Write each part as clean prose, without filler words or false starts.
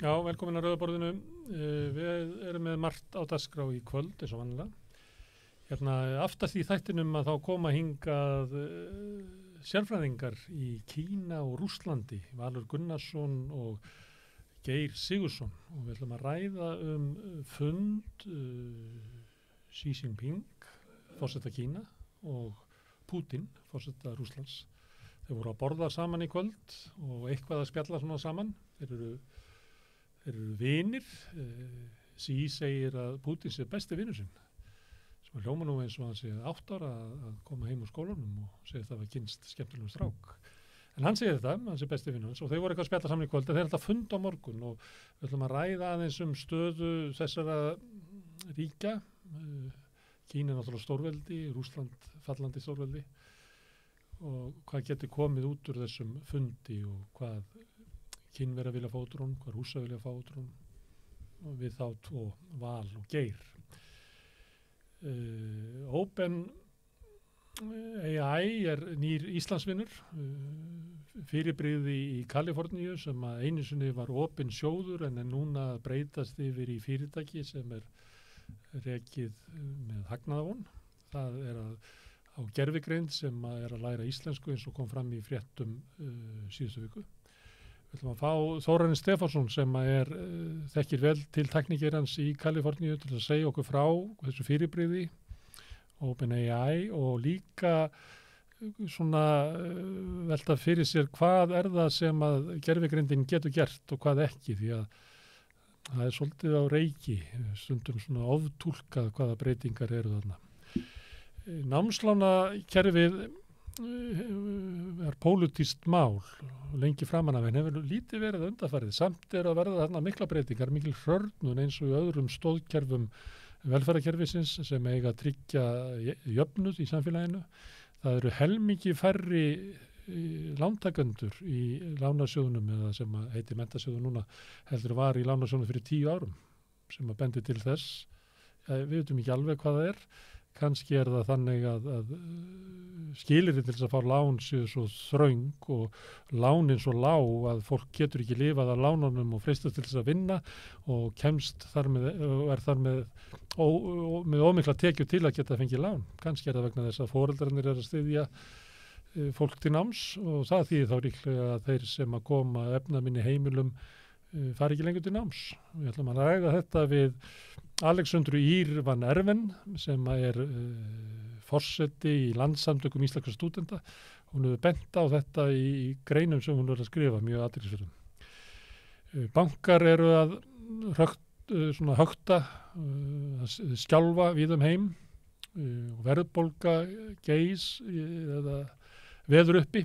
Já, velkomin að Rauða borðinu. Við erum með margt á dagskrá í kvöld, eins og vanlega. Aftast í þættinum að þá koma hingað sérfræðingar í Kína og Rússlandi, Valur Gunnarsson og Geir Sigurðsson. Og við ætlum að ræða fund Xi Jinping, forseta Kína, og Putin, forseta Rússlands. Þeir voru að borða saman í kvöld og eitthvað að spjalla svona saman. Þeir eru vinir. Xi segir að Putin sé besti vinur sinn, sem hljóma nú eins og hann sé 8 ára að koma heim úr skólanum og segir það var kynst skemmtilegum strák. En hann segir þetta, hann sé besti vinur hans, og þeir voru eitthvað að spjalla saman í kvöld. Þeir eru alltaf fund á morgun og við ætlum að ræða aðeins stöðu þessara ríkja. Kína er náttúrulega stórveldi, Rússland fallandi stórveldi, og hvað getur komið út úr þessum fundi og hvað Kínverjar vilja fá út úr honum, hvað Rússar vilja fá út úr honum, og við þá tvo, Val og Geir. OpenAI er nýr Íslandsvinur, fyrirbrigði í Kaliforníu sem að einu sinni var opin sjóður en er núna að breytast yfir í fyrirtæki sem er rekið með hagnaðavon. Það er á gervigreind sem er að læra íslensku eins og kom fram í fréttum síðustu viku. Við ætlum að fá Þórarinn Stefánsson sem þekkir vel til tæknigeirans í Kaliforníu til að segja okkur frá þessu fyrirbrigði OpenAI og líka svona velta fyrir sér hvað það sem að gervigreindin getur gert og hvað ekki, því að það er svolítið á reiki, stundum svona oftúlkað hvaða breytingar eru þarna. Námslánakerfið er pólitískt mál lengi framan af, en hefur lítið verið undanfarið. Samt að verða þarna mikla breytingar, mikil hrörnun eins og í öðrum stóðkerfum velferðarkerfisins sem eiga að tryggja jöfnuð í samfélaginu. Það eru helmingi færri lántakendur í lánasjóðunum, eða sem heitir mentasjóður núna, heldur var í lánasjóðunum fyrir 10 árum, sem að bendi til þess. Við veitum ekki alveg hvað það er. Kannski það þannig að skilyrði til þess að fá lán séu svo þröng og lánin svo lág að fólk getur ekki lifað af lánunum og freistast til þess að vinna og kemst þar með, og er þar með ómikla tekjur til að geta fengið lán. Kannski það vegna þess að foreldrarnir að styðja fólk til náms, og það þýðir þá líklega að þeir sem að koma efnaminni heimilum fari ekki lengur til náms. Við ætlum að ræða þetta við Alexandru Ýr van Erven sem forseti í Landssamtökum íslenskra stúdenta. Hún hefur bent á þetta í greinum sem hún er að skrifa, mjög athyglisverðum. Bankar eru að hökta, skjálfa víða heim, verðbólga geis eða veður uppi,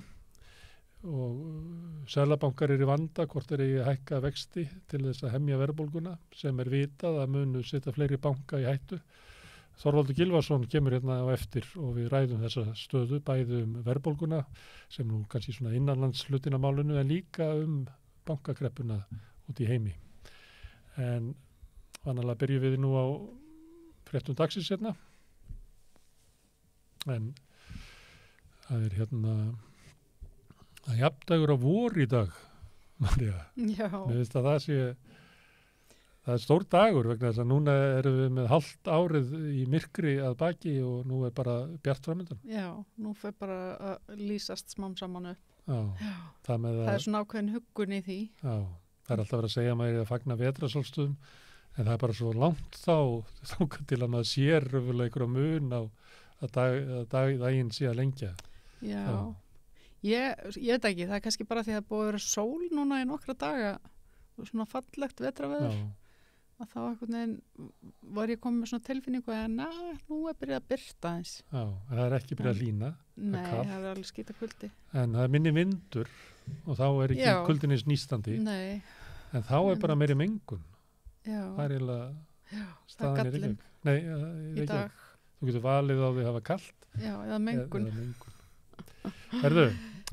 og seðlabankar eru í vanda hvort þeir eigi að hækka vexti til þess að hemja verðbólguna, sem vitað að munu setja fleiri banka í hættu. Þorvaldur Gylfason kemur hérna á eftir og við ræðum þessa stöðu, bæði verðbólguna sem nú kannski svona innanlandslutin af málinu, en líka bankakreppuna út í heimi. En vanalega byrjum við nú á fréttum dagsins hérna. En það það jafndagur á vor í dag, María. Já. Mér finnst að það stór dagur vegna þess að núna erum við með hálft árið í myrkri að baki og nú bara bjart framöndan. Já, nú fer bara að lýsast smám saman upp. Já. Það svona ákveðin huggun í því. Já, það alltaf verið að segja að maður að fagna vetrasólstöðum, en það bara svo langt þá til að maður sér einhverja mun á að daginn sé að lengja. Já. Ég veit ekki, það kannski bara því að það búið að vera sól núna í nokkra daga og svona fallegt vetraveður, að þá einhvern veginn var ég komið með svona tilfinningu að nú byrjað að birta eins. Já, en það ekki byrjað að hlýna. Nei, það alveg skýta kuldi. En það minni vindur og þá ekki kuldin eins nístandi. Nei. En þá bara meiri mengun. Já. Það eiginlega staðan í Reykjavík. Nei, í dag. Þú getur valið á því að hafa kalt. Já, eða mengun. Herðu,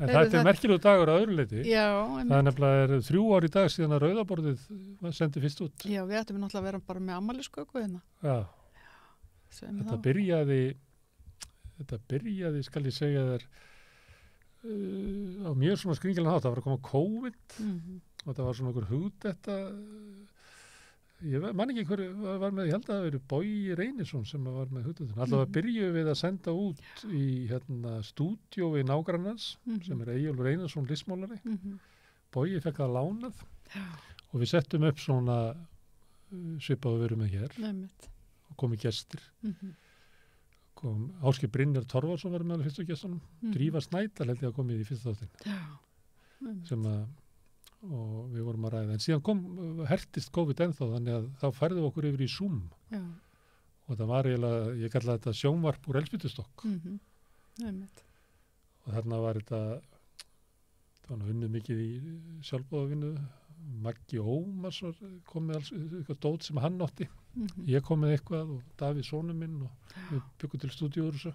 en þetta er merkilegu dagur að öðru leyti. Já. Það er nefnilega 3 ár í dag síðan að Rauða borðið var sendið fyrst út. Já, við ættum náttúrulega að vera bara með afmælisköku hérna. Já. Þetta byrjaði, skal ég segja þér, á mjög svona skringilegan hátt. Það var að koma COVID og það var svona einhver hugdetta, ég man ekki hverju var með, ég held að það verið Bogi Reynisson sem var með hugdettan. Alltaf byrjuðum við að senda út í stúdíó í nágrannans sem Eyjólfur Einarsson listmálari. Bogi fekk það lánað og við settum upp svona svipaðu veru með hér og komu gestir. Kom Ásgeir Brynjar Torfarsson var með fyrstu gestunum, Drífa Snædal held ég að komið í fyrsta þáttinn sem að, og við vorum að ræða, en síðan hertist COVID ennþá, þannig að þá færðu okkur yfir í Zoom og það var eiginlega, ég kallaði þetta sjónvarp úr elspýtustokk og þarna var þetta var unnið mikið í sjálfboðavinnu, Maggi Ómars kom með alls eitthvað dót sem hann átti, ég kom með eitthvað og Davíð sonur minn og við byggum til stúdíóður og svo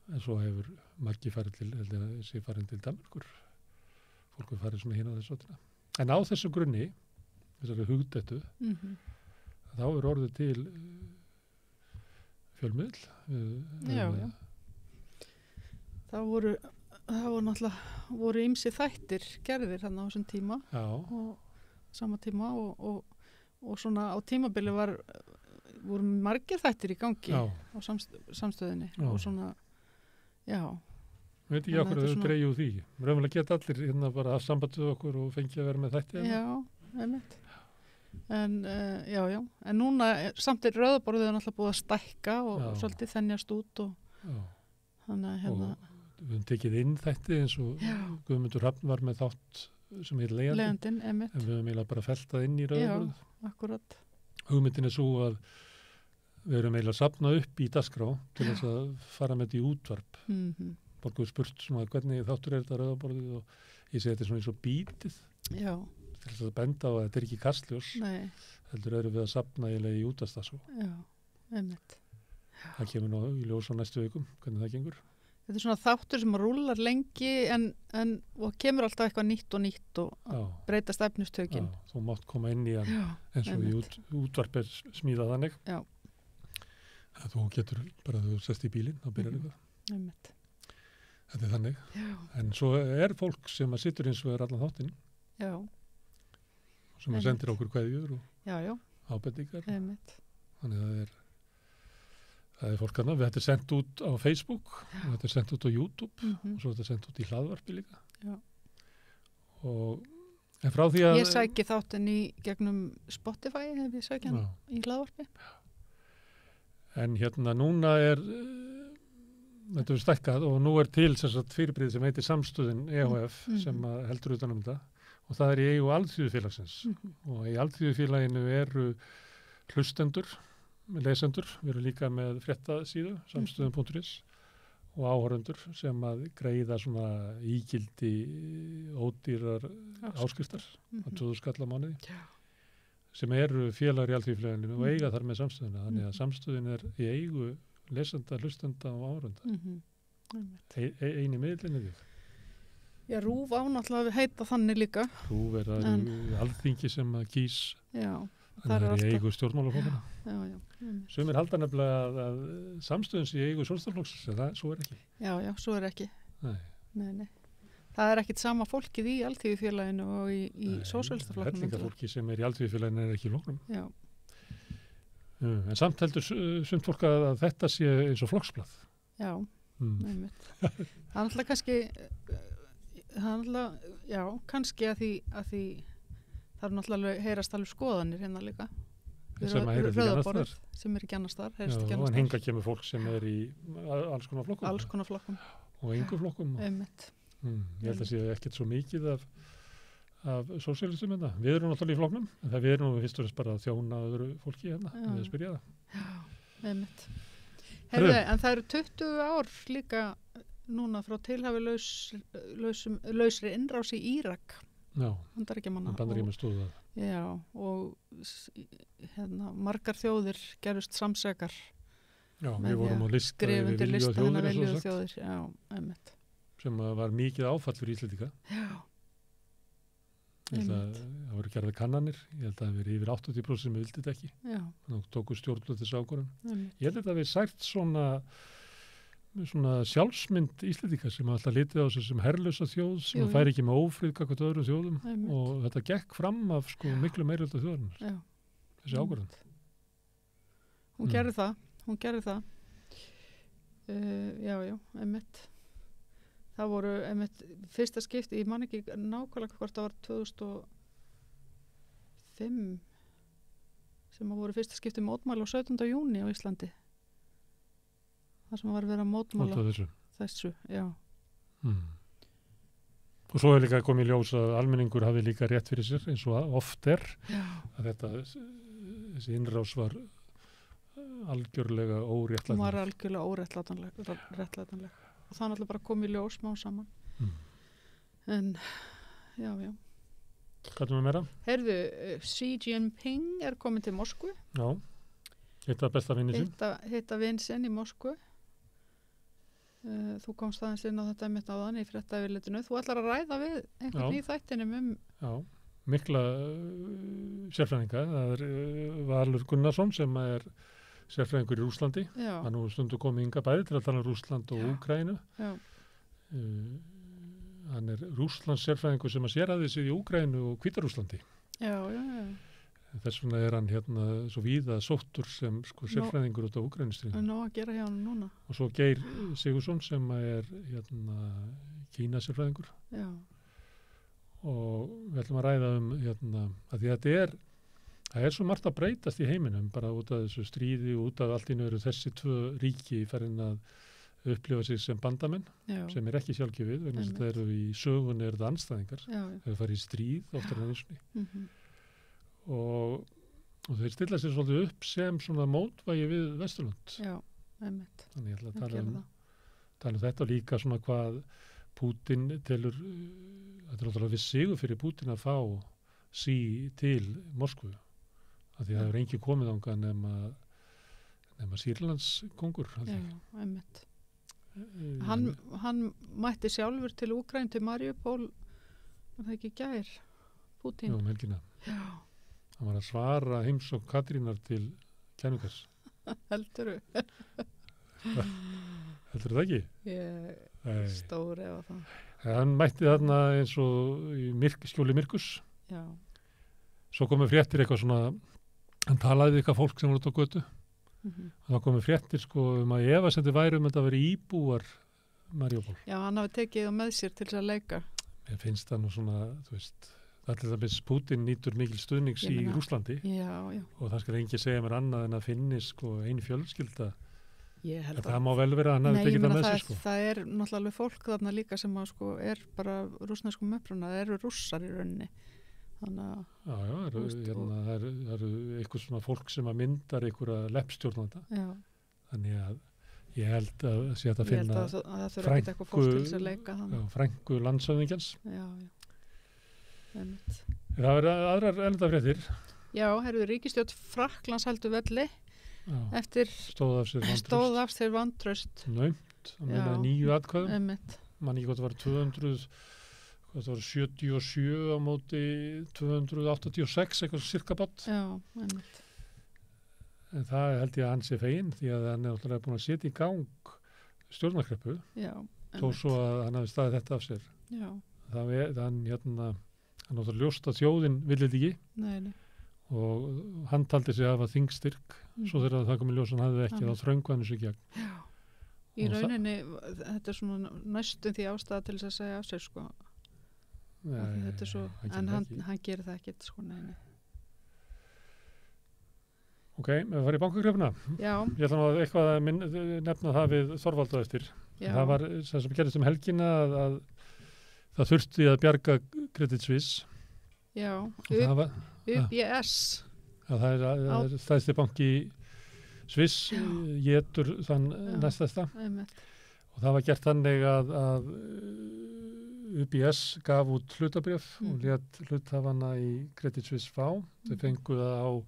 en svo hefur Maggi farið til Danmerkur, fólk við farið svona hérna þessu átina. En á þessu grunni, þessari hugdettu, þá er orðið til fjölmiðl. Já. Það voru ýmsi þættir gerðir þarna á þessum tíma og sama tíma og svona á tímabili voru margir þættir í gangi á samstöðinni og svona, Veit ekki okkur að þau dreigju því. Raunverulega geta allir hérna bara að sambandið okkur og fengið að vera með þætti. Já, einmitt. En en núna samt rauðaborðið náttúrulega búið að stækka og svolítið þenjast út og þannig að og við höfum tekið inn þætti eins og Guðmundur Hrafn var með þátt sem heit Leiðandinn, en við höfum eiginlega bara feltað inn í rauðaborðið. Já, akkurat. Hugmyndin svo að við höfum eiginlega safnað upp í dagskrá til þess að fara með þetta í útvarp. Fólk hefur spurt svona hvernig þáttur þetta rauðaborðið og ég segi þetta svona eins og bítið til þess að benda á að þetta ekki kastljós heldur erum við að safna eiginlega í útvarpsstöð. Einmitt. Það kemur nú í ljós á næstu vikum hvernig það gengur. Þetta svona þáttur sem rúlar lengi og kemur alltaf eitthvað nýtt og breytast efnistökin. Þú mátt koma inn í hann eins og í útvarp smíðað þannig. Þú getur bara þú sest í bílinn og byrjar eitthvað. Einmitt. Þetta þannig. En svo fólk sem að sittur eins og allan þáttinn. Sem að sendir okkur kveðjur og ábendingar. Þannig það fólk annað. Þetta sendt út á Facebook og þetta sendt út á YouTube og svo þetta sendt út í hlaðvarpi líka. En frá því að... Ég sæki þáttinn í gegnum Spotify ef ég sæki hann í hlaðvarpi. En hérna núna þetta er stækkað og nú til fyrirbrigði sem heitir Samstöðin EHF sem heldur utan þetta og það í eigu Alþýðufélagsins og í Alþýðufélaginu eru hlustendur, lesendur, við erum líka með fréttasíðu, samstöðin.is og áhorfendur sem að greiða svona ígildi ódýrar áskriftar á 2000 skall á mánuði sem eru félagar í Alþýðufélaginu og eiga þar með Samstöðina, þannig að Samstöðin í eigu lesenda, hlustenda og áhorfenda. Eini miðlinni því. Já, RÚV náttúrulega heita þannig líka. RÚV alþingi sem að kýs. Það í eigu stjórnmálaflokkana. Sumir halda nefnilega að Samstöðin sé í eigu sjálfstæðisflokksins, svo ekki. Já, svo ekki. Nei. Það ekkit sama fólkið í Alþýðufélaginu og í sósíalistaflokknum. Hellingarfólki sem í Alþýðufélaginu ekki í flokknum. Já. En samt heldur sumt fólk að þetta sé eins og flokksblað. Já, einmitt. Það náttúrulega kannski að því það er náttúrulega heyrast alveg skoðanir hérna líka. Sem að heyrast ekki annars þar. Sem ekki annars þar. En hinga kemur fólk sem í alls konar flokkum. Alls konar flokkum. Og engu flokkum. Einmitt. Ég held að sé ekkert svo mikið af sósíalistum hérna. Við erum náttúrulega í flokknum, en það við erum nú fyrst og fremst bara að þjóna öðru fólki hérna, við að spyrja það. Já, einmitt. En það eru 20 ár líka núna frá tilhafi lausri innrás í Írak. Bandaríkjamanna. Bandaríkjaman stóðu það. Já, og margar þjóðir gerust samsekar. Já, við vorum á lista yfir viljuða þjóðir. Já, einmitt. Sem var mikið áfall fyrir Íslendinga. Já. Það voru gerðið kannanir, ég held að það veri yfir 80% sem vildi þetta ekki. Þannig tóku stjórnvöld þessu ákvörðun. Ég held að það veri sært svona svona sjálfsmynd Íslendinga sem alltaf litið á sig sem herlausa þjóð sem Jú, jú. fær ekki með ófrið gagnvart öðrum þjóðum Einmitt. og þetta gekk fram af sko miklu meirölda þjóðarinnar, Já. þessi ákvörðun. Hún gerði það. Já, einmitt. Það voru einmitt fyrsta skipti, ég man ekki nákvæmlega hvort það var 2005 sem að voru fyrsta skipti mótmæli á 17. júní á Íslandi. Það sem var verið að mótmæla Út af þessu, já. Og svo er líka komið í ljós að almenningur hafi líka rétt fyrir sér eins og oft er Já, að þessi innrás var algjörlega hún óréttlætanleg. var algjörlega óréttlætanleg. Og það náttúrulega bara kom í ljós smá saman. En, já. Hvað er með meira? Heyrðu, Xi Jinping er komin til Moskvu. Já, hitta besta vinni sinn. Hitta vin sinn í Moskvu. Þú komst aðeins inn á þetta mitt áðan í fréttaeftirlitinu. Þú ætlar að ræða við einhvern í þættinum Já, mikla sérfræðinga. Það er Valur Gunnarsson sem er sérfræðingur í Rússlandi. Já, Hann nú stundu komið hingað bæði til að tala um Rússland og Úkraínu. já, Hann er Rússlands sérfræðingur sem að sérhæði sig í Úkraínu og Hvíta-Rússlandi. já. Þess vegna er hann hérna svo víða sóttur sem sko sérfræðingur út á Úkraínustríðinu. Nó að gera hjá hann núna. Og svo Geir Sigursson sem er hérna Kína sérfræðingur. Já, Og við ætlum að ræða hérna, að því að það er svo margt að breytast í heiminum bara út af þessu stríði og út af allt í nöru þessi tvö ríki farin að upplifa sig sem bandamenn já. sem er ekki sjálfgefið vegna þess að það eru í sögunni eru það anstæðingar Já, þau fara í stríð oftar en einu sinni og þeir stilla sér svolítið upp sem svona mótvægi við Vesturlönd. Já, einmitt. Þannig ég ætla að Það tala gerir um það. þetta og líka svona hvað Pútín telur, þetta er náttúrulega viss sigur fyrir Pútín að fá sí til Moskvu. Af því að það er engin komið ánga nema Sýrlands kongur. Já, einmitt. Hann mætti sjálfur til Úkraínu til Mariupol, var það ekki í gær, Pútín? Já, helgina. Já. Hann var að svara heimsókn Katrínar til kenningars. Heldurðu? Heldur það ekki? Ég stóri eða það. Hann mætti þarna eins og í skjóli myrkus. Já. Svo komið fréttir eitthvað svona, hann talaði við eitthvað fólk sem var út á götu. Og það komið fréttir sko að efasemdir væri þetta að vera íbúar Mariupol. Já, hann hafi tekið það með sér til þess að leika. Mér finnst það nú svona, þú veist, allir það byrst Pútín nýtur mikil stuðnings í Rússlandi Já. og það skal enginn segja mér annað en að finni sko einu fjölskylda. Ég held Það má vel vera að hann hafi tekið það með sér sko. Það er náttúrulega alveg fólk þarna líka sem að sko er bara rússneskum uppruna, það eru rússar í rauninni. Þannig að... það eru eitthvað svona fólk sem að myndar einhverja leppstjórnanda. Já. Þannig að ég held að sé að finna það þurfa ekkert eitthvað fólk til þess að leika þannig. Já, frænku landshöfðingjans. Já. Einmitt. Það verða aðrar erlendafréttir. Já, ríkisstjórn Frakklands heldur velli. Eftir stóð af sér vantraust. Naumt, að meina 9 atkvæðum. Einmitt. Man ekki hvað það var 77 á móti 286, eitthvað sirkabátt. Já, einmitt. En það held ég að hann sé feginn því að hann er náttúrulega búin að setja í gang stjórnarkreppu. Já, einmitt. Þó svo að hann hafi staðið þetta af sér. Já. Hann náttúrulega ljóst að þjóðin vill þetta ekki. Nei. Og hann taldi sig að hafa þingstyrk svo þegar það komið ljós hann hafði ekki þá þröngvaði sig gegn. Já. Í rauninni, þetta er svona næstum því ástæða til þess að segja af sér sko. Þetta er svo, en hann gerir það ekkert sko, neini. Ok, við farum í bankakrepuna. Já. Ég ætla nú að eitthvað að nefna það við Þorvalda eftir. Já. Það var sem gerðist helgina að það þurfti að bjarga Credit Suisse. Já, UBS. Það er stærsti banki Sviss, getur þann næstasta. Og það var gert þannig að UBS gaf út hlutabréf og lét hluthafana í Credit Suisse fá. Þau fengu það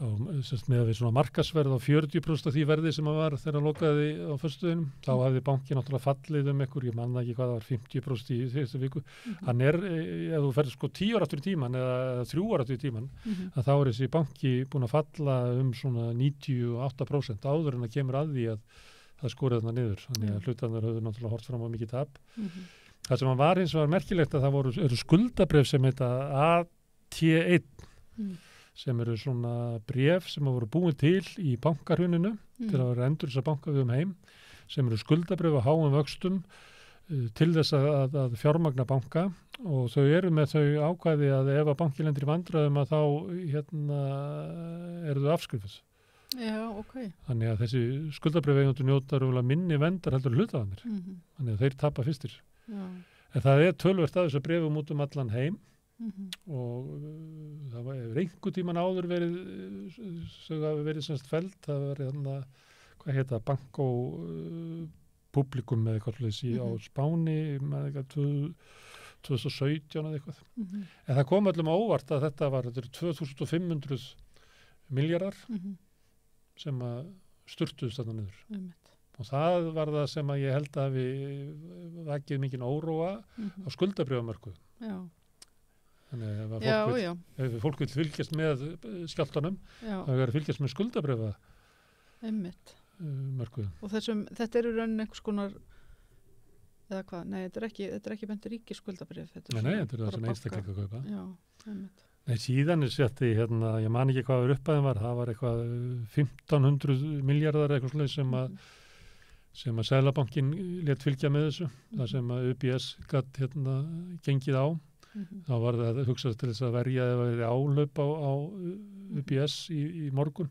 með við svona markasverð á 40% af því verði sem að var þegar hann lokaði á föstudeginum. Þá hafði banki náttúrulega fallið einhver, ég manna ekki hvað það var, 50% í þessu viku. Hann ef þú ferð sko 10 ára aftur í tíman eða 3 ára aftur í tíman, að þá er þessi banki búin að falla svona 98% áður en að kemur að því að það skorið þarna niður. Þannig að hlutarnir höfðu náttúrulega hort fram á mikið tap. Mhm. Það sem var hins vegar merkilegt að það eru skuldabref sem heita AT1 sem eru svona bref sem voru búin til í bankarhruninu til að vera endur þess að banka við heim sem eru skuldabref á háum vöxtum til þess að fjármagna banka og þau eru með þau ákvæði að ef að banki lendir í vandræðum að þá eru þau afskrifuð. Já, ok. Þannig að þessi skuldabref eigendur njóta rúgulega minni verndar heldur hlutaðanir. Þannig að þeir tapa fyrstir. Já. En það er töluvert að þessu brefum út allan heim og það var einhver tíman áður verið semst feld, það var hvað heita, Banco Publikum eða eitthvað á Spáni með eitthvað 2017 eða eitthvað. En það kom öllum óvart að þetta var 2500 miljardar sem að sturtuðust þarna niður. Og það var það sem að ég held að við vakið mikinn óróa á skuldabrefamörkuðum. Já. Þannig að ef fólk vil fylgjast með skjálftanum, það verður að fylgjast með skuldabröfa mörkuðum. Og þetta eru raunin einhvers konar, eða hvað, nei, þetta er ekki beint ríkisskuldabref. Nei, þetta er það sem einstaklega kaupa. Já, einmitt. Nei, síðan sett ég man ekki hvað upphæðin var, það var eitthvað 1500 miljardar eitthvað slúið sem að Seðlabankinn lét fylgja með þessu, það sem að UBS gat gengið á. Þá var það hugsað til þess að verja ef það verið álaup á UBS í morgun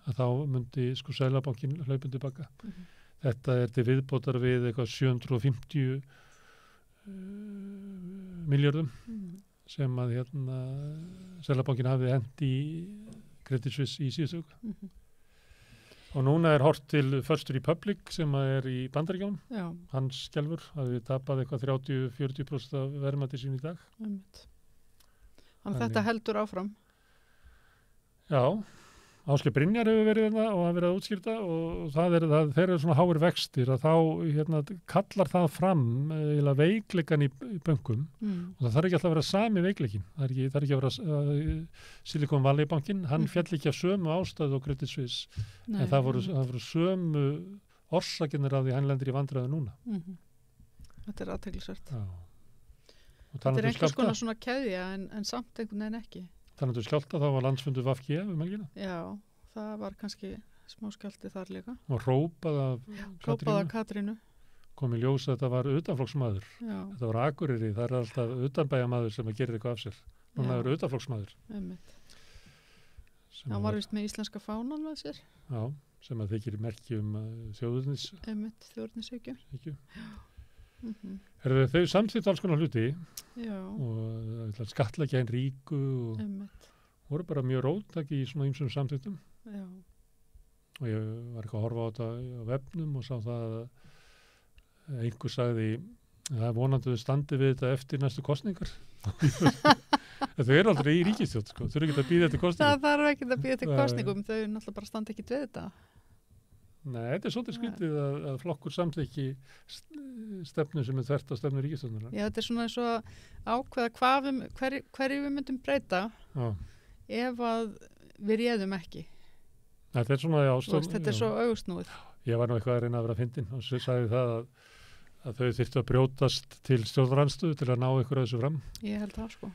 að þá myndi Seðlabankinn hlaupin tilbaka. Þetta er til viðbótar við eitthvað 750 miljardum sem að Seðlabankinn hafði hent í Credit Suisse í síðustu viku. Og núna er hort til First Republic sem er í Bandaríkjunum. Já. Hans skelfur hafði tapað eitthvað 30-40% af verðmæti sín í dag. Þannig þetta heldur áfram? Já, Ásgeir Brynjar hefur verið þarna og hann verið að útskýrta og þeir eru svona háir vextir að þá kallar það fram veikleikan í bönkum og það þarf ekki alltaf að vera sami veikleikin. Það er ekki að vera Silicon Valley bankin, hann fjall ekki af sömu ástæðu og Credit Suisse. Nei, en það voru sömu orsakirnir af því hann lendir í vandræðu núna. Þetta er athyglisvert. Þetta er einhvers konar svona keðja en samt einhvern veginn ekki. Þannig að skjálta þá var landsfundur VG helgina. Já, það var kannski smá skjálti þar líka. Og hrópað af Katrínu. Kom í ljós að þetta var utanflokksmaður. Já. Þetta var Akureyri, það er alltaf utanbæjamaður sem gerir eitthvað af sér. Núna er utanflokksmaður. Hann var vist með íslenska fánan með sér. Já, sem að þykir merki þjóðurnis. Þjóðurnishyggju. Já. Þau samþýtt alls konar hluti og skattleggja einn ríku og voru bara mjög róttæki í svona ýmsum samþýttum og ég var eitthvað að horfa á þetta á vefnum og sá það að einhver sagði að það er vonandi þau standi við þetta eftir næstu kosningar. Þau eru aldrei í ríkisstjórn, þau eru ekki að býða eftir kosningum. Það þarf ekki að býða eftir kosningum, þau náttúrulega bara standi ekki við þetta. Nei, þetta er svolítið skrítið að flokkur samþykki stefnu sem er þvert á stefnu ríkisstjórnarinnar. Já, þetta er svona eins og ákveða hverju við myndum breyta ef að við réðum ekki. Þetta er svona, þetta er svo augsnúið. Ég var nú eitthvað að reyna að vera fyndinn og svo sagði það að þau þyrftu að brjótast til stjórnarandstöðu til að ná ykkur að þessu fram. Ég held það sko.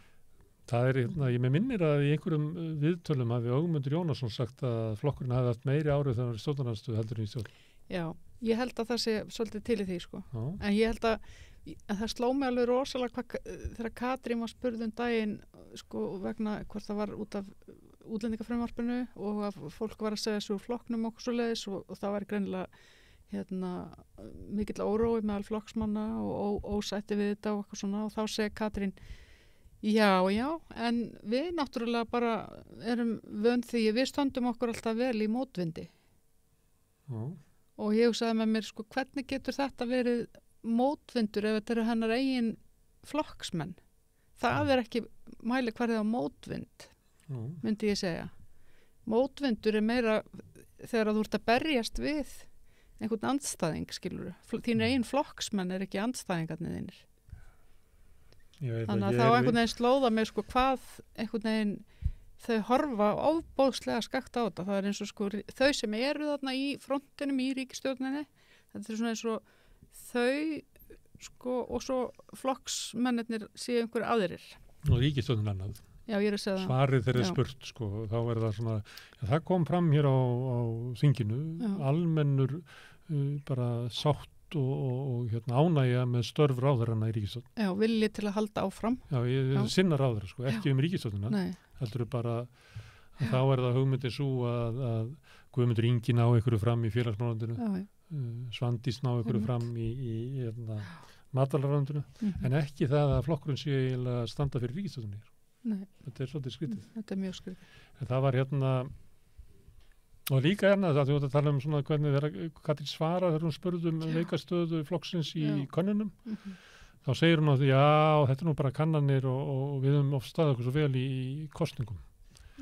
Það er, ég með minnir að í einhverjum viðtölum hafi Ögmundur Jónasson sagt að flokkurinn hafi haft meiri árið þegar stjórnarandstöðu heldur í stjórn. Já, ég held að það sé svolítið til í því sko. Já. En ég held að það sló mig alveg rosalega þegar Katrín var spurð daginn sko vegna hvort það var út af útlendingafrumvarpinu og að fólk var að segja svo flokknum okkur svo leiðis og það var greinilega mikill órói meðal flokksmanna og ósætti við þetta og eitthvað svona og þá segir Katrín Já, en við náttúrulega bara erum vönd því við stöndum okkur alltaf vel í mótvindi. Og ég hugsaði með mér, sko, hvernig getur þetta verið mótvindur ef þetta eru hennar eigin flokksmenn? Það er ekki mælikvarði á mótvind, myndi ég segja. Mótvindur er meira þegar þú ert að berjast við einhvern andstæðing, skilur. Þín eigin flokksmenn er ekki andstæðingarnir þínir. Þannig að þá einhvern veginn slóða mig sko hvað einhvern veginn þau horfa ofbóðslega skakt á þetta. Það er eins og sko þau sem eru þarna í frontinum í ríkisstjórninni, þetta er svona eins og þau sko, og svo flokksmennir séu einhverju aðrir. Og ríkisstjórnin annað. Já, ég er að segja það. Svarið þeirra Já. spurt, sko, þá er það svona, það kom fram hér á þinginu, Já. almennur bara sátt og ánægja með störf ráðherrana í ríkisstjórn. Já, vilji til að halda áfram. Já, Já. sinna ráðherra, sko, ekki ríkisstjórnina. Nei, Heldur bara, þá er það hugmyndin svo að Guðmundur Ingi ná einhverju fram í félagsmálandinu, já, Svandís ná einhverju Einmitt. fram í matvælaráðundinu, mhm. en ekki það að flokkurinn sé eiginlega að standa fyrir ríkisstjórninni. Nei, Þetta er svolítið skrítið. þetta er mjög skrítið. En það var og líka það þú ert að tala svona hvernig þeirra Katrín svara þegar hún spurði veikastöðu flokksins í Já. könnunum, Mhm. þá segir hún að já, þetta er nú bara kannanir og við höfum oft staðið okkur svo vel í kosningum.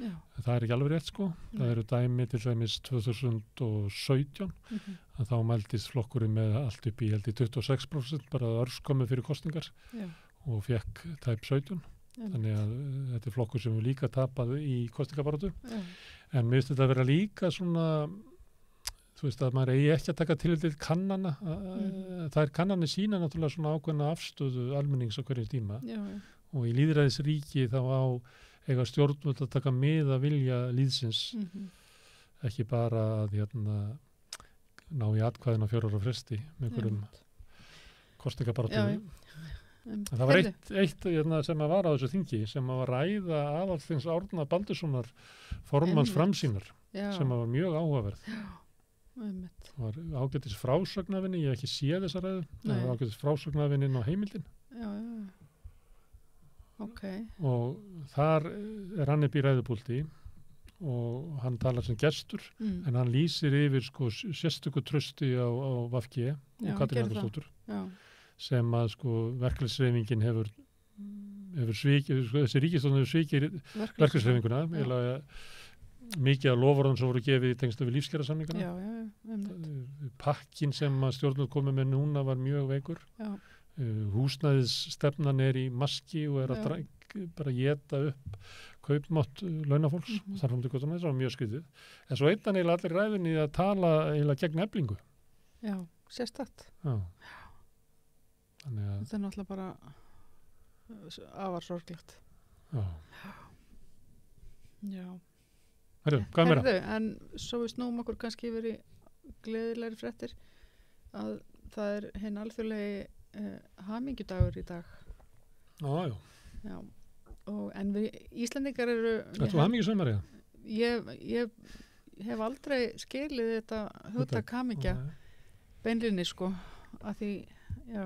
Já, En það er ekki alveg rétt, sko. Nei. Það eru dæmi til dæmis 2017 mhm. að þá mældist flokkurinn með allt upp í, held í 26% bara örskömmu fyrir kosningar Já, og fekk tæp 17. Þannig að þetta er flokkur sem við líka tapað í kosningabaratu. já, En mér finnst þetta að vera líka svona, þú veist að maður eigi ekki að taka til kannana. Það er kannanir sína náttúrulega svona ákveðna afstöðu almennings á hverju tíma já, já. og í lýðræðisríki þá eiga stjórnvöld að taka mið að vilja lýðsins, Mhm. ekki bara að ná í atkvæðin á 4 ára fresti með einhverjum kosningabaratu. Já, já. Það var eitt sem að var á þessu þingi sem að var ræða Aðalsteins Árna Baldurssonar formanns Einmitt. Framsýnar Já, sem að var mjög áhugaverð. einmitt. Það var ágætis frásögnafinni, ég hef ekki séð þessa ræðu, Nei. það var ágætis frásögnafinni inn á heimildin Já, já. Ok, og þar er hann upp í ræðupúlti og hann talar sem gestur en hann lýsir yfir sko sérstöku trausti á VG Já, og Katrín gerði það. Jakobsdóttur já, sem að sko verkalýðshreyfingin hefur svikið, sko, þessi ríkisstjórn hefur svikið verkalýðshreyfinguna, eiginlega mikið af loforðum sem voru gefið í tengstu við lífskjarasamningana. já, já, einmitt. Pakkin sem að stjórnvöld komið með núna var mjög veikur. Já, Húsnæðisstefnan er í maski og er að bara éta upp kaupmátt launafólks. Þar fram til göttuna, það var mjög skrítið. En svo einnig eiginlega allir í ræðinni að tala eiginlega gegn Eflingu. já, sérstakt. Já. Þannig að, Þetta er náttúrulega bara afar sorglegt. já. Já. Herru, hvað meira? Herðu, en svo við snúum okkur kannski yfir í gleðilegri fréttir að það er hinn alþjóðlegi hamingjudagur í dag. Já, já. Já. En við Íslendingar eru... Þetta var hamingjusömmar, já. Ég hef aldrei skilið þetta hugtak hamingja beinlinni sko, að því, já,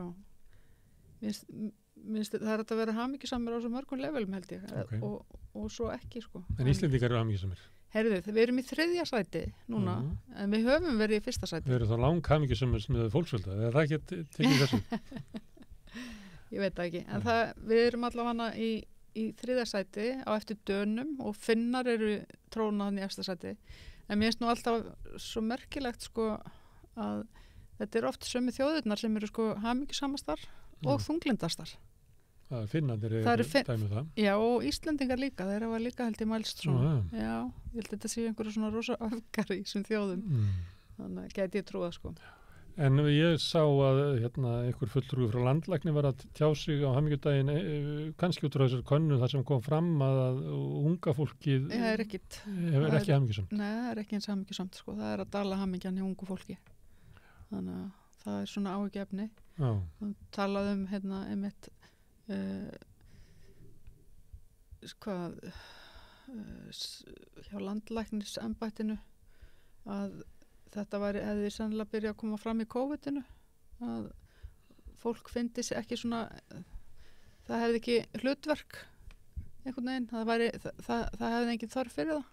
minnst það er að vera hamingjusamur á svo mörgum levelum held ég, Ok. og svo ekki sko. En Íslendingar eru hamingjusömmar. Heyrðu, við erum í 3. sæti núna, en við höfum verið í 1. sæti. Við erum þá lang hamingjusömmar með fólksvölda. Er það ekki tekið þessu? Ég veit það ekki, en við erum allavega í 3. sæti á eftir Dönum og Finnar eru trónaðan í efsta sæti. En mér finnst nú alltaf svo merkilegt sko að þetta er oft sömu þjóðirnar sem eru sko hamingjusamastar og þunglindastar. Finnarnir Það eru dæmið það. Já, og Íslendingar líka, þeir hafa líka held ég mælst svona. Já. Já, ég held þetta sé einhverju svona rosa öfgar í þessum þjóðum. Þannig að geti ég trúið sko. En ég sá að einhver fulltrúi frá landlækni var að tjá sig á hamingjudaginn kannski út frá þessar könnu þar sem kom fram að unga fólkið er ekkit er ekki hamingjusamt. Nei, það er ekki eins hamingjusamt sko. Það er að dala hamingjan hjá ungu fólki. Þannig að það er svona áhyggjefni. Já. Talað einmitt hjá landlæknisembættinu að þetta hefði sennilega byrjað að koma fram í COVID-inu að fólk fyndi sig ekki svona það hefði ekki hlutverk einhvern veginn, það hefði engin þörf fyrir það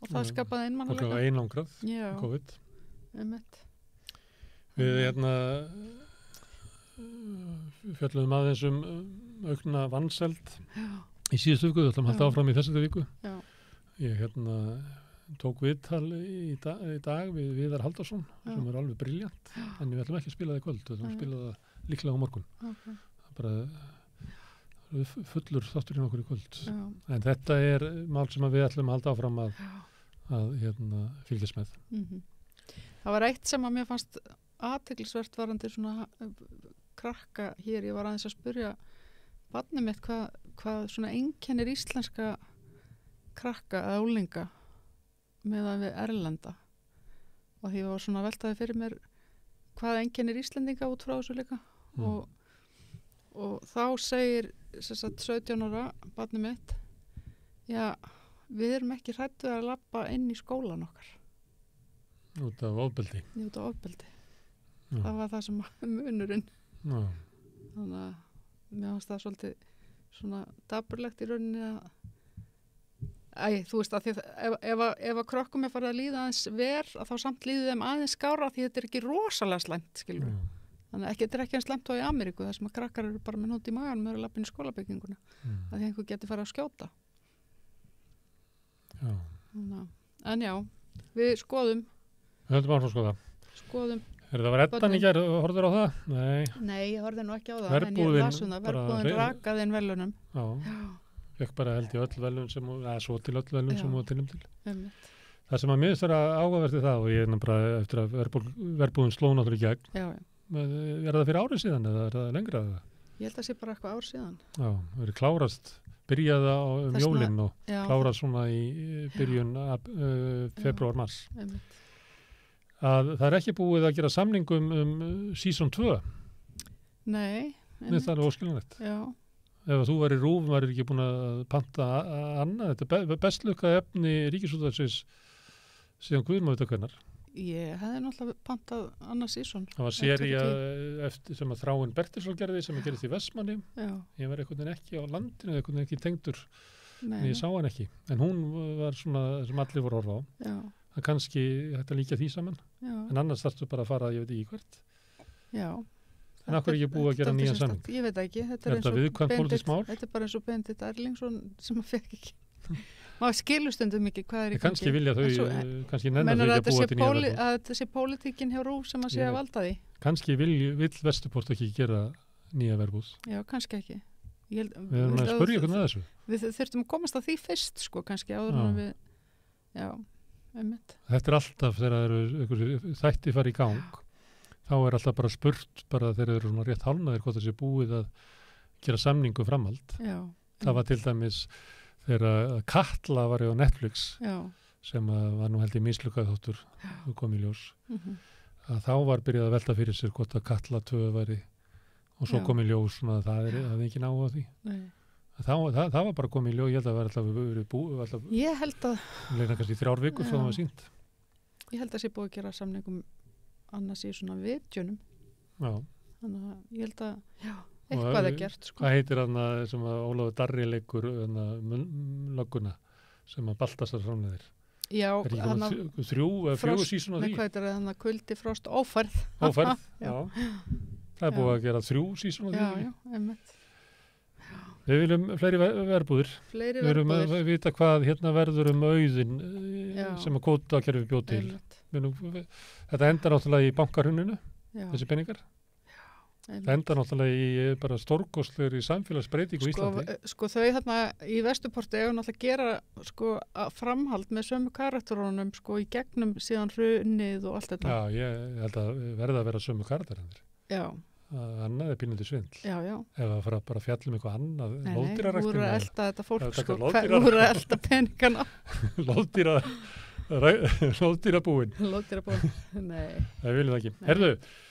og það skapaði einmannalega. Fólk var einangrað, Já, COVID. Einmitt. Við fjöldum aðeins aukna vanseld í síðustu viku, þetta halda áfram í þessari viku. Já. Ég tók viðtal í dag við Viðar Halldórsson sem er alveg briljant, en við ætlum ekki að spila það í kvöld, við ætlum að spila það líklega á morgun. Okay. Það er bara fullur þátturinn okkur í kvöld. Já. En þetta er mál sem við ætlum að halda áfram að fylgjast með. Það var eitt sem að mér fannst athyglisvert varandi svona krakka hér, ég var aðeins að spyrja barnið mitt hvað svona einkennir íslenska krakka eða úlinga meðan við erlenda og því var svona veltaði fyrir mér hvað einkennir Íslendinga út frá þessu líka og þá segir 17 ára barnið mitt já, við erum ekki hræddu að labba inn í skólan okkar út af ofbeldi það var það sem munurinn þannig að mér fannst það svolítið svona dapurlegt í rauninni þú veist að ef að krökkum farið að líða aðeins verð að þá samt líði þeim aðeins skára því þetta ekki rosalega slæmt skilur þannig að þetta ekki eins slæmt á í Ameríku þar sem að krakkar eru bara með nót í magan með að lappa inn í skólabygginguna að því einhver geti farið að skjóta en já, við skoðum við höldum áfram að skoðum það var Eddan í gær, horfður á það? Nei, ég horfði nú ekki á það en ég las það, verbúðin rakaði inn velunum já fekk bara held í öll velun sem svo til öll velun sem hún tilum til það sem að mér finnst áhugaverði það og ég er bara eftir að verbúðin sló náttúrulega í gegn það fyrir árið síðan eða það lengra? Ég held að það sé bara eitthvað ár síðan það er klárast byrjaða jólinn og klárast svona í byrjun februar-mars að það er ekki búið að gera samningum season 2 Nei það er óskiljanlegt ef þú var í RÚV var ekki búin að panta annað, þetta er bestlukað efni Ríkisútvarpsins síðan Guðrún má vita hvernar. Ég hefði náttúrulega pantað annað sísón. Það var sería eftir sem að Þráinn Bertilsson gerði sem að gerðist í Vestmanni. Ég var einhvern veginn ekki á landinu, einhvern veginn ekki tengdur, en ég sá hann ekki. En hún var svona sem allir voru að horfa á. Það kannski hægt að líka því saman, en annars þarfstu bara að fara ég veit ekki hvert. En af hverju ekki búið að gera nýjan samning? Ég veit ekki. Þetta er viðkvæmt pólitískt mál? Þetta er bara eins og Benedikt Erlingsson sem að fekk ekki. Maður skilur stundum ekki hvað er í gangi. Kannski vilja þau, kannski nennar þau ekki að búa til nýja verðbúð. Að þetta sé pólitíkin hjá RÚV sem að sé að valda því. Kannski vill Vesturport ekki gera nýja verðbúð. Já, kannski ekki. Við erum að spyrja ykkur með þessu. Við þurftum að komast að því fyrst, sko, kannski áður en við, Þetta er alltaf þegar þætti fara í gang. Þá er alltaf bara spurt bara þegar þeir eru svona rétt hálnaðir hvort það sé búið að gera samningu framhald. Það var til dæmis þegar Katla var á Netflix sem var nú held ég mislukað þáttur og kom í ljós. Að þá var byrjað að velta fyrir sér hvort að Katla 2 væri og svo kom í ljós svona að það er ekki náhuga því. Það var bara komið í ljós, ég held að það var alltaf verið búið. Ég held að leina kannski 3 vikur frá það var sýnt. Ég held að sé búið að gera samningum annars í svona vitjunum. Þannig að ég held að eitthvað er gert. Sko. Hvað heitir þarna sem að Ólafur Darri leikur lögguna sem að Baltasar framleiðir? Já, hann að 4 sísón á því. Hvað heitir það? Kuldi, frost, ófærð. Ófærð, já. Það er búið að gera 3 sísón á því. Já, einmitt. Við viljum fleiri verbúðir. Við viljum að vita hvað hérna verður auðin sem að kvótakerfi bjóð til. Þetta endar náttúrulega í bankarhruninu, þessi peningar. Það endar náttúrulega í bara stórkostlegri samfélagsbreytingu í Íslandi. Sko þau þarna í Vesturporti eiga náttúrulega að gera sko framhald með sömu karakterunum sko í gegnum síðan hrunið og allt þetta. Já, ég held að verða að vera sömu karakterunir. Já. Annað er pínandi svindl. Já. Ef það fara bara að fjalla eitthvað annað. Nei, voru að elda þetta fólk sko. Voru að elda peningana. Lóðdýrabúin. Nei. Það viljum það ekki.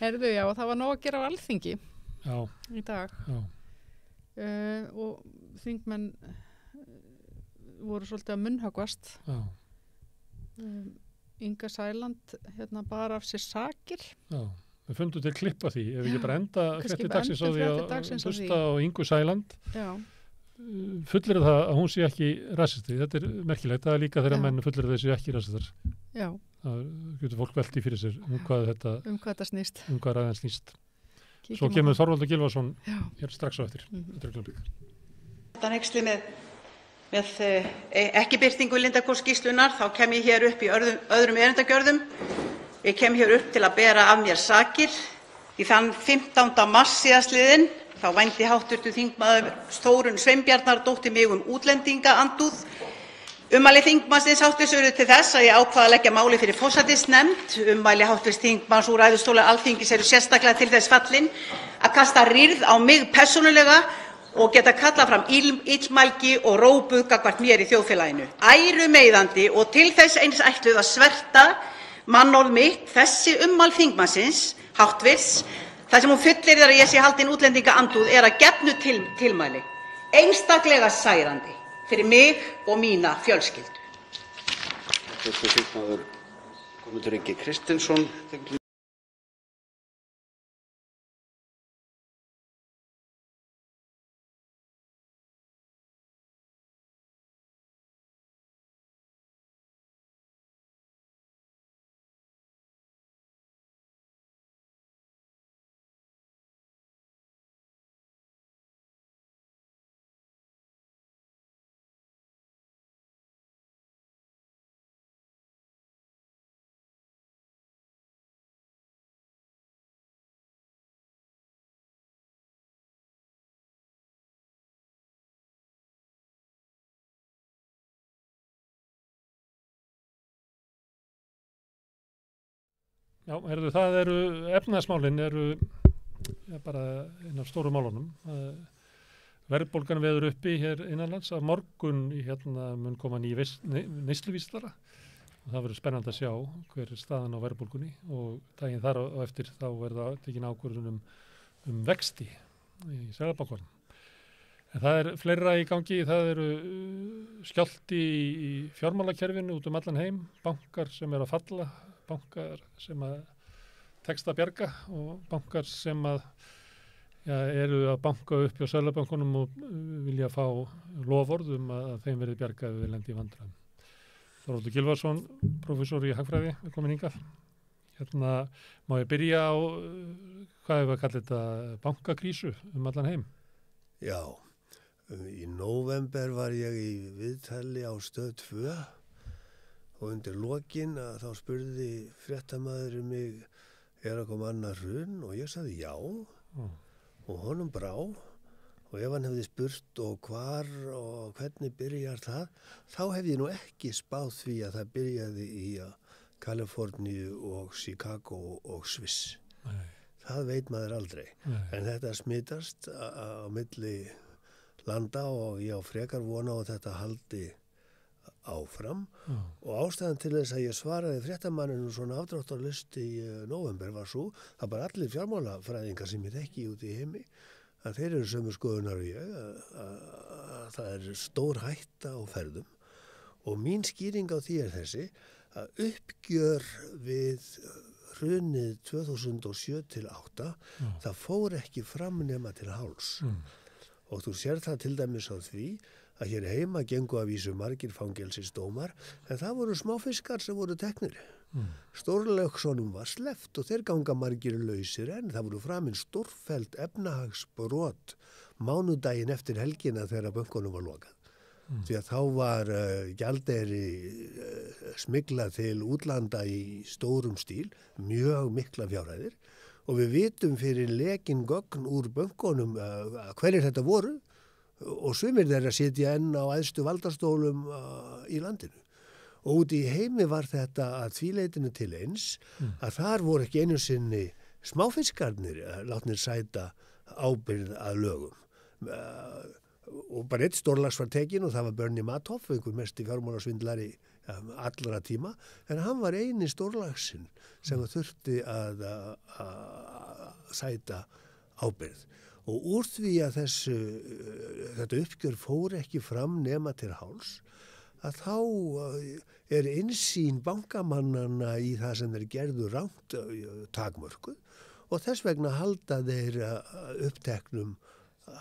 Herðu, já, það var nóg að gera á Alþingi í dag. Og þingmenn voru svolítið að munnhöggvast. Inga Sæland bara af sér sakir. Já. Við fundum til klippa því, ef við ekki bara enda frétti dagsins á því að hlusta á Ingu Sæland. Fullir það að hún sé ekki rasisti. Þetta er merkilegt, það er líka þegar menn fullir það sé ekki rasistar. Já. Það getur fólk velti fyrir sér hvað þetta snýst. Hvað ræðan snýst. Svo kemur Þorvaldur Gylfason hér strax á eftir. Þetta nexli með ekki birtingu Lindarhvolsskýrslunnar, þá kem ég hér upp í öðrum erindagjörðum. Ég kem hér upp til að bera af mér sakir því þann 15. mars síðastliðinn þá vændi hv. þingmaður Þórunn Sveinbjarnardóttir mig útlendingaandúð Ummæli þingmannsins háttvirts urðu til þess að ég ákvað að leggja máli fyrir forsætisnefnd. Ummæli háttvirts þingmanns úr ræðustóli Alþingis eru sérstaklega til þess fallin að kasta rýrð á mig persónulega og geta kallað fram illmælgi og rópu gagnvart mér í þjóðfélaginu. Ærumeiðandi og til þess eins ætluð að sverta mannorð mitt. Þessi ummæli þingmannsins háttvirts, þar sem hún fullyrðir að ég sé haldin útlendingaandúð, er að gefnu tilmæli einstaklega særandi fyrir mig og mína fjölskyldu. Guðmundur Ingi Kristinsson. Já, það eru efnahagsmálin eru bara einn af stóru málunum. Verðbólgan veður uppi hér innanlands. Á morgun mun koma ný neysluvísitala og það verður spennandi að sjá hver er staðan á verðbólgunni og daginn þar og eftir þá verða tekin ákvörðun um vexti í Seðlabankanum. En það er fleira í gangi. Það eru skjálfti í fjármálakerfinu út allan heim, bankar sem eru að falla, bankar sem að tekst að bjarga og bankar sem eru að banka upp hjá Seðlabankanum og vilja fá loforð að þeim verði bjargað við lendi í vandræðum. Þorvaldur Gylfason, prófessor í hagfræði, er komin hingað. Má ég byrja á, hvað hefur að kalla þetta, bankakrísu allan heim? Já, í nóvember var ég í viðtali á Stöð 2 og undir lokin þá spurði fréttamaðurinn mig, að koma annar hrun? Og ég sagði já, og honum brá. Og ef hann hefði spurt og hvar og hvernig byrjar það, þá hefði ég nú ekki spáð því að það byrjaði í Kaliforníu og Chicago og Sviss. Nei. Það veit maður aldrei. Nei. En þetta smitast á milli landa og ég á frekar vona og þetta haldi áfram. Og ástæðan til þess að ég svaraði fréttamanninu svona afdráttarlaust í nóvember var svo, það bara allir fjármálafræðingar sem ég þekki út í heimi, að þeir eru sömu skoðunar og ég, að það er stór hætta á ferðum. Og mín skýring á því er þessi, að uppgjör við hrunið 2007 til 2008, það fór ekki fram nema til háls. Og þú sér það til dæmis á því að hér heima gengu að vísu margir fangelsisdómar, en það voru smáfiskar sem voru teknir. Stórlaugssonum var sleppt og þeir ganga margir lausir en það voru framinn stórfellt efnahagsbrot mánudaginn eftir helgina þegar bönkunum var lokað. Því að þá var gjaldeyri smiglað til útlanda í stórum stíl, mjög mikla fjárhæðir, og við vitum fyrir lekin gögn úr bönkunum hverjir þetta voru og sumir þeirra sitja enn á æðstu valdastólum í landinu. Og út í heimi var þetta að þvíleitinu til eins að þar voru ekki einu sinni smáfiskarnir látnir sæta ábyrgð að lögum. Og bara eitt stórlags var tekin og það var Bernie Madoff, einhver mesti fjármálasvindlari allra tíma, en hann var eini stórlagsinn sem þurfti að sæta ábyrgð. Og úr því að þetta uppgjör fór ekki fram nema til háls, að þá er innsýn bankamannana í það sem þeir gerðu rangt takmörkuð og þess vegna halda þeir uppteknum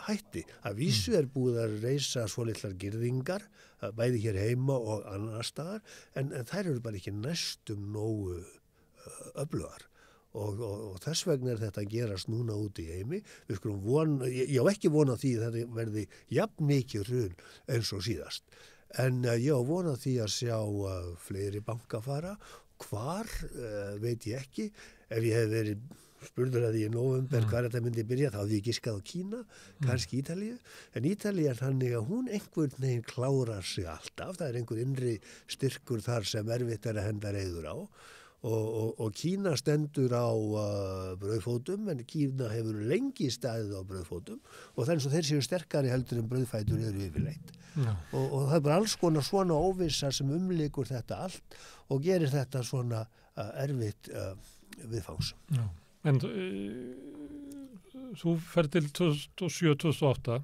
hætti. Að vísu er búið að reisa svolitlar girðingar, bæði hér heima og annar staðar, en þær eru bara ekki næstum nógu öflugar. Og þess vegna er þetta að gerast núna út í heimi. Við skulum vona, ég á ekki vona því að þetta verði jafn mikið hrun eins og síðast. En ég á vona því að sjá fleiri banka fara. Hvar veit ég ekki. Ef ég hef verið spurður að því í nóvember hvar þetta myndi byrja, þá hafði ég giskað á Kína, kannski Ítalíu, en Ítalía er þannig að hún einhvern veginn klárar sig alltaf, það er einhver innri styrkur þar sem erfitt er að henda reiður á og Kína stendur á brauðfótum, en Kína hefur lengi staðið á brauðfótum og það er eins og þeir séu sterkari heldur en brauðfætur eru yfirleitt. Og það er bara alls konar svona óvissa sem umlykur þetta allt og gerir þetta svona erfitt viðfangs. Já. En þú ferð til 2007-2008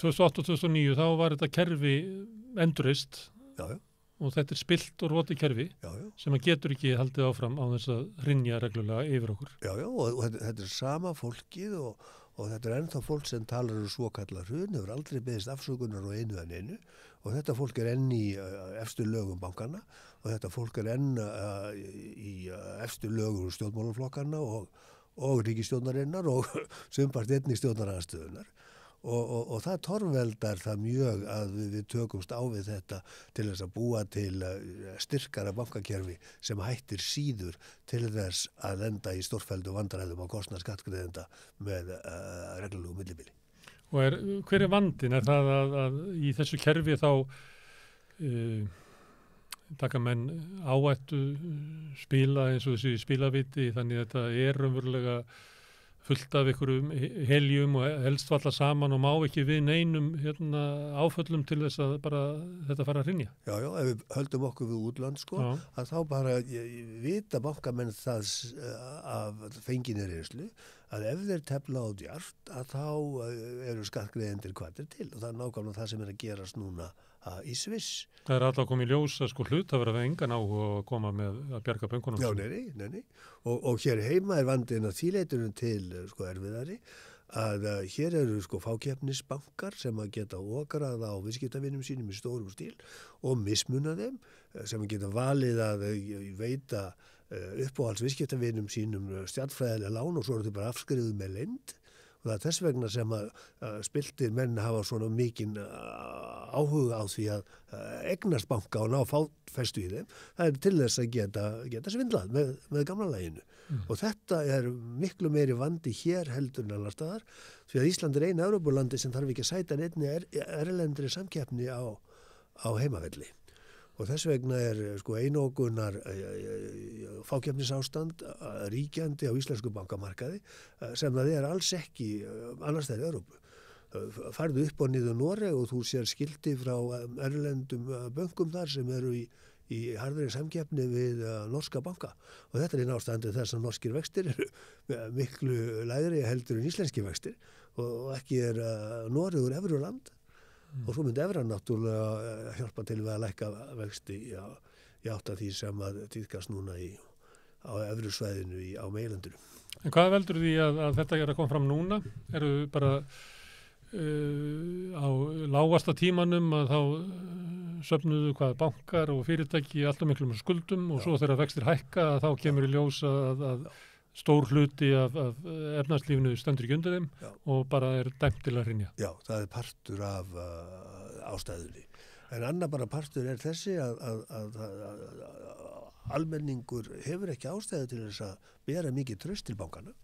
2008-2009 þá var þetta kerfi endurist og þetta er spilt og rotið kerfi sem að getur ekki haldið áfram á þess að hrynja reglulega yfir okkur. Já, og þetta er sama fólkið og þetta er ennþá fólk sem talar svokallar hrun, hefur aldrei beðist afsökunar á einu en einu og þetta fólk er enn í efstu lögum bankana og þetta fólk er enn í efstu lögum stjórnmálaflokkarna og ríkisstjórnarinnar og sumpart einnig stjórnaraðstöðunar og það torveldar það mjög að við tökumst á við þetta til þess að búa til styrkara bankakerfi sem hættir síður til þess að lenda í stórfelldu vandræðum á kostnað skattgreiðenda með reglulegu millibili. Og hver er vandinn? Er það að í þessu kerfi þá taka menn áhættu spila eins og þessi spilaviti þannig að þetta er raunverulega fullt af einhverjum heljum og helst falla saman og má ekki við neinum áföllum til þess að bara þetta fara að hrynja. Já, ef við höldum okkur við útland að þá bara vita bankamenn það af fenginni reynslu að ef þeir tefla á djart að þá eru skattgreiðendur hvatir til og það er nákvæmlega það sem er að gerast núna í Sviss. Það er alltaf komið í ljós að hlutafar hafa engan áhuga að koma með að bjarga bönkunum. Já, nei. Og hér heima er vandinn að þýleiturinn til erfiðari að hér eru fákeppnisbankar sem að geta okrað á viðskiptavinum sínum í stórum stíl og mismuna þeim sem að geta valið að veita uppáhalds viðskiptavinum sínum stjarnfræðilega lán og svo eru þau bara afskrifuð með leynd. Og það er þess vegna sem að spiltir menn hafa svona mikinn áhuga á því að eignast banka og ná fáfestu í þeim. Það er til þess að geta svindlað með gamla laginu. Og þetta er miklu meiri vandi hér heldur en allar staðar því að Ísland er eina Evrópulandi sem þarf ekki að sæta neinni erlendri samkeppni á heimavelli. Og þess vegna er einokunar fákeppnisástand ríkjandi á íslensku bankamarkaði sem það er alls ekki annars þegar í Evrópu. Farðu upp og niður Noreg og þú sér skilti frá erlendum bönkum þar sem eru í harðri samkeppni við norska banka. Og þetta er einn ástæðan þess að norskir vextir eru miklu lægri heldur en íslenski vextir og ekki er Noregur evruland. Og svo myndi evran náttúrulega hjálpa til við að lækka vexti í átt að því sem að tíðkast núna á evrusvæðinu á meginlandinu. En hvað veldur því að þetta er að koma fram núna? Eru bara á lágasta tímanum að þá söfnuðu bankar og fyrirtæki alltaf miklum skuldum og svo þegar vextir hækka að þá kemur í ljós að stór hluti af efnahagslífinu stendur ekki undir þeim og bara er dæmt til að hrynja. Já, það er partur af ástæðunni. En annar bara partur er þessi að almenningur hefur ekki ástæðu til þess að bera mikið traust til bankana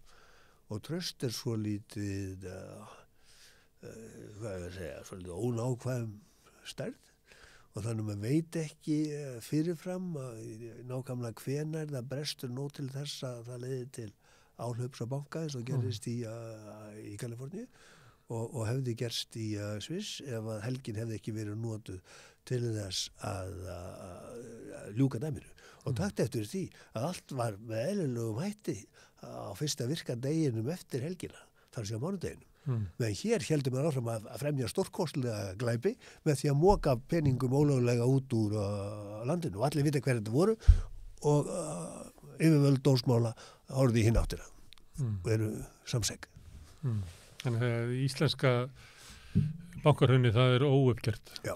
og traust er svo lítið, svolítið ónákvæm stærð og þannig að maður veit ekki fyrirfram nákvæmlega hvenær það brestur nóg til þess að það leiði til áhlaups á banka eins og gerist í Kaliforníu og hefði gerst í Sviss ef að helgin hefði ekki verið notuð til þess að ljúka dæminu. Og takt eftir því að allt var með eðlilegum hætti á fyrsta virka deginum eftir helgina, þar sé á mánudeginum. Meðan hér heldum við áfram að fremja stórkostlega glæpi með því að moka peningum ólöglega út úr landinu og allir vita hver þetta voru og yfirvöld dómsmála horfði í hinn áttina og eru samseg. Þannig að íslenska bankarhrunni það er óuppgert. Já,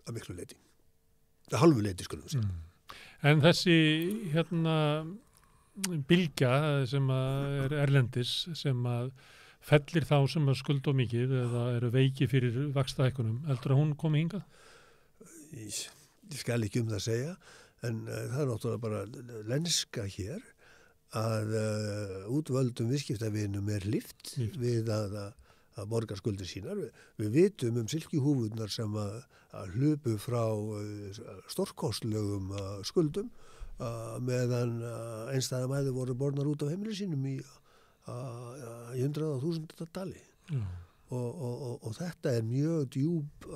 að miklu leyti. Að halvu leyti skulum við segja. En þessi bylgja sem er erlendis sem að fellir þá sem að skulda mikið eða eru veiki fyrir vaxtahækkunum. Heldur að hún komi hingað? Ég skal ekki það segja, en það er náttúrulega bara lenska hér útvöldum viðskiptavinum hlíft við að borga skuldir sínar. Við vitum silkihúfurnar sem að hlupu frá stórkostlegum skuldum meðan einstæða mæður voru bornar út af heimili sínum í 100.000 tali. Og þetta er mjög djúp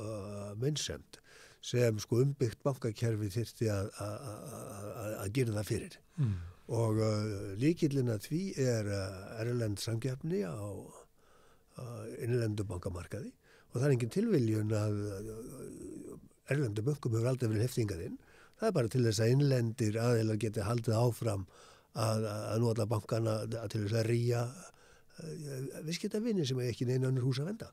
meinsemd sem umbyggt bankakerfi þyrfti að gera það fyrir. Og lykillinn að því erlend samkeppni á innlendu bankamarkaði og það er engin tilviljun að erlendu bönkum hefur aldrei verið heftingað inn. Það er bara til þess að innlendir aðilar geti haldið áfram að nota bankana til þess að rýja viðskiptavini sem ekki neina önnur hús að venda.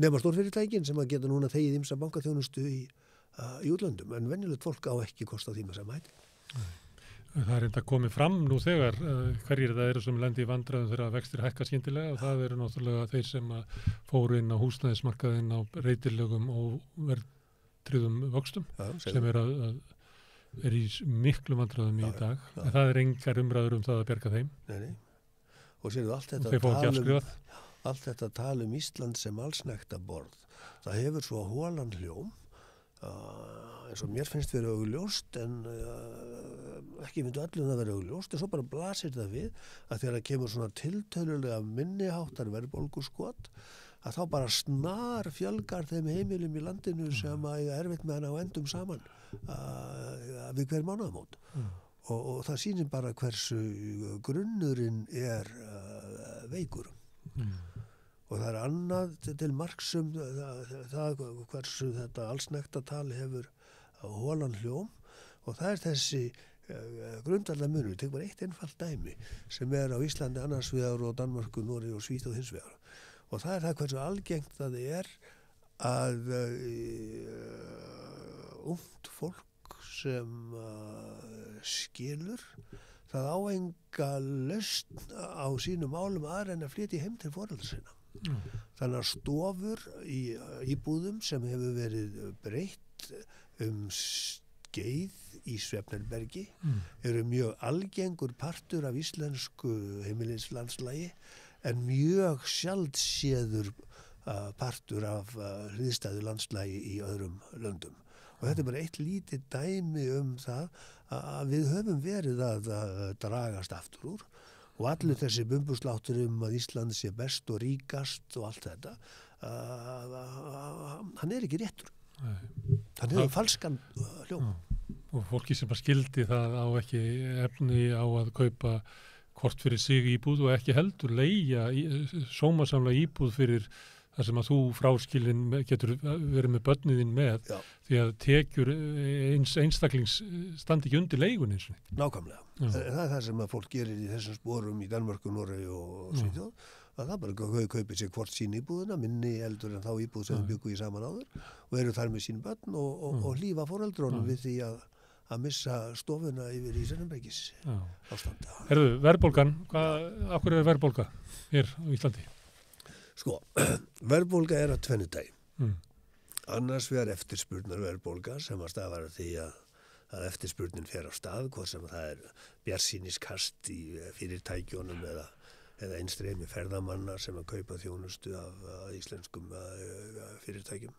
Nema stórfyrirtækin sem að geta núna þegið ýmsa bankaþjónustu í útlöndum, en venjulegt fólk á ekki kosta því með sama hætti. Það er enda komið fram nú þegar hverjir það eru sem lendi í vandræðum þegar vextir hækka skyndilega og það eru náttúrulega þeir sem fóru inn á húsnæðismarkaðinn á breytilegum og verðtryggðum vöxtum sem er í miklu vandræðum í dag. En það er engar umræður það að berga þeim. Nei. Og sérðu allt þetta tal Ísland sem allsnægta borð. Það hefur svo hólan hljóm eins og mér finnst verið augljóst en ekki myndu öllum það verið augljóst en svo bara blasir það við að þegar það kemur svona tiltölulega minniháttar verðbólguskot að þá bara snar fjölgar þeim heimilum í landinu sem að eiga erfitt með hana á endum saman við hver mánaðamót og það sýnir bara hversu grunnurinn er veikur. Og það er annað til marks það hversu þetta allsnægtatal hefur hólan hljóm og það er þessi grundvallarmunur. Tek bara eitt einfalt dæmi sem er á Íslandi annars vegar og Danmörku, Noregi og Svíþjóð hins vegar. Og það er það hversu algengt það er að ungt fólk sem skilur það á enga lausn á sínum málum aðra en að flytja heim til foreldra sinna. Þannig að stofur í íbúðum sem hefur verið breytt skeið í svefnherbergi eru mjög algengur partur af íslensku heimilislandslagi en mjög sjaldséður partur af hliðstæðu landslagi í öðrum löndum. Og þetta er bara eitt lítið dæmi það að við höfum verið að dragast aftur úr og allir þessi bumbusláttur að Ísland sé best og ríkast og allt þetta, hann er ekki réttur. Hann hefur falskan hljóm. Og fólki sem skildi það á ekki efni á að kaupa hvort fyrir sig íbúð og ekki heldur leigja sómasamlega íbúð fyrir þar sem að þú fráskilin getur verið með börniðin með því að tekjur einstaklings standi ekki undir leigun eins og neitt. Nákvæmlega. Það er það sem að fólk gerir í þessum sporum í Danmörku, Noregi og Svíþjóð að það bara kaupir sér hvort sín íbúðuna minni eldur en þá íbúð sem byggu í saman áður og eru þar með sín börn og hlífa foreldrónum við því að missa stofuna yfir í svefnherbergis ástandi. Herðu, verðbólgan, af hverju er verðbólga hér á Íslandi? Sko, verðbólga er að tvennu tagi. Annars vegar eftirspurnar verðbólga sem að stafar því að eftirspurnin fer á stað, hvort sem það er bjartsýniskast í fyrirtækjónum eða einstreymi ferðamanna sem að kaupa þjónustu af íslenskum fyrirtækjum.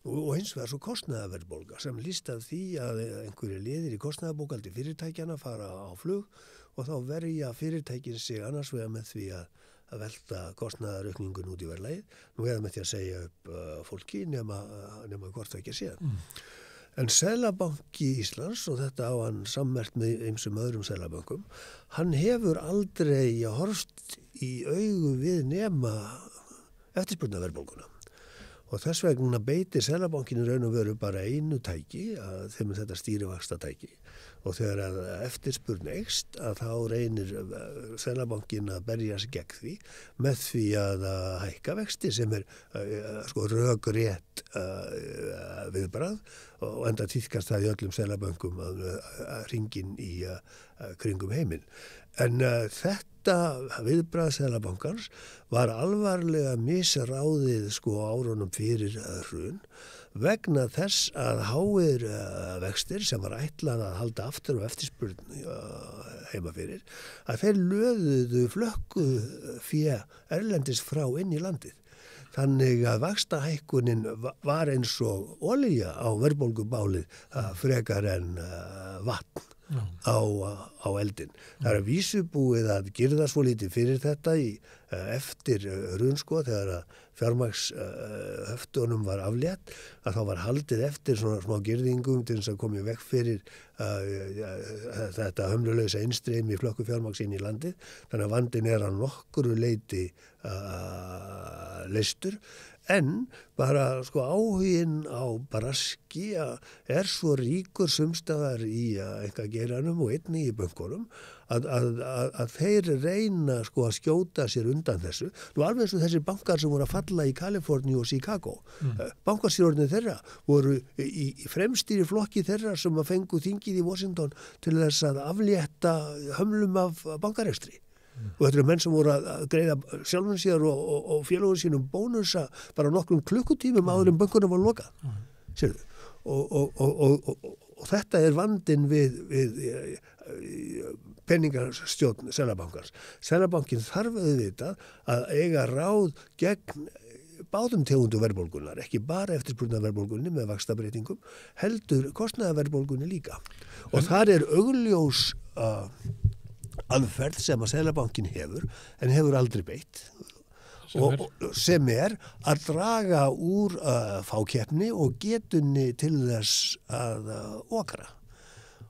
Og hins vegar svo kostnaðarverðbólga sem lýst af því að einhverju liðir í kostnaðarbókaldi fyrirtækjana fara á flug og þá verja fyrirtækin sig annars vegar með því að velta kostnaðaraukningun út í verðlagið, nú eða með því að segja upp fólki nema hvort það ekki að sé. En Seðlabanki Íslands, og þetta á hann sammerkt með ýmsum öðrum seðlabönkum, hann hefur aldrei horfst í augu við nema eftirspurnaverðbólguna. Og þess vegna beitir Seðlabankinn raun og veru bara einu tæki, þeim er þetta stýrivaxtatæki. Og þegar að eftirspurn eykst að þá reynir Seðlabankinn að berjast gegn því með því að hækka vexti sem er rökrétt viðbragð og enda tíðkast það í öllum Seðlabönkum að hringinn í kringum heiminn. En þetta viðbragð Seðlabankans var alvarlega misráðið árunum fyrir hrun vegna þess að háir vextir sem var ætlað að halda aftur og eftirspurn heima fyrir, að þeir löðuðu flökku fé erlendis frá inn í landið. Þannig að vaxtahækkunin var eins og olía á verðbólgubálið frekar en vatn á eldin. Það er að vísu búið að girða svo lítið fyrir þetta eftir hrun þegar að fjármagnshöftunum var aflétt, að þá var haldið eftir svona smá girðingum til þess að koma í veg fyrir þetta hömlulausa innstreymi í flökku fjármagns inn í landið. Þannig að vandinn er að nokkru leyti leystur, en bara áhuginn á braski er svo ríkur sumstaðar í einkageiranum og einnig í bönkunum að þeir reyna að skjóta sér undan þessu. Nú alveg eins og þessir bankar sem voru að falla í Kaliforníu og Chicago. Bankastjórnir þeirra voru í fremstýri flokki þeirra sem að fengu þingið í Washington til þess að aflétta hömlum af bankarekstri. Og þetta eru menn sem voru að greiða sjálfum sér og félagur sínum bónusa bara nokkrum klukkutímum áður en bönkunum var lokað. Sérðu? Og þetta er vandinn við peningastjórn Seðlabankans. Seðlabankin þarf auðvitað að eiga ráð gegn báðum tegundu verðbólgunar, ekki bara eftirspurnaverðbólgunni með vaxtabreytingum, heldur kostnaðarverðbólgunni líka. Og þar er augljós aðferð sem að Seðlabankin hefur, en hefur aldrei beitt, sem er að draga úr fákeppni og getunni til þess að okra.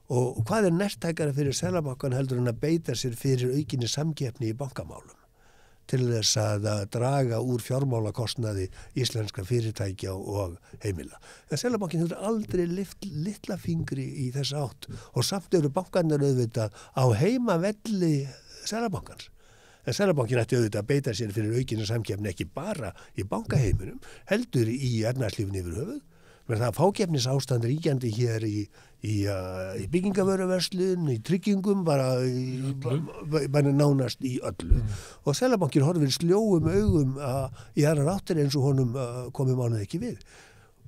Og hvað er nærtækara fyrir Seðlabankan heldur en að beita sér fyrir aukinni samkeppni í bankamálum til þess að draga úr fjármálakostnaði íslenska fyrirtækja og heimila. En Seðlabankin hefur aldrei lyft litla fingri í þess átt og samt eru bankarnir auðvitað á heimavelli Seðlabankans. En Seðlabankin ætti auðvitað að beita sér fyrir aukinni samkeppni ekki bara í bankaheiminum, heldur í efnahagslífinu yfir höfuð. Men það fákeppnisástand ríkjandi hér í byggingavöruverslun, í tryggingum, bara nánast í öllu. Og Seðlabankin horfir sljóum augum í aðrar áttir eins og honum komið mánuð ekki við.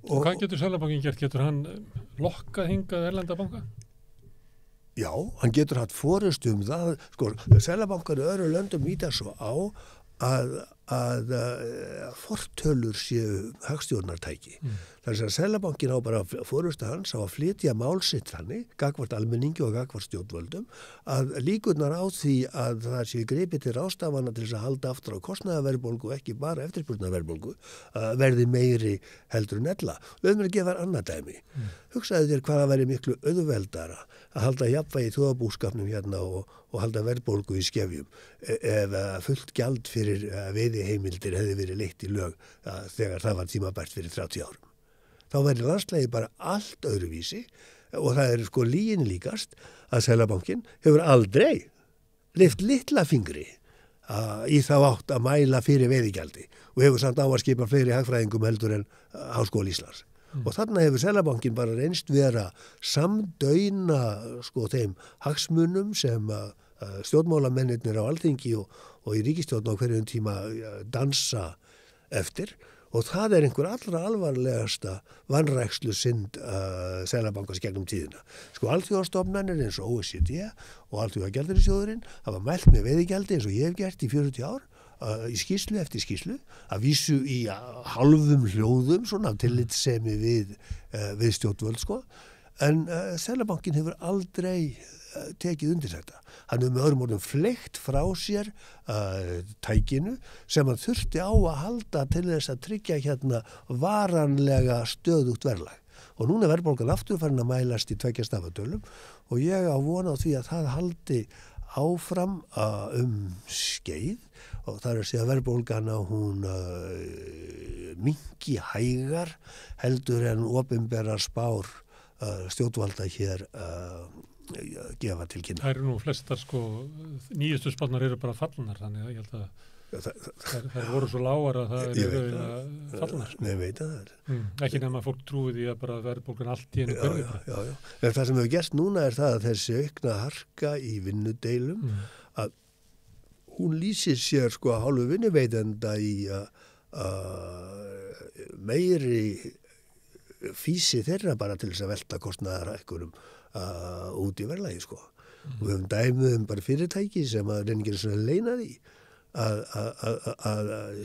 Og hvað getur Seðlabankin gert? Getur hann lokkað hingað erlenda banka? Já, hann getur haft forystu það. Seðlabankar í öðrum löndum líta svo á að fortölur séu hagstjórnartæki. Þannig að Seðlabankin á bara forystu hans á að flytja mál sitt þannig, gagnvart almenningi og gagnvart stjórnvöldum, að líkurnar á því að það sé gripið til ráðstafana til þess að halda aftur á kostnaðarverðbólgu og ekki bara eftirspurnaverðbólgu verði meiri heldur en ella. Við að gefa annað dæmi. Hugsaðu þér hvað að veri miklu auðveldara að halda jafnvægi í þjóðarbúskapnum hérna og halda verðbólgu í skefjum ef fullt gjald fyrir veiðiheimildir hefði verið leitt í lög þegar það var tímabært fyrir 30 árum. Þá væri landslægi bara allt öðruvísi og það er lyginni líkast að Seðlabankinn hefur aldrei lyft litla fingri í þá átt að mæla fyrir veiðigjaldi og hefur samt á að skipa fleiri hagfræðingum heldur en Háskóli Íslands. Og þarna hefur Seðlabankinn bara reynst vera samdauna þeim hagsmunum sem stjórnmálamennirnir á Alþingi og í ríkisstjórn á hverjum tíma dansa eftir. Og það er einhver allra alvarlegasta vanrækslu synd Seðlabankans gegnum tíðina. Alþjóðastofnanir eins og OECD og Alþjóðagjaldeyrissjóðurinn hafa mælt með veiðigjaldi eins og ég hef gert í 40 ár í skýrslu eftir skýrslu, að vísu í hálfum hljóðum, svona af tillitssemi við stjórnvöld, en Seðlabankinn hefur aldrei tekið undir þetta. Hann hefur með öðrum orðum fleygt frá sér tækinu sem hann þurfti á að halda til þess að tryggja hérna varanlega stöðugt verðlag. Og núna er verðbólgan aftur farin að mælast í 2 stafatölum og ég á von á því að það haldi áfram skeið og það er að segja verðbólgan að hún minnki hægar heldur en opinberar spár stjórnvalda hér gefa til kynna. Það eru nú flestar nýjustu spárnar eru bara fallnar, þannig að ég held að það voru svo lágar að það eru fallnar. Nei, veit að það er. Ekki nema fólk trúi því að bara verðbólgan allt í einu byrði. Já. En það sem hefur gerst núna er það að þessi aukna harka í vinnudeilum að hún lýsir sér hálfu vinnuveitenda í meiri físi þeirra bara til þess að velta kostnaðarhækkunum út í verðlagi, sko. Og við höfum dæmið bara fyrirtæki sem að reynir ekki svona leina því að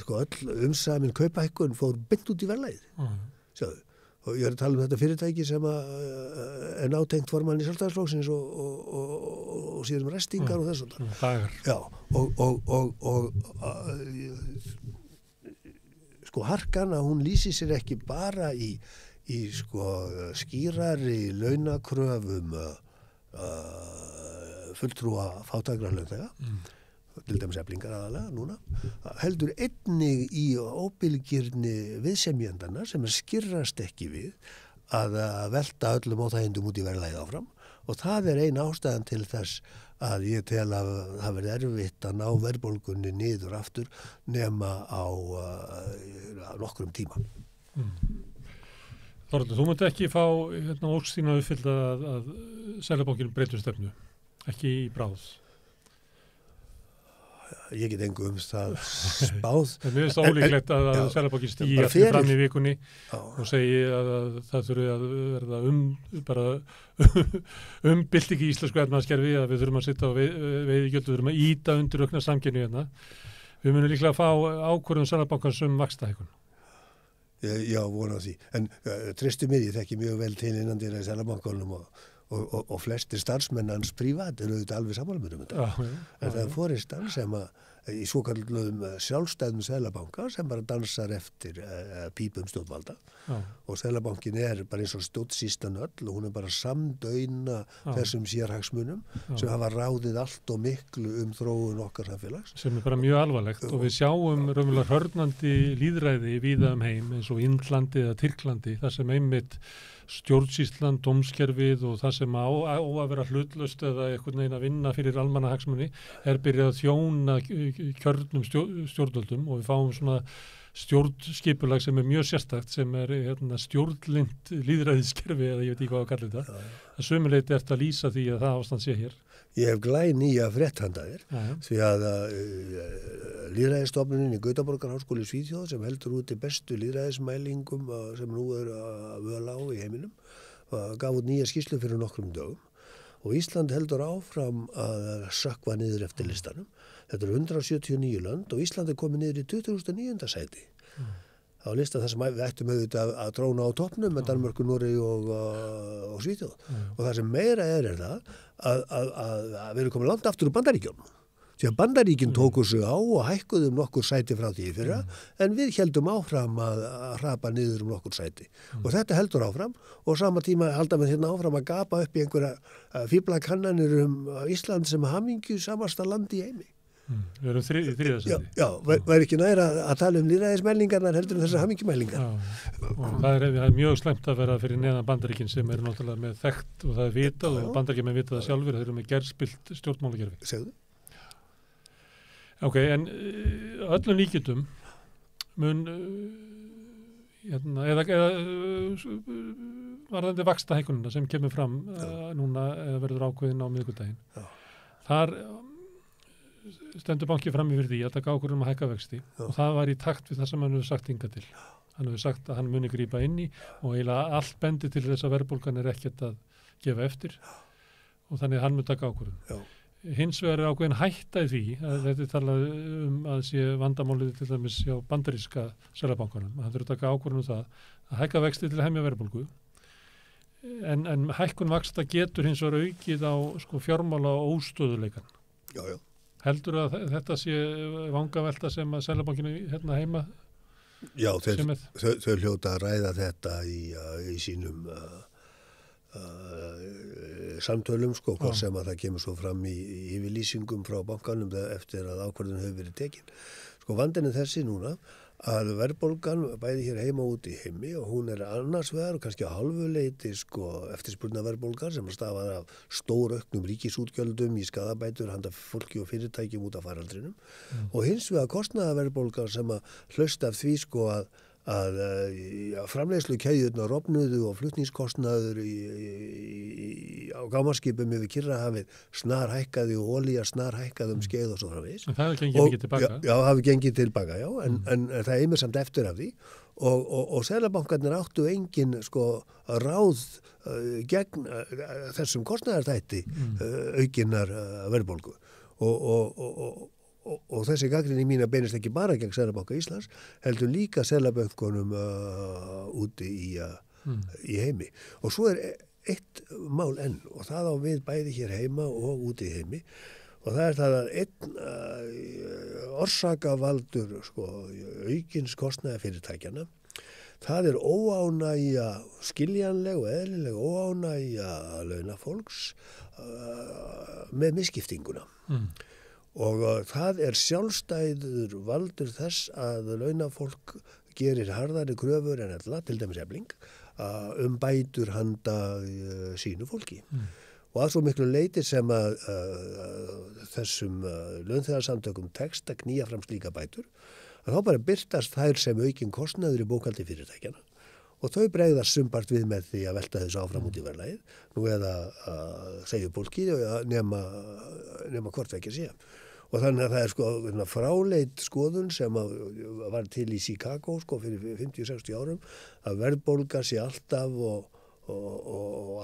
sko öll umsamin kaupahækkun fór beint út í verðlagið. Sjáðu. Og ég er að tala þetta fyrirtæki sem er nátengt formann í Sjálfstæðisflokksins og síðan restingar og þess og það. Dagar. Já, og sko harkan að hún lýsi sér ekki bara í sko skýrari launakröfum fulltrúa fátækra launþega, til dæmis Eflingar aðalega núna, heldur einnig í óbylgirni viðsemjandana sem skirrast ekki við að velta öllum óþægindum út í verðlagið áfram, og það er ein ástæðan til þess að ég tel að það verði erfitt að ná verðbólgunni niður aftur nema á nokkrum tíma. Þorvaldur, þú mátt ekki fá ósk þín að uppfylla að Seðlabankinn breytir stefnu, ekki í bráð. Ég get engu það spáð. En mér finnst ólíklegt að Seðlabankinn stigi allir fram í vikunni og segi að það þurfi að verða umbylting í íslensku efnahagskerfi, að við þurfum að sitja á veiðigjöld, við þurfum að ýta undir aukna samkeppni hérna. Við munum líklega að fá ákvörðun Seðlabankans vaxtahækkun. Já, vona því. En treystu mér, ég þekki mjög vel til innandyra í Seðlabankanum og flestir starfsmenn hans prívat eru auðvitað alveg sammála um þetta. En það er foristan sem í svokallum sjálfstæðum Seðlabanka sem bara dansar eftir pípum stjórnvalda. Og Seðlabankin er bara eins og stjórnsýslan öll og hún er bara samdauðna þessum sérhagsmunum sem hafa ráðið allt og miklu þróun okkar samfélags. Sem er bara mjög alvarlegt og við sjáum raunverulega hörnandi lýðræði víða heim eins og Indlandi eða Tyrklandi, þar sem einmitt stjórnsýslan, dómskerfið og það sem á að vera hlutlaust eða einhvern veginn að vinna fyrir almannahagsmuni er byrjað að þjóna kjörnum stjórnvöldum og við fáum svona stjórnskipulag sem er mjög sérstakt, sem er stjórnlynt lýðræðiskerfi eða ég veit ekki hvað að kalla þetta. Það sömuleyti ert að lýsa því að það ástand sé hér. Ég hef glænýja frétthanda þér því að lýðræðisstofnunin í Gautaborgarháskóla í Svíþjóð sem heldur úti bestu lýðræðismælingum sem nú er að völa á í heiminum gaf út nýja skýrslu fyrir nokkrum dögum og Ísland heldur áfram að sökkva niður eftir listanum. Þetta eru 179 lönd og Ísland er komið niður í 2009. Sæti. Á lista þar sem við ættum auðvitað að dróna á toppnum með Danmörku, Noregi og Svíþjóð. Og það sem meira er það að við erum komið langt aftur úr Bandaríkjunum. Því að Bandaríkin tóku sig á og hækkuðum nokkur sæti frá því fyrra, en við heldum áfram að hrapa niður nokkur sæti. Og þetta heldur áfram og sama tíma halda við hérna áfram að gapa upp í einhverja fíblakannanir Ísland sem hamingju samasta landi í heimi. Við erum þriðasæti. Já, væri ekki næra að tala lýðræðismælingarnar heldur en þessar hamingjumælingar. Og það er mjög slæmt að vera fyrir neðan Bandaríkin sem eru náttúrulega með þekkt og það er vitað og Bandaríkin með vitað það sjálfur, þeir eru með gerðspilt stjórnmálakerfi. Segðu. Ok, en öllum líkindum mun eða varðandi vaxtahækkunina sem kemur fram núna eða verður ákveðin á miðvikudaginn. Þar stendur bankið fram yfir því að taka ákvörðun að hækka vexti og það var í takt við það sem hann hefur sagt hingað til. Hann hefur sagt að hann muni grípa inn í og eiginlega allt bendi til þess að verðbólgan er ekkert að gefa eftir og þannig að hann mun taka ákvörðun. Hins vegar er ákveðin hætta í því að þetta talað að sé vandamálið til dæmis hjá bandaríska Seðlabankanum. Hann þurfi að taka ákvörðun það að hækka vexti til að hemja verðbólgu en hækkun vaxta getur hins vegar aukið á fjármála óstöðuleikan. Já. Heldur að þetta sé vangavelta sem að Seðlabankinu hérna heima? Já, þau hljóta að ræða þetta í sínum samtölum, hvort sem að það kemur svo fram í yfirlýsingum frá bankanum eftir að ákvörðun hefur verið tekin. Vandinn er þessi núna að verðbólgan bæði hér heima út í heimi og hún er annars vegar og kannski á hálfu leyti eftirspurna verðbólgan sem stafar af stór auknum ríkisútgjöldum í skaðabætur handa fólki og fyrirtækjum út af faraldrinum og hins vegar kostnaðarverðbólgan sem að hlaust af því framleiðslu keðjurnar rofnuðu og flutningskostnaður á gámaskipum yfir Kyrrahafið snarhækkaði og olía snarhækkaði skeið og svo framvegis. En það hefur gengið mikið tilbaka. Já, það hefur gengið tilbaka, já, en það eimir samt eftir af því og seðlabankarnir áttu engin ráð gegn þessum kostnaðarþætti aukinnar verðbólgu og þessi gagnrýni mín beinist ekki bara gegn Seðlabanka Íslands, heldur líka seðlabönkunum úti í heimi. Og svo eitt mál enn og það á við bæði hér heima og úti í heimi og það það að einn orsakavaldur aukins kostnaðar fyrirtækjana, það óánægja, skiljanleg og eðlileg óánægja launafólks með misskiptinguna. Og það sjálfstæður valdur þess að launafólk gerir harðari kröfur en ella, til dæmis Efling, bætur handa sínu fólki. Og að svo miklu leyti sem að þessum launþegarsamtökum tekst að knýja fram slíka bætur, að þá bara birtast þær sem aukinn kostnaður í bókhaldi fyrirtækjana. Og þau bregðast sumpart við með því að velta þessu áfram út í verðlagið, nú eða segja fólki nema hvort ekki sé. Og þannig að það fráleit skoðun sem var til í Chicago fyrir 50-60 árum, að verðbólga sé alltaf og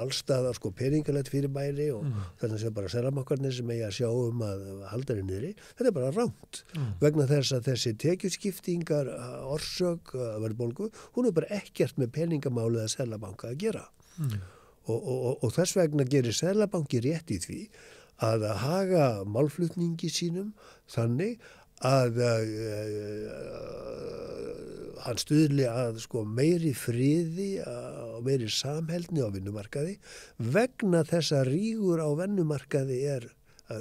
allstaðar peningalegt fyrirbæri og þannig að bara seðlabankarnir sem eigi að sjá að halda henni niðri. Þetta bara rangt vegna þess að þessi tekjuskiptingar orsök verðbólgu, hún bara ekkert með peningamálið að seðlabanka að gera. Og þess vegna gerir seðlabanki rétt í því að haga málflutningi sínum þannig að hann stuðli að meiri friði og meiri samheldni á vinnumarkaði vegna þess að rígur á vinnumarkaði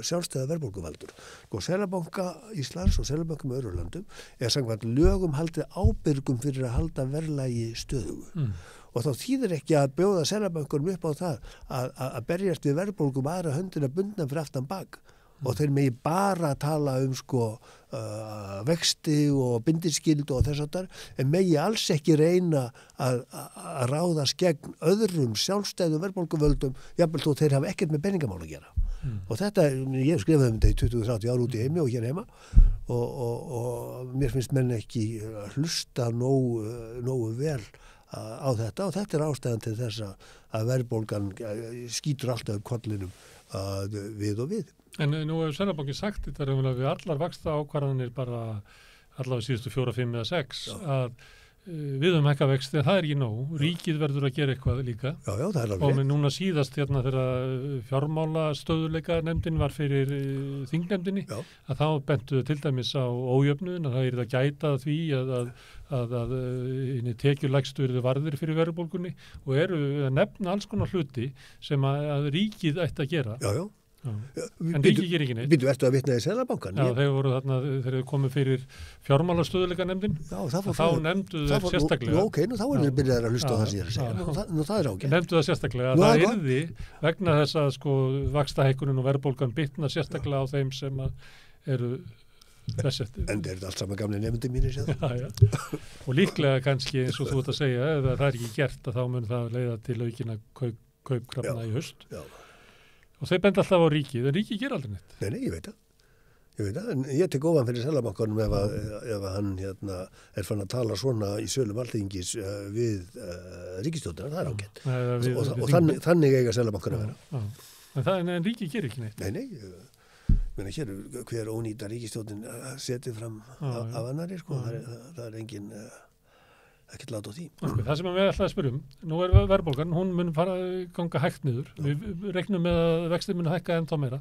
sjálfstæða verðbólguvaldur. Seðlabanka Íslands og seðlabankum öðrum löndum samkvæmt lögum haldið ábyrgum fyrir að halda verðlagi stöðugu. Og þá þýðir ekki að bjóða seðlabankunum upp á það að berjast við verðbólgum aðra höndina bundna fyrir aftan bak. Og þeir megi bara tala vexti og bindiskyldu og þess aftar, en megi alls ekki reyna að ráðast gegn öðrum sjálfstæðum verðbólguvöldum, jafnvel þó þeir hafa ekkert með peningamál að gera. Og þetta, ég skrifaði þetta í 20-30 ár út í heimi og hér heima og mér finnst menn ekki hlusta nógu vel á þetta og þetta ástæðan til þess að verðbólgan skýtur alltaf upp kollinum við og við. En nú hefur Seðlabankinn sagt þetta við allar vaxta ákvarðanir bara allavega síðustu 4, 5 eða 6 að við hækka vexti, það ekki nóg. Ríkið verður að gera eitthvað líka. Já, það alveg. Og núna síðast þegar fjármála stöðuleika nefndin var fyrir þingnefndinni, að þá bentu til dæmis á ójöfnuðin, að það að gæta því að tekjulægstu eru varðir fyrir verðbólgunni og eru að nefna alls konar hluti sem að ríkið ætti að gera. Já. En ríkið gerir ekki neitt. Býtu, ertu að vitna í Seðlabankann? Já, þeir voru þarna, þeir hefur komið fyrir fjármálastöðuleika nefndin. Já, þá nefndu þeir sérstaklega. Ok, nú þá þeir byrjaðir að hlusta á það sem ég að segja. Nú það ágætt. Nefndu það sérstaklega að það yrði vegna þess að vaxtahækkunin og verðbólgan bitna sérstaklega á þeim sem eru bessettir. En þetta allt saman gamli nefndir mínir sér það. Já. Og líklega kannski eins og þú ert að segja, ef það ekki gert að þá mun það leiða til aukina kaupkrafna í haust. Já. Og þeir benda alltaf á ríkið, en ríkið ger aldrei neitt. Nei, ég veit það. En ég tek ofan fyrir Seðlabankanum ef hann fann að tala svona í sölum Alþingis við ríkisstjórnina, það ágætt. Og þannig eiga Seðlabankan að vera. En ríkið ger ekki neitt. Nei. Hér hver ónýta ríkisstjórnin setið fram af annari, það engin... ekkert láta á því. Það sem við ætlaði að spyrjum, nú verðbólgan, hún mun fara að ganga hægt niður. Við reiknum með að vextir mun hækka ennþá meira.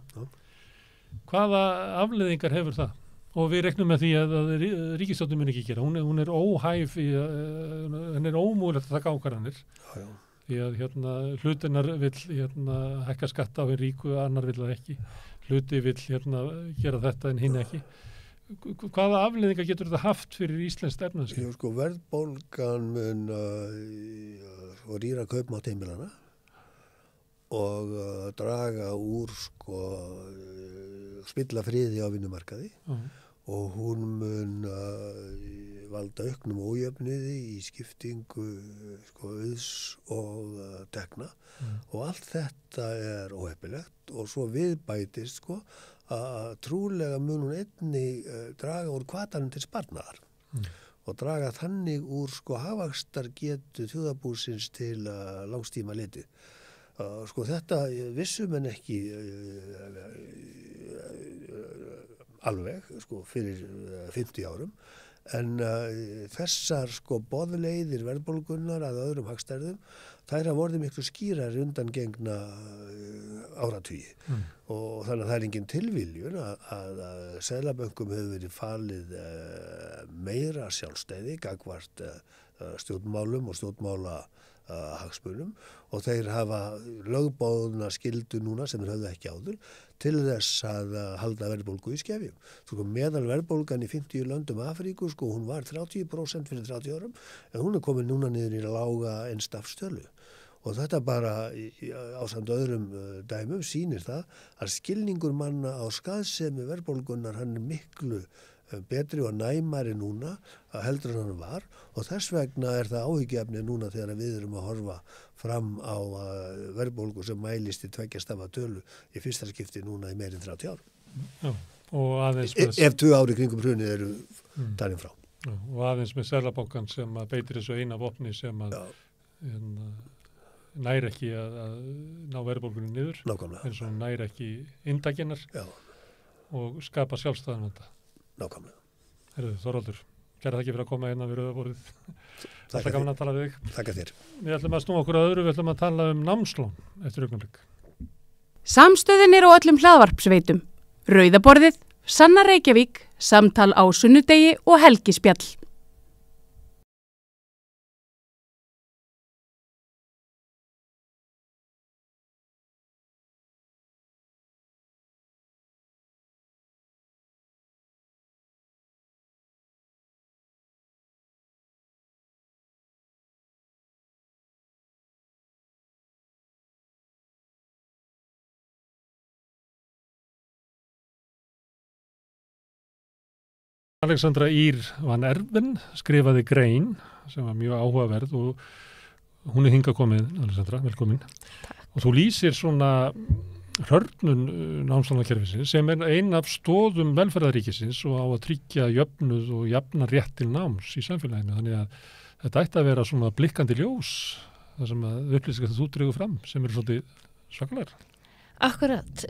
Hvaða afleiðingar hefur það? Og við reiknum með því að ríkisstjórnin mun ekki gera. Hún óhæf, henn ómúlegt að taka ákvarðanir. Því að hlutinnar vill hækka skatta á hinn ríku, annar vill það ekki. Hluti vill gera þetta en hinn ekki. Hvaða afleiðingar getur þetta haft fyrir íslenskt efnahagslíf? Verðbólgan mun rýra kaupmátt heimilana og draga úr spilla friði á vinnumarkaði og hún mun valda auknum ójöfniði í skiptingu auðs og tekna og allt þetta óheppilegt og svo viðbætist að trúlega mun hún einnig draga úr hvatanum til sparnaðar og draga þannig úr hagvaxtargetu þjóðarbúsins til langstíma litið. Þetta vissum en ekki alveg fyrir 50 árum en þessar boðleiðir verðbólgunnar að öðrum hagstærðum þær hafa orðið miklu skýrar undangengna áratugi og þannig að það engin tilviljun að seðlabönkum hefur verið falið meira sjálfstæði gagnvart stjórnmálum og stjórnmála hagsmunum og þeir hafa lögbóðna skyldu núna sem þeir höfðu ekki áður til þess að halda verðbólgu í skefjum. Meðal verðbólgan í 50 löndum Afríku, hún var 30% fyrir 30 árum en hún komin núna niður í lága einstafstölu. Og þetta bara ásamt öðrum dæmum sýnir það að skilningur manna á skaðsemi verðbólgunnar hann miklu betri og næmari núna heldur en hann var og þess vegna það áhyggjuefni núna þegar við erum að horfa fram á verðbólgu sem mælist í 2 stafa tölu í fyrsta skipti núna í meira en 30 ár. Já, og aðeins ef 2 ári kringum hrunið eru talin frá. Já, og aðeins með Seðlabankann sem beitir þessu eina vopni sem nær ekki að ná verðbólgunni niður. Nákvæmlega. Eins og nær ekki inntakinnar og skapa sjálfstæðan þetta. Nákvæmlega. Herðu, Þorvaldur, kæra þakki fyrir að koma hérna við rauðaborðið. Þetta gaman að tala við þig. Þakka þér. Við ætlum að snúa okkur að öðru, við ætlum að tala námslán eftir augnablik. Samstöðin á öllum hlaðvarpsveitum. Rauðaborðið, Sanna Reykjavík, samtal á sunnudegi og helgispjall. Alexandra Ýr van Erven skrifaði grein sem var mjög áhugaverð og hún hingað komin, Alexandra, velkomin. Takk. Og þú lýsir svona hörnun námslánakerfisins sem ein af stóðum velferðarríkisins og á að tryggja jöfnuð og jafna rétt til náms í samfélaginu. Þannig að þetta ætti að vera svona blikkandi ljós það sem að upplýsingar þú dregur fram sem eru svolítið svakalega. Akkurat,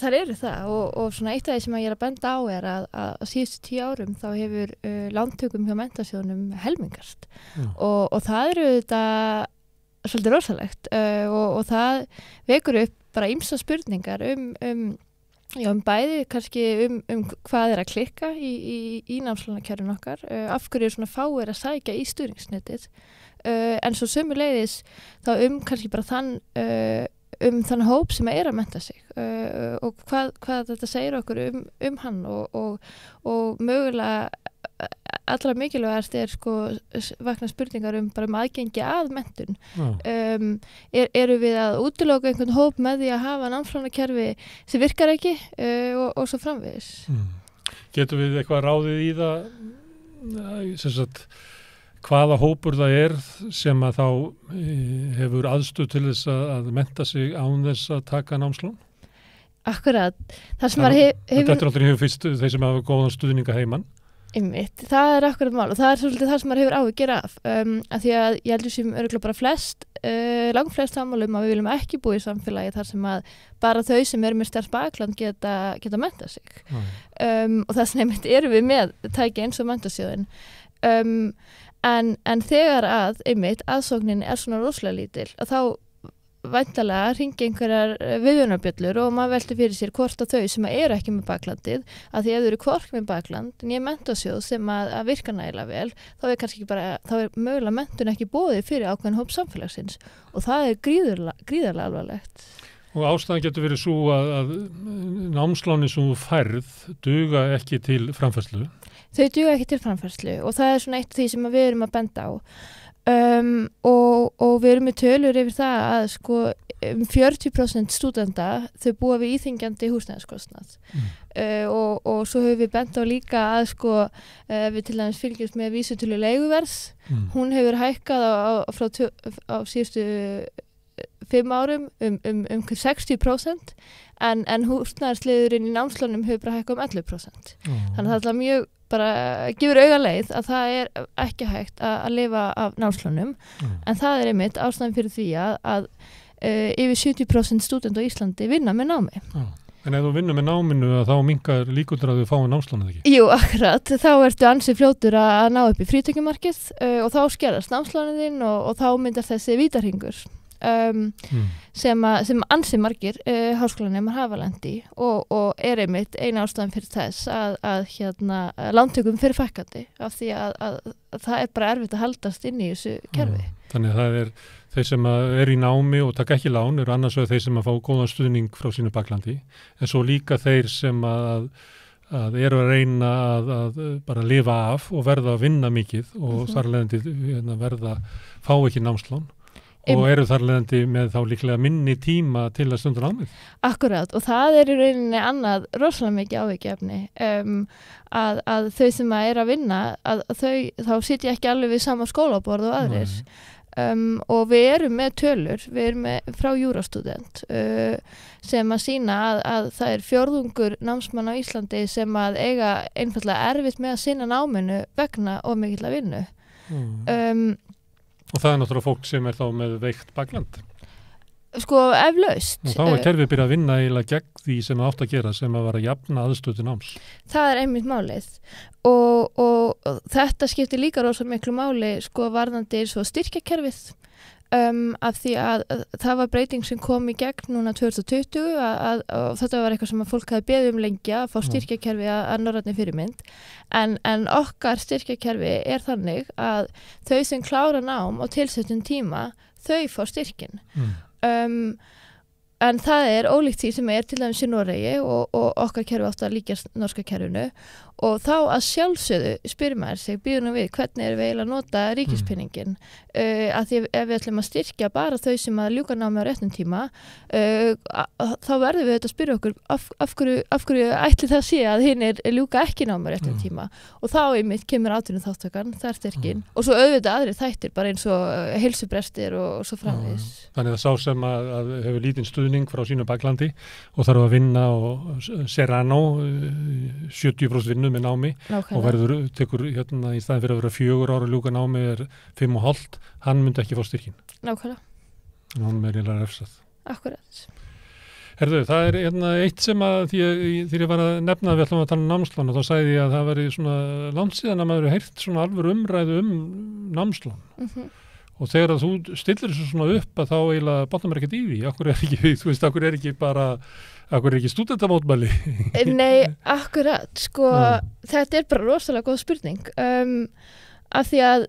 þar eru það og svona eitt af því sem ég að benda á að síðustu 10 árum þá hefur lántökum hjá Menntasjóðnum helmingast og það eru þetta svolítið rosalegt og það vekur upp bara ýmsar spurningar um bæði kannski hvað er að klikka í námslánakerfinu okkar, af hverju svona fáir að sækja í stuðningsnetið en svo sömuleiðis þá kannski bara þann hóp sem að mennta sig og hvað þetta segir okkur hann og mögulega allra mikilvægast vakna spurningar bara aðgengi að menntun. Eru við að útiloka einhvern hóp með því að hafa námslánakerfi sem virkar ekki og svo framvegis? Getum við eitthvað ráðið í það sem sagt hvaða hópur það er sem að þá hefur aðstöð til þess að mennta sig án þess að taka námslán? Akkurat. Það sem Þetta er aldrei hefur fyrst þeir sem hafa góðan stuðninga heiman. Einmitt. Það er akkurat mál og það er svolítið það sem maður hefur áhyggjur af því að ég heldur sem örugglega bara langflest sammálum að við viljum ekki búa í samfélagi þar sem að bara þau sem eru með sterkt bakland geta mennta sig. Og þess vegna einmitt erum við með tæki eins og Menntasjóðinn. En þegar aðsóknin er svona rosalega lítil að þá væntanlega hringi einhverjar viðvörunarbjöllur og maður veltir fyrir sér hvort að þau sem eru ekki með baklandið að því ef þau eru hvorki með bakland en ég Menntasjóð sem að virka nægilega vel þá er mögulega menntun ekki boðið fyrir ákveðin hóp samfélagsins og það er gríðarlega alvarlegt. Og ástæðan getur verið svo að námslánin sem þú færð duga ekki til framfærslu. Þau duga ekki til framfærslu og það er svona eitt af því sem við erum að benda á og við erum með tölur yfir það að 40% stúdenta þau búa við íþyngjandi húsnæðiskostnað og svo höfum við bent á líka að sko við til dæmis fylgjumst með vísitölu leiguverðs hún hefur hækkað á síðustu 5 árum um 60% en húsnæðisliðurinn í námslánum hefur bara hækkað 11%. Þannig að það er mjög bara gefur auga leið að það ekki hægt að lifa af námslánum en það einmitt ástæðan fyrir því að yfir 70% stúdent á Íslandi vinna með námi. En ef þú vinnur með náminu þá minnkar líkurnar að þú fáir námslán eða ekki? Jú, akkurat. Þá ertu ansi fljótur að ná upp í frítekjumarkið og þá skerast námslánin þín og þá myndar þessi vítahringur sem ansi margir háskólanemar hafa lent í og einmitt eina ástæðan fyrir þess að lántökum fyrir fækkandi af því að það bara erfitt að haldast inn í þessu kerfi. Þannig að það þeir sem í námi og taka ekki lán eru annars vegar þeir sem fá góðan stuðning frá sínu baklandi en svo líka þeir sem að eru að reyna að bara lifa af og verða að vinna mikið og þar leiðandi fá ekki námslán og eru þar leiðandi með þá líklega minni tíma til að stunda námið. Akkurat og það í rauninni annað rosalega mikið áhyggjuefni að þau sem eru að vinna að þá sitja ekki alveg við sama skólaborð og aðrir og við erum með tölur, við erum frá Eurostudent sem að sýna að það er 4 námsmann á Íslandi sem að eiga einfallega erfitt með að sinna náminu vegna of mikilla vinnu. Og það náttúrulega fólk sem þá með veikt bakland. Sko, eflaust. Og þá kerfið byrjað að vinna eiginlega gegn því sem það átt að gera sem að vera jafna aðstöðu til náms. Það einmitt málið og þetta skiptir líka rosa miklu máli sko varðandi svo styrkjakerfið af því að það var breyting sem kom í gegn núna 2020 og þetta var eitthvað sem að fólk hafi beðið lengi að fá styrkjakerfi að norrænni fyrirmynd en okkar styrkjakerfi þannig að þau sem klára nám á tilsettum tíma þau fá styrkin en það ólíkt því sem til dæmis í Noregi og okkar kerfi átt að líkjast norska kerfinu og þá að sjálfsögðu spyrir maður sig býðunum við hvernig við eiginlega að nota ríkispenningin að því ef við ætlum að styrkja bara þau sem að ljúka námi á réttum tíma þá verðum við að spyrja okkur af hverju ætli það sé að hinn ljúka ekki námi á réttum tíma og þá einmitt kemur atvinnuþátttakan, það styrkin og svo auðvitað aðrir þættir bara eins og heilsubrestir og svo framvegis. Þannig að sá sem að hefur lítinn stuðning frá sínu baklandi og þarf að vinna og Serrano 70% vinnu með námi og tekur í staðin fyrir að vera 4 ára ljúka námi 5,5, hann myndi ekki fá styrkin. Nákvæmlega. Hann eiginlega refsað. Akkurat. Herðu, það eitt sem að þegar ég var að nefna að við ætlum að tala námslán og þá sagði ég að það veri svona langt síðan að maður heyrt svona alvöru umræðu námslán. Og þegar að þú stillir þessu svona upp að þá eiginlega botnar maður ekkert í því. Akkur er ekki stúdentamótmæli? Nei, akkurat. Sko, þetta bara rosalega góð spurning. Af því að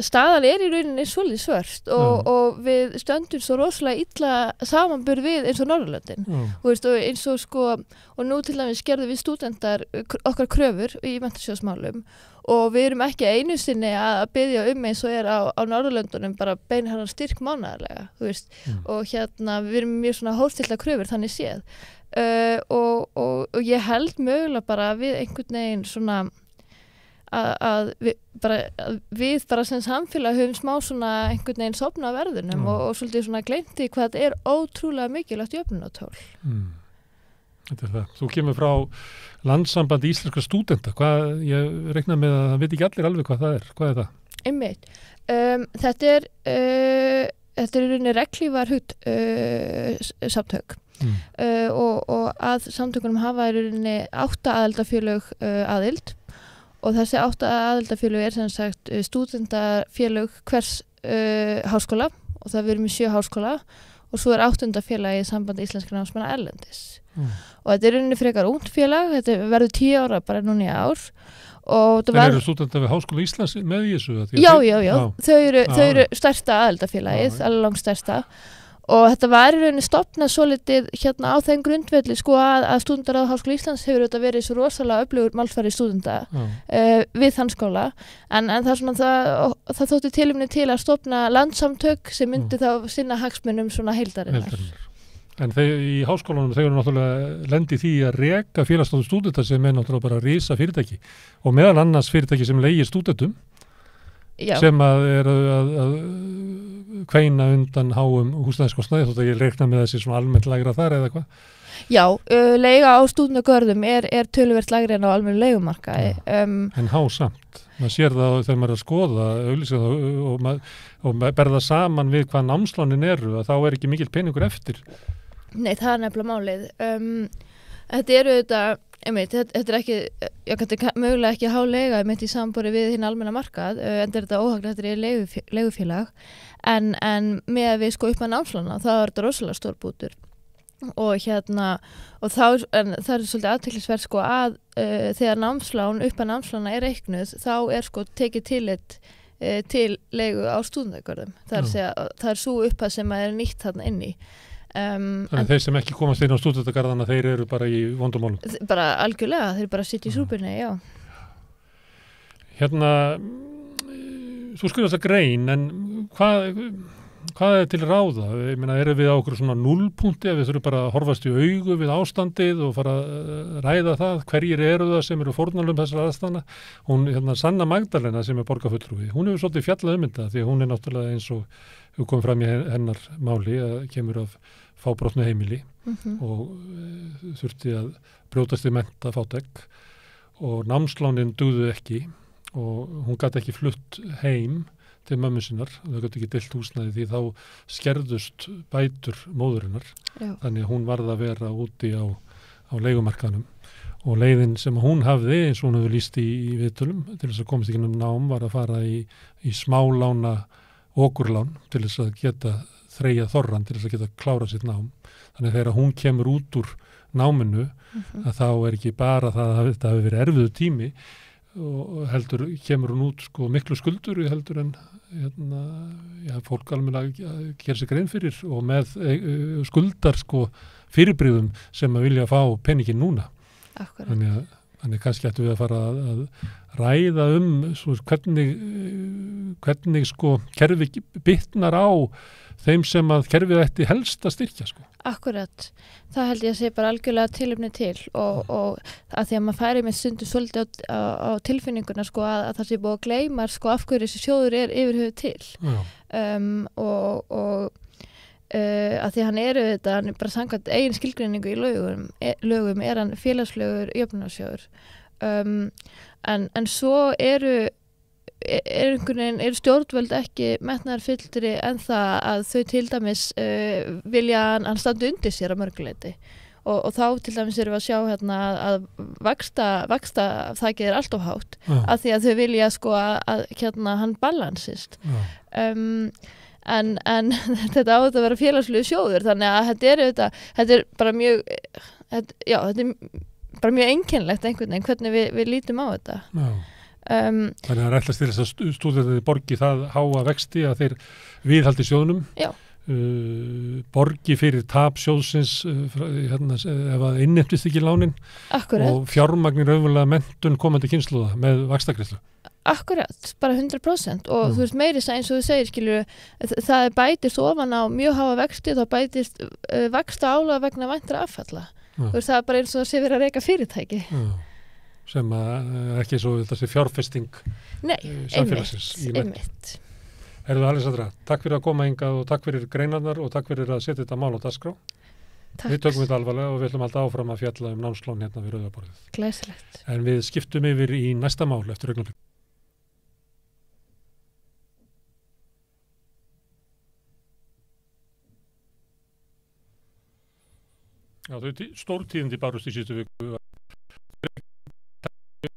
staðan í rauninni svolítið svört og við stöndum svo rosalega illa samanburð við eins og Norðurlöndin. Og eins og sko, og nú til dæmis gerðum við stúdentar okkar kröfur í menntasjóðsmálum og við erum ekki einu sinni að biðja eins og á Norðurlöndunum bara beinharðan styrk mánaðarlega, og við erum mjög svona hófstillta kröfur þannig séð og ég held mögulega bara við einhvern veginn svona að við bara sem samfélag höfum smá svona einhvern veginn sofna á verðunum og svolítið svona gleymti hvað þetta ótrúlega mikilvægt jöfnunartól. Þetta það. Þú kemur frá Landssambandi íslenskra stúdenta. Ég reikna með að það veit ekki allir alveg hvað það er. Hvað er það? Einmitt. Þetta er rauninni reglífar samtök og að samtökunum hafa í rauninni 8 aðildafélög aðild og þessi 8 aðildafélög sem sagt stúdentafélög hvers háskóla og það við erum í 7 háskóla og svo 8. félagi í sambandi íslenskra námsmanna erlendis. Og þetta er rauninni frekar ungt félag, þetta verður 10 ára bara núna í ár. En eru stúdentar við Háskóla Íslands með í þessu? Já. Þau eru stærsta aðildafélagið, alveg langt stærsta og þetta var í rauninni stofnað svolítið hérna á þeim grundvelli sko að Stúdentarráð Háskóla Íslands hefur auðvitað verið svo rosalega öflugur málsvari stúdenta við þann skóla en það er svona það þótti tilefni til að stofna landsamtök sem myndi þá sinna hagsmunum svona heildarinnar. En í háskólanum þau eru náttúrulega lendi því að reka félagsstofnun stúdenta sem náttúrulega bara risa fyrirtæki og meðal annars fyrirtæki sem leigir stúdentum sem að kveina undan háum húsnæðiskostnaði þótt að ég reikna með þessi svona almennt lægra þar eða hvað? Já, leiga á stúdentagörðum er töluvert lægri en á almennu leigumarkaði. En hásamt, maður sér það þegar maður er að skoða auglýsingar og berða saman við hvað námslánin eru að þá er ekki mikill peningur eftir. Nei, það er nefnilega málið. Þetta eru þetta er ekki, mögulega ekki háleiga í sambori við hinn almenna markað, en þetta óhaglega þetta er leigufélag, en með við sko upp að námslána, þá er þetta rosalega stór bútur. Og þá það er svolítið athyglisvert sko að þegar námslán upp að námslána er reiknuð, þá er sko tekið tillit til leigu á stúdentagörðum. Það er svo upphæð sem er nýtt þarna inni. Þannig þeir sem ekki komast inn á stúdentagarðana, þeir eru bara í vondumálum. Bara algjörlega, þeir bara sitja í súpunni, já. Hérna, þú skrifast að grein, en hvað er til ráða? Ég meina, erum við á okkur svona núllpunkti að við þurfum bara að horfast í augu við ástandið og fara að ræða það, hverjir eru það sem eru fórnarlömb þessar aðstæðna? Hún, Sanna Magdalena sem er borgarfulltrúi, hún hefur svolítið fjallað þetta því að hún er náttúrulega eins og við komum fram í hennar máli að kemur af fábrotnu heimili og þurfti að brjótast í mennta fátæk og námslánin dugðu ekki og hún gat ekki flutt heim til mömmu sinnar, þau gat ekki deilt húsnæði því þá skerðust bætur móðurinnar, þannig að hún varð að vera úti á leigumarkaðnum og leiðin sem hún hafði, eins og hún hefur lýst í viðtölum til þess að komast ekki nám var að fara í smálána okurlán til þess að geta þreyja þorran til þess að geta klára sitt nám. Þannig að þegar hún kemur út úr náminu að þá er ekki bara það að þetta hafi verið erfiðu tími og heldur kemur hún út sko miklu skuldur heldur en fólk almennilega gera sig grein fyrir og með skuldar sko fyrirbrigðum sem að vilja fá peningin núna. Akkurat. Þannig kannski ættum við að fara að ræða svo, hvernig sko kerfi bitnar á þeim sem að kerfið ætti helst að styrkja sko. Akkurat, það held ég að sé bara algjörlega tilefni til og að því að maður færi með stundum svolítið á tilfinninguna sko að það sé búið að gleyma sko af hverju þessi sjóður er yfirhöfuð til að því hann er bara samkvæmt eigin skilgreiningu í lögum er hann félagslegur jöfnunarsjóður en svo eru stjórnvöld ekki metnaðarfyllri en það að þau til dæmis vilja hann standi undir sér að mörguleiti og þá til dæmis erum við að sjá hérna að vaksta þakið er allt of hátt af því að þau vilja sko að hérna hann balansist en þetta á þetta að vera félagslegu sjóður þannig að þetta er bara mjög þetta er bara mjög einkennilegt einhvern veginn hvernig við lítum á þetta. Þannig að það er ætlast til þess að stúdentarnir borgi það háa vexti að þeir viðhaldi sjóðnum borgi fyrir tap sjóðsins ef að innheimtist ekki lánin og fjármagnir auðvitað menntun komandi kynslóða með vaxtagreiðslu. Akkurat, bara 100% og þú veist meiri eins og þú segir skilur það bætist ofan á mjög háa vexti þá bætist vaxta álag vegna væntra affalla og það er bara eins og það sé verið að reka fyrirtæki sem ekki svo þessi fjárfesting samfélagsins í mennt. Herðu Alexandra, takk fyrir að koma hingað og takk fyrir greinarnar og takk fyrir að setja þetta mál á dagskrá. Við tökum þetta alvarlega og við ætlum alltaf áfram að fjalla námslán hérna við Rauðaborðið. Glæsilegt. En við skiptum yfir í næsta mál eftir augnablik. Já, þau stórtíðindi bárust í síðustu viku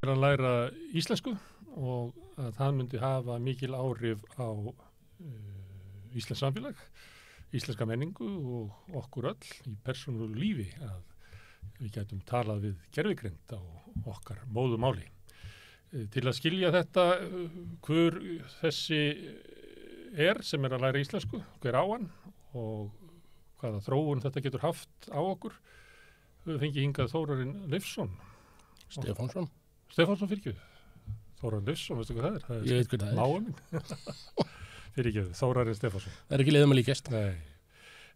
að læra íslensku og að það myndi hafa mikil áhrif á íslensk samfélag, íslenska menningu og okkur öll í persónulegu lífi að við gætum talað við gervigreind á okkar móðumáli. Til að skilja þetta, hver þessi sem er að læra íslensku, hver á hann og hvaða þróun þetta getur haft á okkur. Við fengið hingað Þórarinn Leifsson. Stefánsson Fyrirgjöf. Þórarinn Leifsson, veistu hvað það er? Ég veit hvað það er. Máin minn. Fyrirgjöf, Þórarinn Stefánsson. Það er ekki leiðum að líkast. Nei.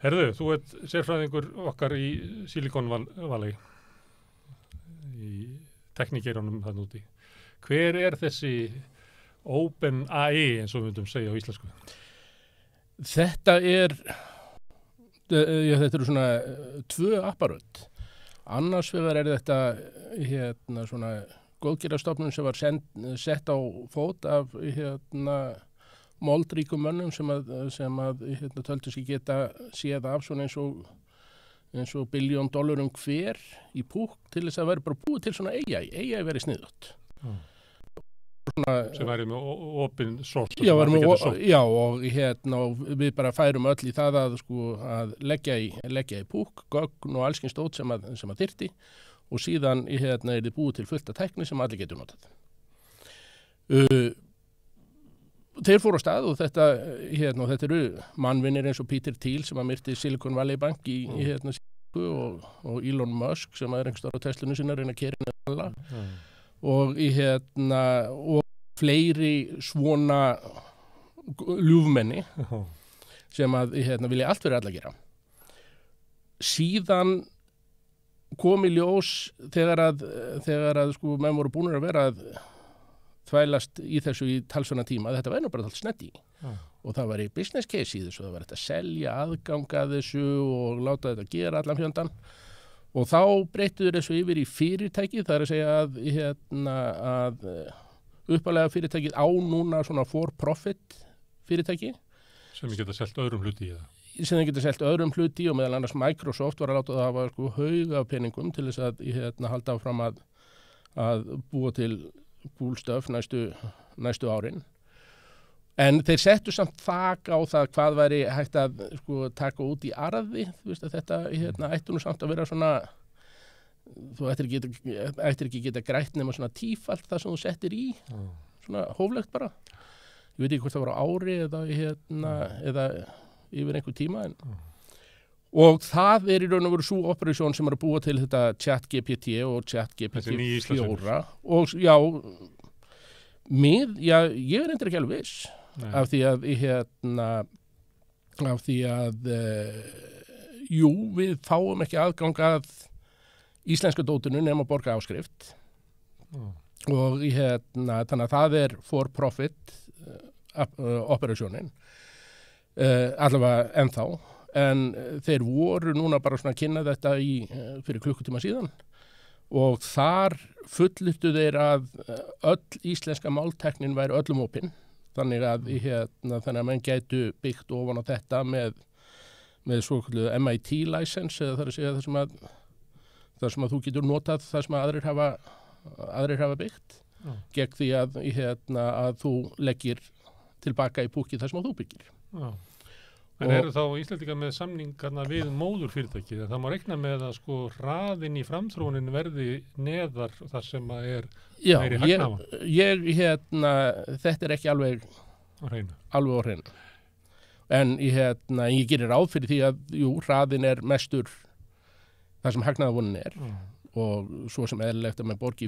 Herðu, þú ert sérfræðingur okkar í Silicon Valley. Í teknikeironum þann úti. Hver er þessi Open AI eins og við myndum segja á íslensku? Þetta eru svona 2 apparöld. Annars vegar er þetta svona góðgerðarstofnun sem var sett á fót af moldríkum mönnum sem að töldu sig geta séð af svona eins og $1 billion hver í púk til þess að vera bara búið til svona AI verið sniðugt. Sem væri með open source. Já, og við bara færum öll í það að leggja í púk, gögn og allskins stótt sem að þyrfti og síðan er þið búið til fullt af tækni sem allir getur notað. Þeir fóru á stað og þetta eru mannvinir eins og Peter Thiel sem að myrti Silicon Valley Bank í og Elon Musk sem er einhver stór á Teslunum sinna reyna að keyra inn alla. Og fleiri svona ljúfmenni sem að vilja allt fyrir alla gera. Síðan kom í ljós þegar að menn voru búnir að vera að þvælast í þessu í talsverðan tíma, þetta var nú bara allt snetti. Og það var í business case í þessu, það var þetta að selja aðganga þessu og láta þetta gera allan fjöndan. Og þá breyttuður þessu yfir í fyrirtæki, það er að segja að uppalega fyrirtækið á núna svona for profit fyrirtæki. Sem geta selt öðrum hluti í það. Sem geta selt öðrum hluti og meðal annars Microsoft var að láta það hafa haug af peningum til þess að halda áfram að búa til cool stuff næstu árin. En þeir settu samt þak á það hvað væri hægt að taka út í arði. Þú veist að þetta ætti nú samt að vera svona, þú ættir ekki geta grætt nema svona tífalt það sem þú settir í, svona hóflegt bara. Ég veit ekki hvort það var á ári eða yfir einhver tíma. Og það er í raun og veru svo operasjón sem er að búa til þetta ChatGPT og ChatGPT 4. Og ég er endur ekki alveg viss. Af því að við fáum ekki aðgang að íslenska dótinu nema að borga áskrift og þannig að það er for profit operasjónin allavega ennþá en þeir voru núna bara svona að kynna þetta fyrir klukkutíma síðan og þar fullyrtu þeir að öll íslenska máltæknin væri öllum opin. Þannig að menn gætu byggt ofan á þetta með svokölluðu MIT license eða það er að segja það sem að þú getur notað það sem að aðrir hafa byggt gegn því að þú leggir tilbaka í púkið það sem að þú byggir. En eru þá Íslendingar með samningarna við móðurfyrirtækið? Það má reikna með að hraðinn í framþróunin verði neðar þar sem að er meiri hagnaða? Þetta er ekki alveg á hreinu. En ég gerir ráð fyrir því að hraðinn er mestur þar sem hagnaðavonin er og svo sem eðlilegt að maður borgi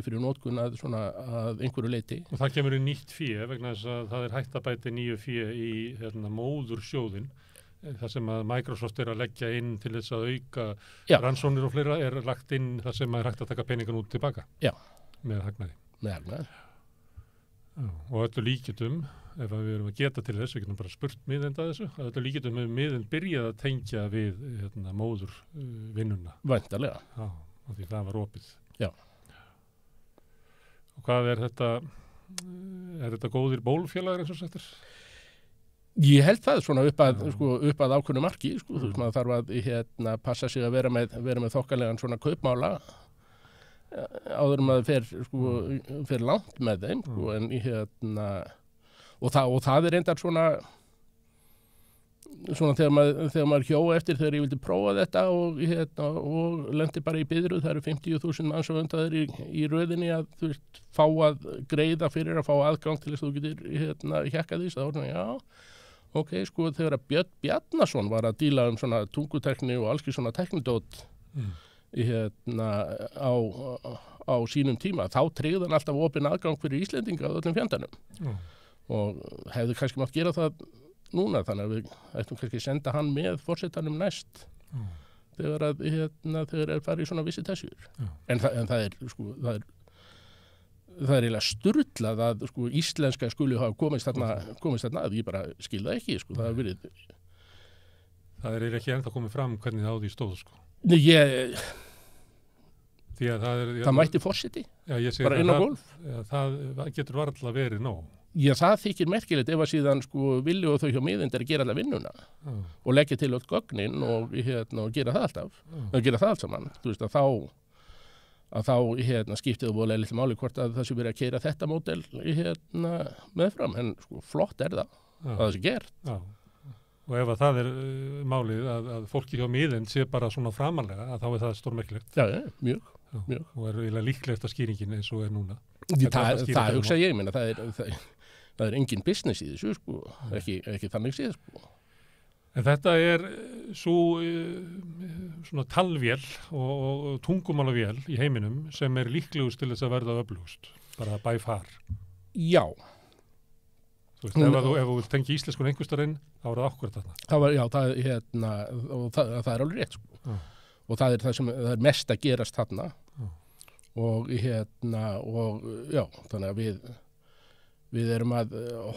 fyrir notkun að einhverju leyti. Og það kemur í nýtt fé vegna þess að það er hægt að bæta nýju fé í móðursjóðin þar sem að Microsoft er að leggja inn til þess að auka rannsóknir og fleira er lagt inn þar sem er hægt að taka peningan út tilbaka. Já. Með hagnaði. Og öllu líkjöndum ef við erum að geta til þess, við getum bara spurt miðenda þessu, að öllu líkjöndum hefur miðend byrjað að tengja við móður vinnuna. Væntanlega. Já, því það var opið. Já. Og hvað er þetta góðir bólfélagar eins og settir? Ég held það svona upp að ákveðnu marki, maður þarf að passa sig að vera með þokkalegan svona kaupmála áður maður fer langt með þeim, en og það er reyndar svona þegar maður hjó eftir þegar ég vildi prófa þetta og lendi bara í biðröð, það eru 50.000 manns og undaðir í röðinni að þú veist, fá að greiða fyrir að fá aðgang til þess að þú getur hjakkað því, þá er svona, já, ok, sko þegar að Björn Bjarnason var að díla svona tungutekni og alls svona teknidót á sínum tíma, þá tryggði hann alltaf opinn aðgang fyrir Íslendinga á öllum fjandanum og hefði kannski mátt gera það núna, þannig að við ættum kannski senda hann með forsetanum næst þegar þeir farið í svona vissi tessjur. En það er sko, það er eiginlega sturlað að sko, íslenska skuli hafa komist þarna að ég bara skil það ekki, sko, það er verið. Það er eiginlega ekki ennþá komið fram hvernig það á því stóð, sko. Nei, Því að það mætti forseti, bara inn á gólf. Það getur varla verið nóg. Já, það þykir merkilegt ef að síðan sko vilja og þau hjá miðindir að gera alla vinnuna og leggja til öll gögnin og gera það alltaf, og gera það allt saman. Þú veist að þá skiptið og voðlega litlu máli hvort að það sé verið að keyra þetta módel meðfram, en sko flott er það að það sé gert. Já. Og ef að það er málið að fólki hjá miðind sé bara svona framalega, að þá er það stórmerkilegt. Já, mjög. Og er eiginlega líklegt að skýringin eins og er núna. Það hugsa ég, minna, það er engin business í þessu, sko, ekki þannig séð, sko. En þetta er svo svona talvél og tungumálavél í heiminum sem er líklegust til þess að verða öflugust, bara by far. Já. Þú veist, ef þú vilt tengja íslenskun einhverstarinn, þá er það akkurat þarna. Það er alveg rétt, sko. Og það er það er mest að gerast þarna. Og já, þannig að við erum að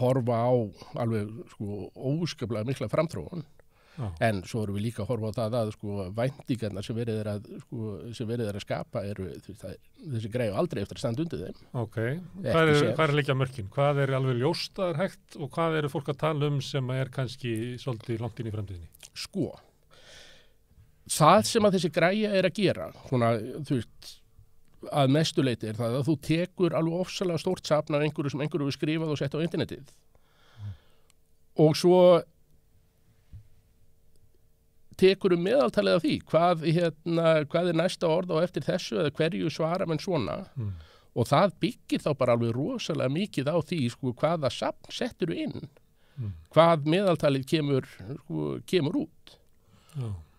horfa á alveg sko óskaplega mikla framþróun. En svo erum við líka að horfa á það að sko væntingarnar sem verið er að skapa eru þessi greiðu aldrei eftir að standa undir þeim. Ok, hvað er liggja mörkin? Hvað er alveg ljóst að er hægt og hvað eru fólk að tala sem er kannski svolítið langt inn í framtíðinni? Sko, það sem að þessi græja er að gera, svona, þú veist, að mestu leyti er það að þú tekur alveg ofsalega stórt safn af einhverju sem einhverju við skrifað og sett á internetið. Og svo tekur meðaltalið af því, hvað er næsta orð á eftir þessu eða hverju svara menn svona. Og það byggir þá bara alveg rosalega mikið á því, sko, hvaða safn settur inn, hvað meðaltalið kemur út.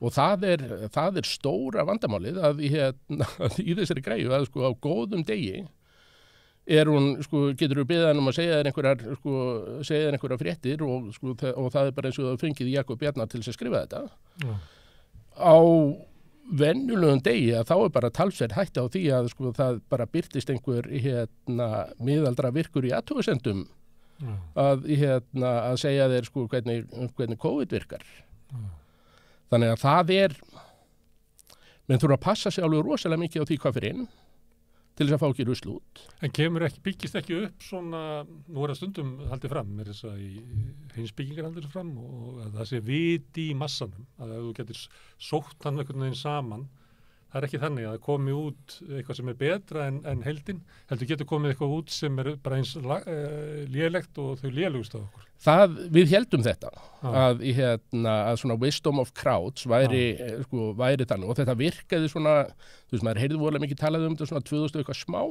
Og það er stóra vandamálið að í þessari greiðu að sko á góðum degi getur þú beðið hann að segja þér einhverjar fréttir og það er bara eins og það fengið Jakob Bjarnar til að skrifa þetta. Á venjulegum degi að þá er bara talsverð hætta á því að sko það bara birtist einhver miðaldra virkur í athugasendum að segja þér sko hvernig COVID virkar. Þannig að það menn þurfa að passa sig alveg rosalega mikið á því hvað fyrir inn til þess að fá ekki rusl út. En byggist ekki upp svona, nú er það stundum haldið fram, er þess að í heimsbyggingar haldið fram og að það sé viti í massanum, að ef þú getur sótt hann einhvern veginn saman, það er ekki þannig að það komi út eitthvað sem er betra en heldin, heldur getur komið eitthvað út sem er bara eins lélegt og þau lélugust af okkur. Við heldum þetta, að svona wisdom of crowds væri þannig og þetta virkaði svona, þú veist, maður heyrði voðalega mikið talað um þetta svona 2000 eitthvað smá,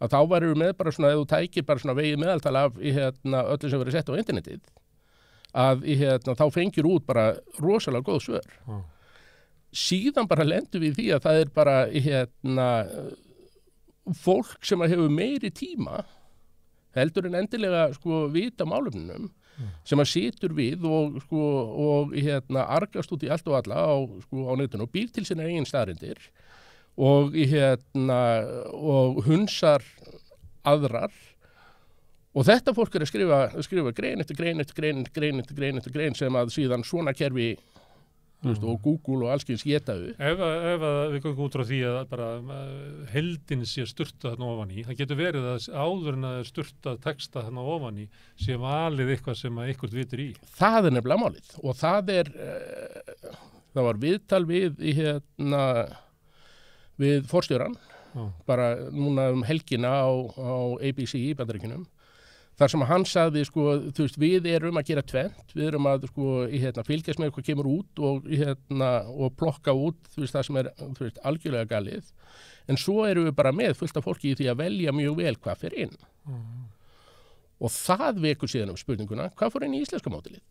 að þá væri við með bara svona, ef þú tækir bara svona vegið meðaltala af öllu sem verið sett á internetið, að þá fengir út bara rosalega góð svör. Síðan bara lendum við því að það er bara fólk sem hefur meiri tíma heldur en endilega sko vita málefnunum sem að situr við og argast út í allt og alla á netinu og býr til sína eigin staðreyndir og hunsar aðrar og þetta fólk er að skrifa grein eftir grein sem að síðan svona kerfi og Google og allskyns geta upp. Ef við göngum út frá því að bara heldin sé sturtað þarna ofan í, það getur verið að áður en að sturtað texta þarna ofan í sé valið eitthvað sem að eitthvað vitur í. Það er nefnilega málið og það var viðtal við forstjóran, bara núna helgina á ABC í Bandaríkjunum. Þar sem hann sagði, sko, þú veist, við erum að gera tvennt, við erum að fylgjast með hvað kemur út og plokka út, þú veist, það sem er, þú veist, algjörlega galið. En svo erum við bara með fullt af fólki í því að velja mjög vel hvað fer inn. og það vekur síðan spurninguna, hvað fór inn í íslenska mótilið?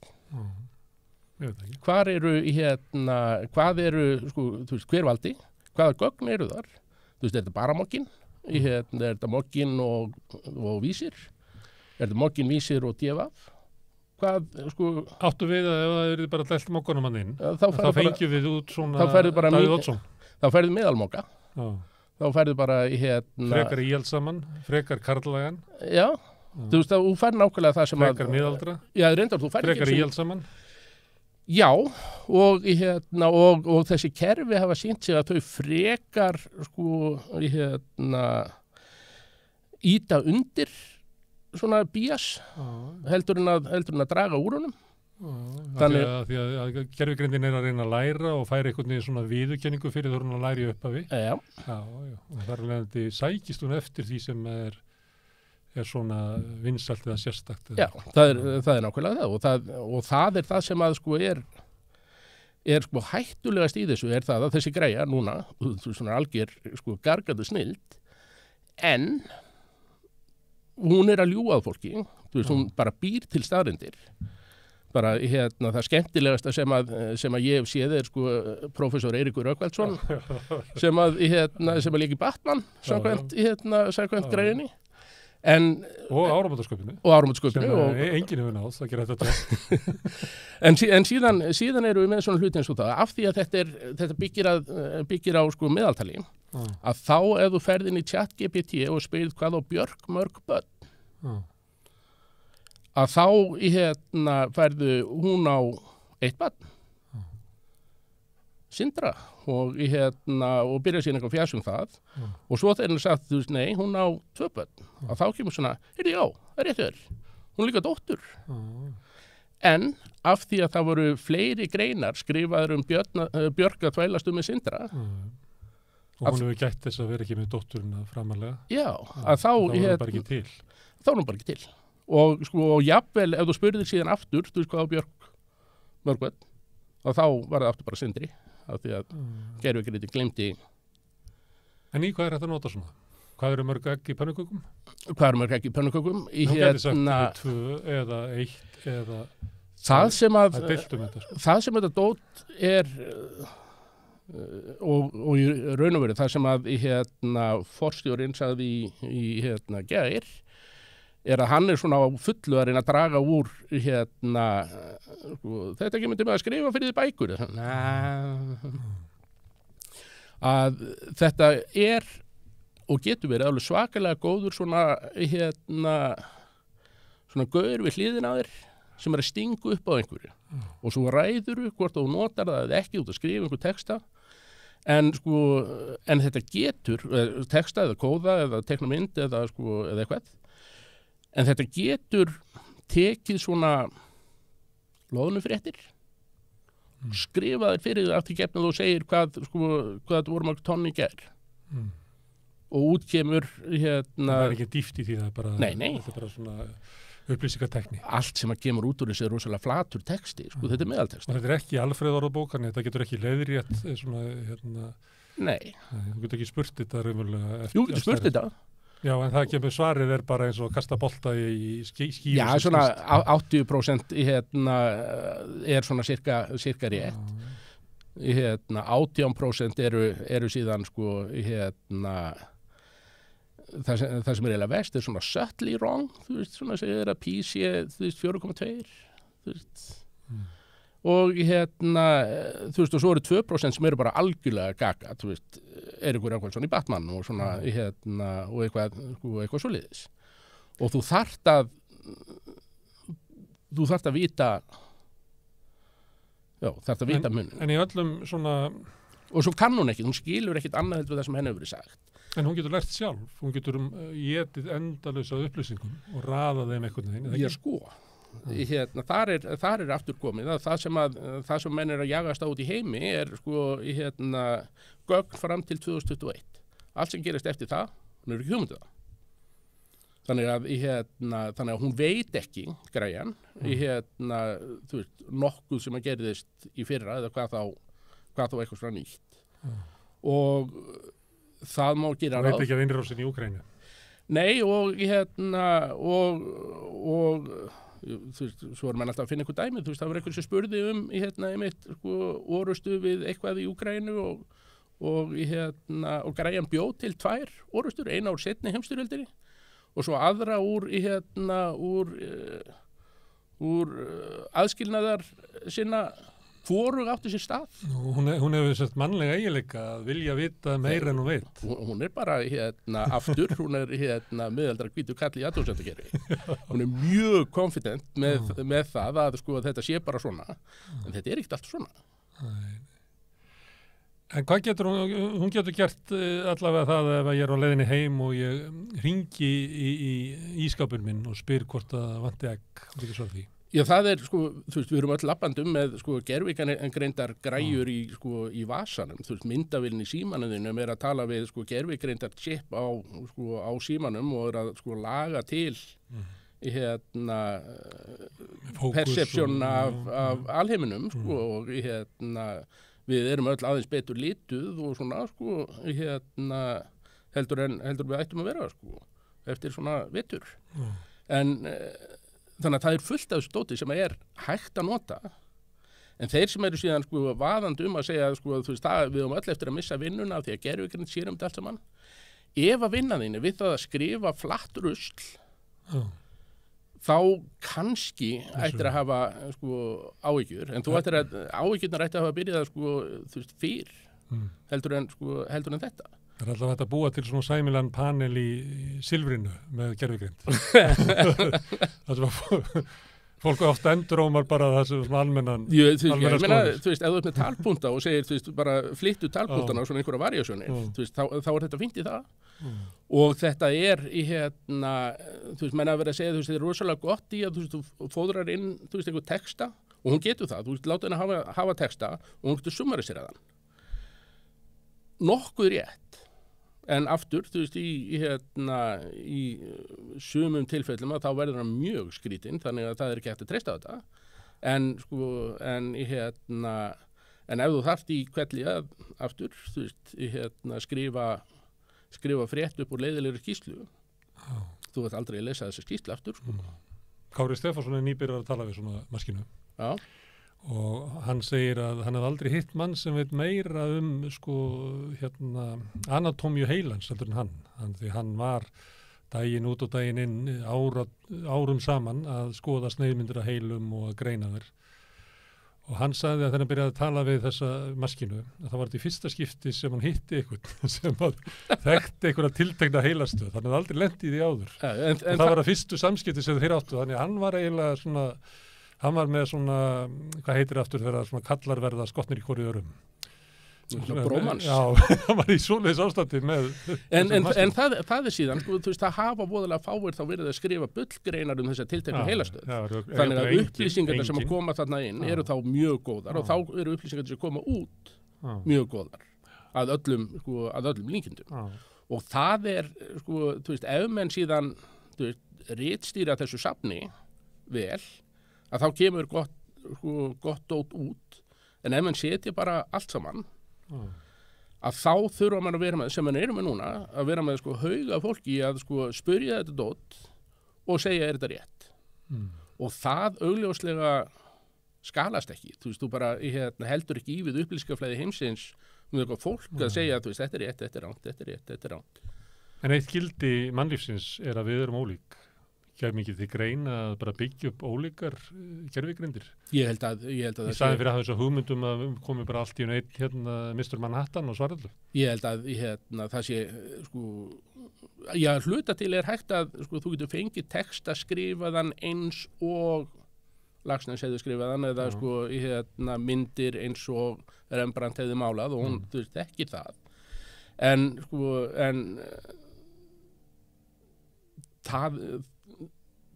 Ég veit ekki. Hvað eru, sko, þú veist, hver valdi? Hvaða gögn eru þar? Þú veist, er þetta bara mokkinn? Er þetta mokkinn og vísir? Er þetta mokkinn, vísir og DFF? Hvað, sko... Áttu við að ef það eru bara dælt mokkunum hann inn, þá fengjum við út svona Davíð Oddsson. Þá ferðu meðalmokka. Þá ferðu bara frekar íhaldsaman, frekar karlagan. Já, þú veist að þú fær nákvæmlega það sem frekar miðaldra. Já, reyndar, þú fær frekar íhaldsaman. Já, og þessi kerfi hafa sýnt sig að þau frekar, sko, íta undir svona bías heldur en að draga úr honum. Því að gervigrindin er að reyna að læra og færa einhvern veginn svona viðurkenningu fyrir þú að læra í upphafi. Já. Og þar leðandi sækist hún eftir því sem er svona vinsælt eða sérstakt. Já, það er nákvæmlega það og það er það sem að sko er sko hættulegast í þessu er það að þessi greia núna, svona algjör sko gargandi snild, en hún er að ljúga að fólki, þú veist, hún bara býr til staðreyndir. Bara það skemmtilegasta sem að ég hef séð er sko prófessor Eiríkur Rögnvaldsson sem að leiki Batman samkvæmt greininni. Og áramótasköpinu. Enginn hefur náð að gera þetta. En síðan eru við með svona hluti eins og það, af því að þetta byggir á sko meðaltali, að þá ef þú ferð inn í ChatGPT og spyrð hvað á Björk mörg börn, að þá færðu hún á 1 barn, Sindra, og byrja síðan eitthvað fjasum það, og svo þegar henni sagt, þú veist, nei, hún á 2 börn, að þá kemur svona, já, það er rétt þér, hún er líka dóttur. En af því að það voru fleiri greinar skrifaður Björk að þvælast með Sindra. Og hún hefur gætt þess að vera ekki með dótturina framalega. Já, að þá er bara ekki til. Þá er hún bara ekki til. Og sko, jafnvel, ef þú spurðir síðan aftur, þú veist hvað á Björk mörgveld, og þá var það aftur bara Sindri, af því að gervigreindin gleymdi. En í hvað er þetta að nota svona? Hvað eru mörg egg í pönnukökum? Hvað eru mörg egg í pönnukökum? Þú getur sagt 2 eða 1 eða... Það sem þetta dót er, og í raun og veru, það sem að forstjórinn sagði í gær, er að hann er svona á fullu að reyna að draga úr þetta ekki myndi með að skrifa fyrir því bækur. Að þetta er og getur verið alveg svakalega góður svona gaur við hliðina á þér sem er að stinga upp á einhverju og svo ræður hvort þú notar það eða ekki út að skrifa einhver texta en þetta getur texta eða kóða eða tekna mynd eða eitthvað. En þetta getur tekið svona loðnufréttir, skrifaðir fyrir það aftur gefna þú segir hvað þetta voru mörg tonn í gær. Og útkemur Það er ekki dýft í því, það er bara, nei. Þetta er bara svona upplýsingatekni. Allt sem að kemur út úr þessu er rosalega flatur texti, þetta er meðaltext. Og þetta er ekki Alfreð orðabók, þetta getur ekki leiðrétt svona, Nei. Þú getur ekki spurt þetta raunverulega. Jú, spurt þetta. Já, en það kemur svarið er bara eins og að kasta bolta í skíu. Já, svona 80% er svona cirka rétt. 18% eru síðan það sem er eiginlega verst er svona subtly wrong, þú veist, svona segir að P sé 4,2, þú veist. Og þú veist, og svo eru 2% sem eru bara algjörlega gaga, þú veist, Eiríkur Rögnvaldsson í Batman og svona, og eitthvað svoleiðis. Og þú þarft að vita muninn. En í öllum svona... Og svo kann hún ekki, hún skilur ekkit annað heldur það sem henni hefur verið sagt. En hún getur lært sjálf, hún getur étið endalausa upplýsingum og raða þeim einhvern veginn. Já, sko. Þar er aftur komið að það sem menn er að jagast á út í heimi er gögn fram til 2021. Allt sem gerist eftir það, hún er ekki hugmyndið það. Þannig að hún veit ekki greijan þú veist, nokkuð sem að gerðist í fyrra eða hvað þá eitthvað svona nýtt. Og það má gera ráð. Veit ekki að innrásin í Úkraínu. Nei, og og þú veist, svo menn alltaf að finna einhver dæmi, þú veist, það var einhver sem spurði einmitt, sko, orustu við eitthvað í Úkraínu og græjan bjóð til 2 orustur, eina úr seinni heimsstyrjöldinni og svo aðra úr aðskilnaðar sinna hvorug átti sér stað. Hún hefur sett mannlega eiginleika að vilja vita meira en hún veit. Hún bara aftur, hún miðaldra hvítur kall í athugasemdakerfi. Hún mjög confident með það að sko að þetta sé bara svona, en þetta ekkert allt svona. En hvað getur hún getur gert allavega það ef ég á leiðinni heim og ég hringi í ískápinn minn og spyr hvort það vanti egg, og getur svarað því. Já, það sko, þú veist, við erum öll labbandum með sko gervigreindar græjur í vasanum, þú veist, myndavélin í símanum að tala við sko gervigreindar chip á símanum og að sko laga til perception af alheiminum sko og við erum öll aðeins betur lituð og svona sko heldur við ættum að vera sko eftir svona vetur. En þannig að það fullt af þessu dóti sem hægt að nota, en þeir sem eru síðan sko vaðandi að segja sko þú veist við höfum öll eftir að missa vinnuna af því að gervigreind sér þetta allt saman. Ef að vinna þín við það að skrifa flatt rusl, þá kannski ættir að hafa sko áhyggjur, en þú ættir að áhyggjurnar ættir að hafa byrjað sko þú veist fyrr heldur en þetta. Það alltaf hægt að búa til svona sæmilan panel í silfrinu með gervigreind. Það sem að fólk ofta endurómar bara það sem almennan skoðun. Þú veist, ef þú ert með talpunta og segir, þú veist, bara flyttu talpuntana og svona einhverja variasjónir, þú veist, þá þetta fínt í það. Og þetta í þú veist, menn að vera að segja, þú veist, þetta rosalega gott í að, þú veist, þú fóðrar inn, þú veist, einhver texta og hún getur það, þú veist, láta henni hafa texta og hún getur summarisera þann. Nokkuð rétt. En aftur, þú veist, í sumum tilfellum að þá verður hann mjög skrítinn, þannig að það ekki hægt að treysta á þetta. En ef þú þarft í kvelli að aftur, þú veist, skrifa frétt upp úr leiðilegri skýrslu, þú veit aldrei að lesa þessa skýrslu aftur. Sko. Kári Stefánsson nýbyrjar að tala við svona maskínu. Já. Og hann segir að hann hafði aldrei hitt mann sem veit meira sko anatómíu heilans heldur en hann. Því hann var daginn út og daginn inn árum saman að skoða sneiðmyndir af heilum og að greina þær. Og hann sagði að þegar hann byrjaði að tala við þessa maskínu, að það var þetta í fyrsta skipti sem hann hitti einhvern sem þekkti einhverja tiltekna heilastöð. Þannig að aldrei lenti í því áður. En það var að fyrstu samskipti sem þeir áttu, þannig að hann var eiginlega svona hann var með svona, hvað heitir aftur þegar svona kallar verða skotnir í hvoru örum. Svona brómans. Já, hann var í svoleiðis ástandi með En það síðan, sko, þú veist, það hafa voðalega fáir þá verið að skrifa bullgreinar þessa tilteknu heilastöð. Þannig að upplýsingarna sem að koma þarna inn eru þá mjög góðar og þá eru upplýsingarna sem koma út mjög góðar að öllum líkindum. Og það sko, þú veist, ef menn síðan, þú veist, ritstýra þessu safni vel, að þá kemur gott dót út, en ef mann setja bara allt saman að þá þurfa mann að vera með, sem mann erum með núna, að vera með sko hauga fólki að sko spyrja þetta dót og segja þetta rétt og það augljóslega skalast ekki, þú veist, þú bara heldur ekki í við upplýsingaflæði heimsins með fólk að segja, þú veist, þetta er rétt, þetta er rangt, þetta er rétt, þetta er rangt. En eitt gildi mannlífsins að við erum ólík. Kæm ekki til grein að bara byggja upp ólíkar gervigreindir? Ég held að í staðin fyrir að hafa þessu hugmyndum að komi bara allt í einn Mr. Manhattan og svarallu. Ég held að það sé sko, já, hluta til hægt að sko, þú getur fengið texta skrifaðan eins og Laxness hefði skrifaðan eða sko, myndir eins og Rembrandt hefði málað og hún þú veist ekki það. En það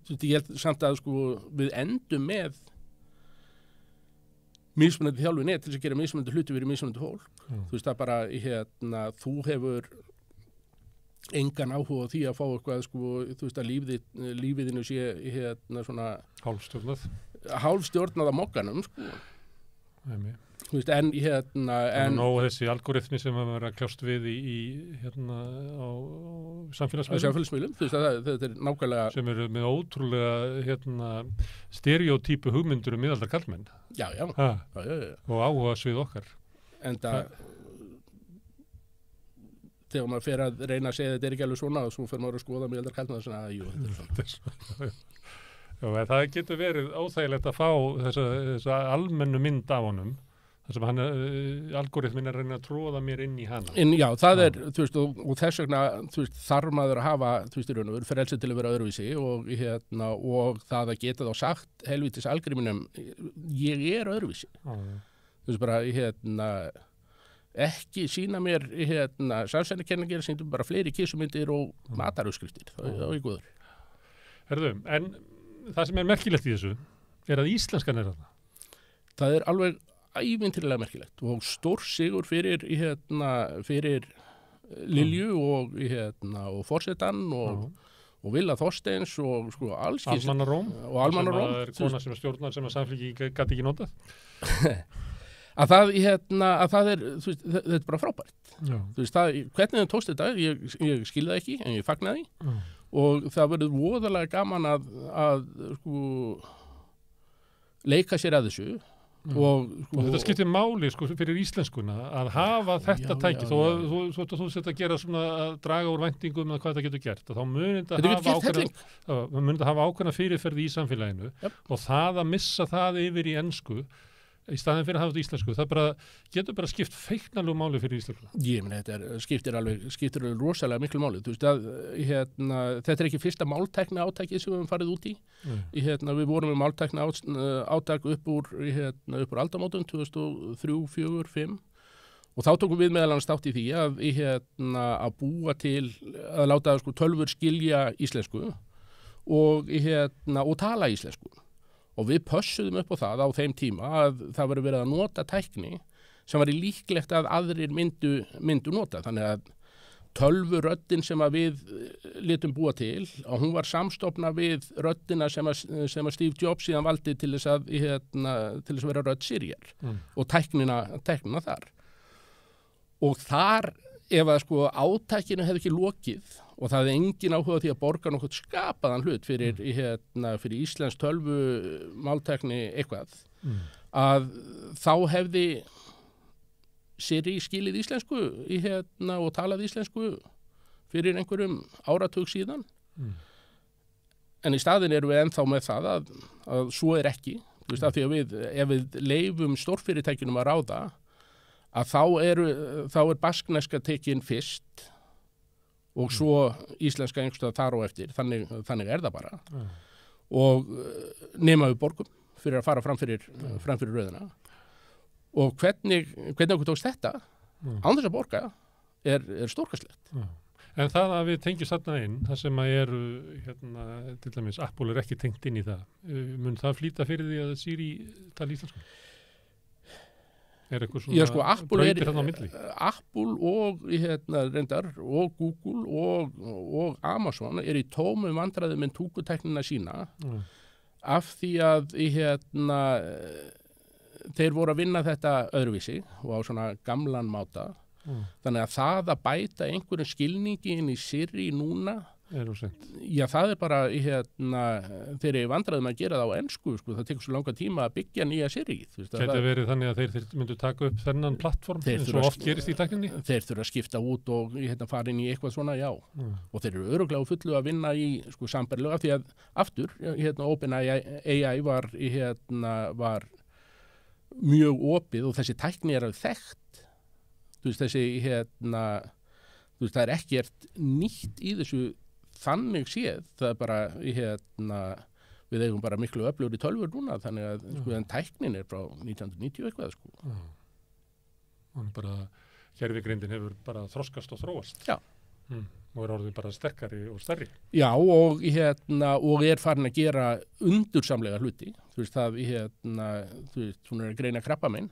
ég held samt að sko, við endum með mismunandi þjálfun til þess að gera mismunandi hluti fyrir mismunandi fólk. Þú veist það bara, þú hefur engan áhuga á því að fá eitthvað, sko, þú veist að lífiðinu sé svona hálfstjórnað á mokkanum, sko. Þú veist, en Nó þessi algoritmi sem að vera kljást við í á samfélagsmiðlum þú veist að þetta er nákvæmlega sem eru með ótrúlega stereotypu hugmyndur miðaldra karlmenn já. og áhuga svið okkar. En þegar maður fer að reyna að segja þetta er ekki alveg svona og svo fer maður að skoða miðaldra karlmenn og svona, jú, þetta er svona. Já, það getur verið óþægilegt að fá þessa almennu mynd af honum þar sem algoritmin er að reyna að tróða mér inn í hana. Já, það er, þú veist, og þess vegna, þú veist, þarf maður að hafa, þú veist, í raun og veru frelsið til að vera öðruvísi og það að geta þá sagt helvítis algríminum, ég er öðruvísi. Þú veist, bara, ekki sína mér, samsennakenningir, sýndum bara fleiri kísumyndir og mataruppskriftir, það er góður. Herðu, en það sem er merkilegt í þessu er að íslenskan er þarna. Það er alveg ævintýralega merkilegt og stórsigur fyrir Lilju og forsetann og Villa Þorsteins og sko alls Almannaróm sem er kona sem er stjórnar sem að samfélagi gæti ekki notað. að það er, þú veist, þetta er bara frábært. Þú veist, hvernig þau tókst þetta, ég skil það ekki en ég fagnaði og það verður voðalega gaman að sko leika sér að þessu og þetta skiptir máli sko, fyrir íslenskuna að hafa þetta tæki þó að þú setja að gera svona að draga úr væntingum að hvað þetta getur gert þá mun þetta hafa ákveðna fyrirferð í samfélaginu og það að missa það yfir í ensku í staðin fyrir að hafa þetta íslensku, það getur bara skipt feiknalegu máli fyrir íslensku. Ég meni, þetta skiptir alveg rosalega miklu máli. Þú veist að þetta er ekki fyrsta máltækni átækið sem við höfum farið út í. Við vorum með máltækni átæk upp úr aldamótum 2003, 2004, 2005 og þá tókum við meðal annars þátt í því að búa til að láta sko, tölvur skilja íslensku og tala íslensku. Og við pössuðum upp á það á þeim tíma að það verið verið að nota tækni sem var í líklegt að aðrir myndu nota. Þannig að tölvuröddin sem að við litum búa til, og hún var samstofna við röddina sem að Steve Jobs síðan valdi til þess að vera rödd Siriar og tæknina þar. Og þar, ef að sko átækinu hefði ekki lokið og það hefði engin áhuga því að borga nokkuð skapaðan hlut fyrir íslensk tölvu máltækni eitthvað, að þá hefði Siri skilið íslensku og talað íslensku fyrir einhverjum áratug síðan. En í staðin erum við ennþá með það að svo er ekki. Þú veist, af því að ef við leifum stórfyrirtækjunum að ráða, að þá er baskneska tekin fyrst og svo íslenska einhverstað þar á eftir, þannig er það bara. Og nema við borgum fyrir að fara fram fyrir röðina. Og hvernig okkur tókst þetta, án þess að borga, er stórkastlegt. En það að við tengjum þarna inn, það sem að eru, til dæmis, Apple er ekki tengt inn í það, mun það flýta fyrir því að Siri tala íslensku? Er eitthvað svona brautir þarna á milli? Apple og reyndar og Google og Amazon er í tómum vandræðum með túkuteknina sína af því að þeir voru að vinna þetta öðruvísi og á svona gamlan máta. Þannig að það að bæta einhverjum skilningi inn í Siri núna já, það er bara þeir eru vandræðum að gera það á ensku sko. Það tekur svo langa tíma að byggja nýja Siri. Gæti verið þannig að þeir myndu taka upp þennan plattform eins og oft gerist í tækninni? Þeir þurfa að skipta út og fara inn í eitthvað svona, já. Og þeir eru örugglega á fullu að vinna í sko, sambærilega því að aftur, OpenAI var mjög opið og þessi tækni er alveg þekkt. Þú veist, það er ekkert nýtt í þessu þannig séð, það er bara við eigum bara miklu öflugur í tölvur núna, þannig að sko, en tæknin er frá 1990 eitthvað sko. Þannig bara gervigreindin hefur bara þroskast og þróast. Já. Og er orðið bara sterkari og stærri. Já, og er farin að gera undursamlega hluti. Þú veist, þú veist, hún er að greina krabbamein.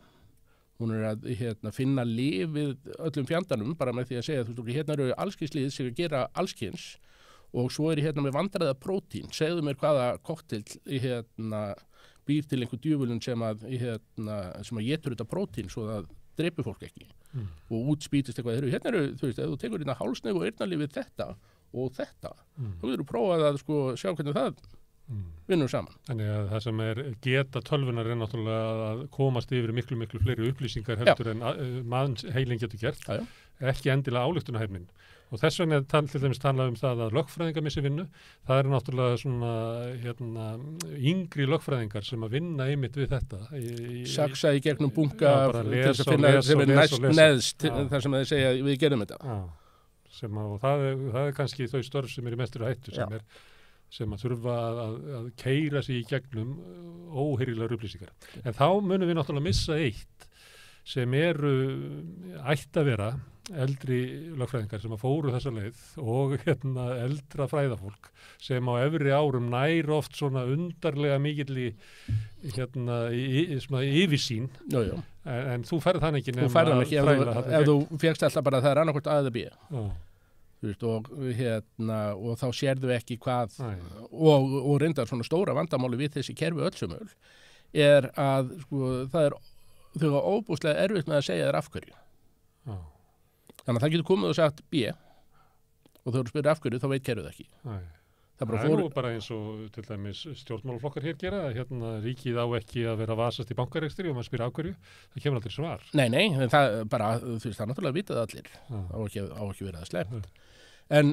Hún er að finna lyf við öllum fjandanum bara með því að segja, þú veist, hérna eru allskynslið sem að gera allskyns og svo er ég hérna með vandræða prótín, segðu mér hvaða kokteil býr til einhver djöfulun sem að getur þetta prótín svo það dreipur fólk ekki og útspýtist eitthvað, hérna eru, þú veist, ef þú tekur hérna hálsnegu og eyrnalífið þetta og þetta, þá getur þú prófað að sko sjá hvernig það vinnur saman. Þannig að það sem geta tölvunar er náttúrulega að komast yfir miklu fleiri upplýsingar heldur en manns heilin getur gert, ekki endilega ályktunarhæfnin. Og þess vegna til dæmis talað það að lögfræðingar missi vinnu, það er náttúrulega svona yngri lögfræðingar sem að vinna einmitt við þetta. Saksa í gegnum bunga til þess að finna sem næst neðst þar sem þeir segja við gerum þetta. Já, og það er kannski þau störf sem í mestur hættu sem að þurfa að keyra sig í gegnum óheyrilegar upplýsingar. En þá munum við náttúrulega missa eitt sem ætti að vera eldri lögfræðingar sem að fóru þessa leið og eldra fræðafólk sem á efri árum nær oft svona undarlega mikilli yfirsýn. Já. En þú færð þann ekki nema að fræða. Ef þú fékkst alltaf bara það er annarkvort A eða B. Og þá sérðu ekki hvað og reyndar svona stóra vandamáli við þessi kerfi öllsumöl er að sko, þau var óbúslega erfitt með að segja þér af hverju. Þannig að það getur komið og sagt B og þegar þú spyrir af hverju þá veit kerfið ekki. Það er nú bara eins og til dæmis stjórnmálaflokkar hér gera ríkið á ekki að vera að vasast í bankarekstri og maður spyrir af hverju, það kemur aldrei svar. Nei, það bara, þú veist, það náttúrulega vitað allir, á ekki verið að sleppt. En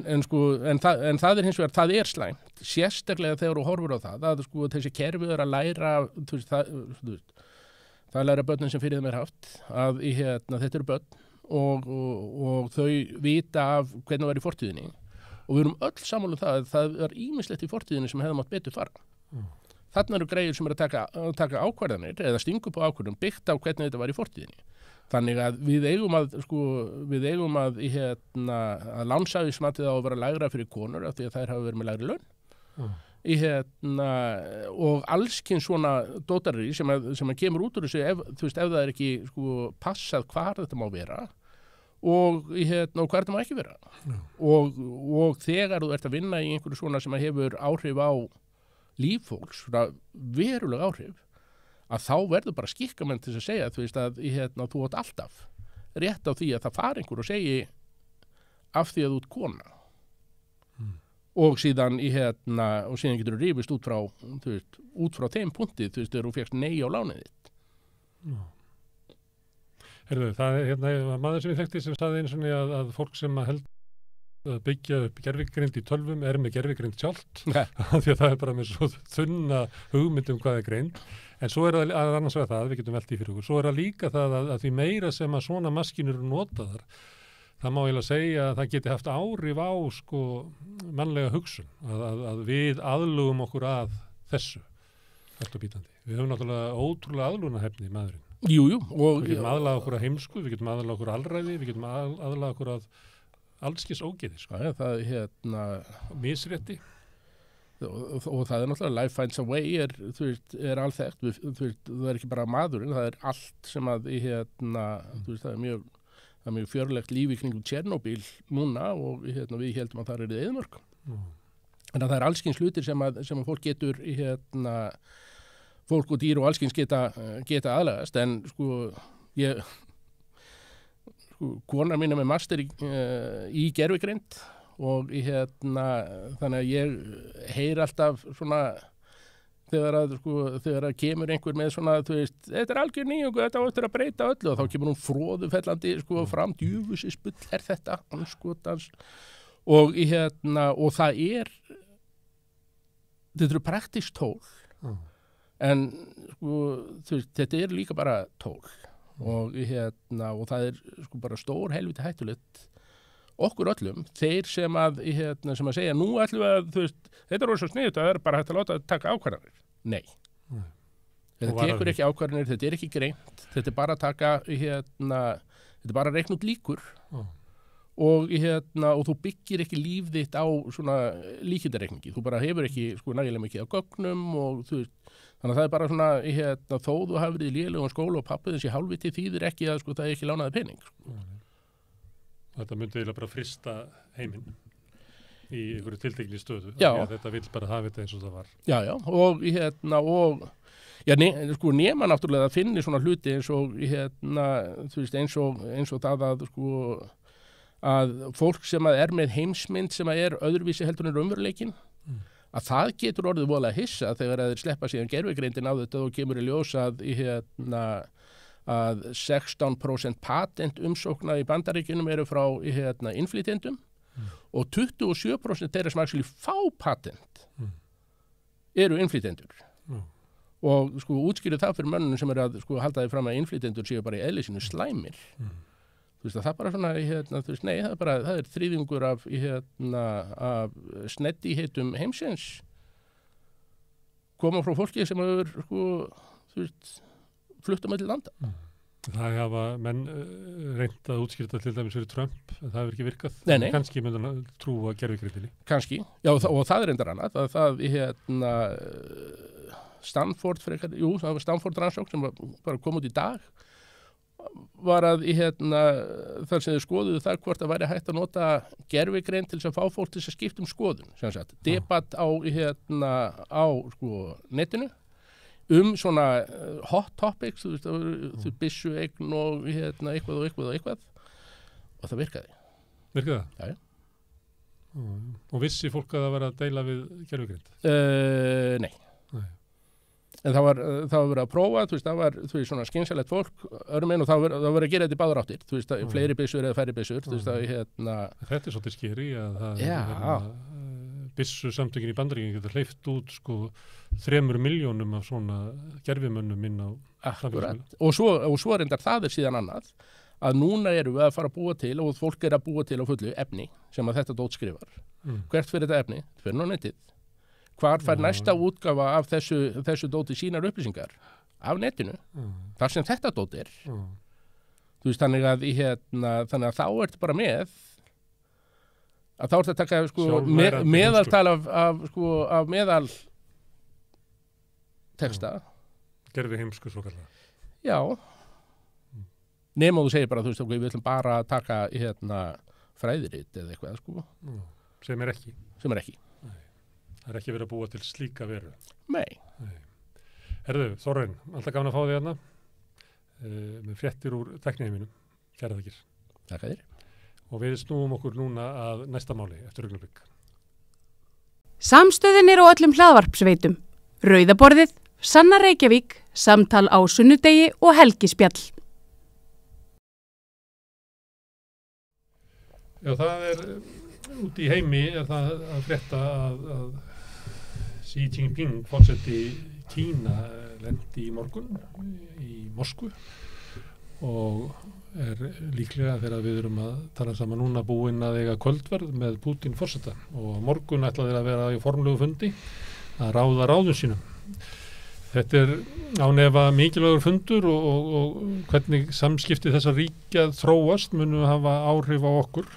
það er hins vegar, það er slæmt, sérstaklega þegar þú horfur á það, að sko þessi kerfi að læra, þú veist, það læra börnin sem fyrir þeim haft, að þetta eru börn og þau vita af hvernig það var í fortíðinni. Og við erum öll sammála það að það er ýmislegt í fortíðinni sem hefði mátt betur fara. Þarna eru greiður sem að taka ákvarðanir eða stingu på ákvarðanir byggt á hvernig þetta var í fortíðinni. Þannig að við eigum að lánshæfismatið á að vera lægra fyrir konur af því að þær hafa verið með lægri laun. Og allskins svona dótarri sem að kemur út úr þessu ef það er ekki passað hvar þetta má vera og hvað þetta má ekki vera. Og þegar þú ert að vinna í einhverju svona sem hefur áhrif á líf fólks, veruleg áhrif, að þá verður bara skikkamenn til að segja þú átt alltaf rétt á því að það fari einhver og segi af því að þú ert kona. Og síðan getur þú rífist út frá þeim punktið, þegar þú fékkst nei á lánið þitt. Það er maður sem ég þekkti sem sagði einu svona að fólk sem að byggja upp gervigreind í tölvum er með gervigreind sjálft því að það er bara með svo þunna hugmynd hvað er greind. En svo er það annars vegar það, við getum velt í fyrir okkur, svo er það líka það að því meira sem að svona maskínur eru notaðar, það má eiginlega segja að það geti haft áhrif á mannlega hugsun, að við aðlugum okkur að þessu, allt og bítandi. Við höfum náttúrulega ótrúlega aðlunahefni í maðurinn. Jú. Við getum aðlagað okkur að heimsku, við getum aðlagað okkur að alræði, við getum aðlagað okkur að allskis ógeði. Misrétti. Og það er náttúrulega life finds a way er alþekkt. Það er ekki bara maðurinn, það er allt sem að það er mjög fjörlegt líf í kringum Tjernobyl núna og við heldum að það er eyðimörk. En það er allskins hlutir sem að fólk getur fólk og dýr og allskins geta aðlagast, en konar mín er með master í gervigreind og þannig að ég heyr alltaf svona þegar að kemur einhver með svona, þetta er algjör nýjung og þetta áttur að breyta öllu og þá kemur hún froðufellandi fram, djúfusis bull er þetta, anskotans og það þetta eru praktískt tól en þetta er líka bara tól og það er bara stór helviti hættulegt okkur öllum, þeir sem að segja, nú ætlum við að þetta er svo sniðut, það er bara hægt að láta að taka ákvarðanir. Nei. Þetta tekur ekki ákvarðanir, þetta er ekki greint, þetta er bara að taka þetta er bara að reikna út líkur og þú byggir ekki líf þitt á svona líkindareikningi, þú bara hefur ekki nægilega mikið á gögnum og þannig að það er bara svona þó þú hafi verið í lélegum skóla og pappið þessi hálfviti þýðir ekki að það er ekki lánaði pening. Þetta myndi eiginlega bara frista heiminn. í einhverju tiltekni stöðu. Já. Þetta vill bara hafa þetta eins og það var. Já, og nema náttúrulega að finni svona hluti eins og þú veist, eins og það að fólk sem að með heimsmynd sem að öðruvísi heldur en raunveruleikinn, að það getur orðið voðalega hissa þegar að þeir sleppa síðan gervigreindin á þetta og kemur í ljós að 16% patent umsókna í Bandaríkjunum eru frá innflytjendum og 27% þeirra sem actually fá patent eru innflytjendur. Og útskýrðu það fyrir mönnum sem að halda því fram að innflytjendur séu bara í eðli sínu slæmir. Þú veist að það bara svona, þú veist, nei, það er þriðjungur af sneddihitum heimsins koma frá fólki sem hefur, þú veist, flutt á milli landa. Það hafa menn reynt að útskýrta til dæmis fyrir Trump, en það hefur ekki virkað. Nei. Kannski myndan að trúa gervigreindinni. Kannski, já, og það er reyndar annað, að það Stanford rannsókn sem bara kom út í dag, var að þar sem þau skoðuðu það hvort það væri hægt að nota gervigreind til þess að fá fólk til þess að skipta skoðun, sem sagt, debatt á netinu svona hot topics, þú veist, þú byssueign og eitthvað og það virkaði. Virkaði það? Já. Og vissi fólk að það var að deila við gervigreind? Nei. En það var verið að prófa, þú veist, það var svona skynsalegt fólk, öðrum einn og það var að gera þetta í báðar áttir, þú veist, fleiri byssur eða færri byssur, þú veist, Þetta er svolítið skeri að það byssu samtökin í Bandaríkjunum getur hleypt út 3 milljónum af svona gervimönnum inn á Akkurat. Og svo reyndar það síðan annað, að núna erum við að fara að búa til og fólk að búa til á fullu efni sem að þetta dót skrifar. Hvert fyrir þetta efni? Fyrir á netið. Hvar fær næsta útgáfa af þessu dóti sínar upplýsingar? Af netinu. Þar sem þetta dót er. Þú veist, þannig að þá ertu bara með að þá ertu að taka meðaltal af meðal texta. Gerfi heimsku svo kallar. Já. Nema þú segir bara, þú veist, við ætlum bara að taka fræðirit eða eitthvað, Sem er ekki. Það er ekki verið að búa til slíka veru. Nei. Herðu, Þorrin, alltaf gaman að fá þig hérna með fréttir úr tækniheiminum. Kæra þakkir. Takk að þér. Og við snúum okkur núna að næsta máli eftir augnablik. Samstöðin á öllum hlaðvarpsveitum. Rauðaborðið, Sanna Reykjavík, Samtal á sunnudegi og Helgispjall. Já, það er út í heimi er það að frétta að Xi Jinping forseti Kína lendi í morgun í Moskvu og líklega þegar við erum að tala saman núna búin að eiga kvöldverð með Putin forseta og morgun ætla þeir að vera í formlegu fundi að ráða ráðum sínum. Þetta er ánefa mikilvægur fundur og hvernig samskipti þessa ríkja þróast munu hafa áhrif á okkur.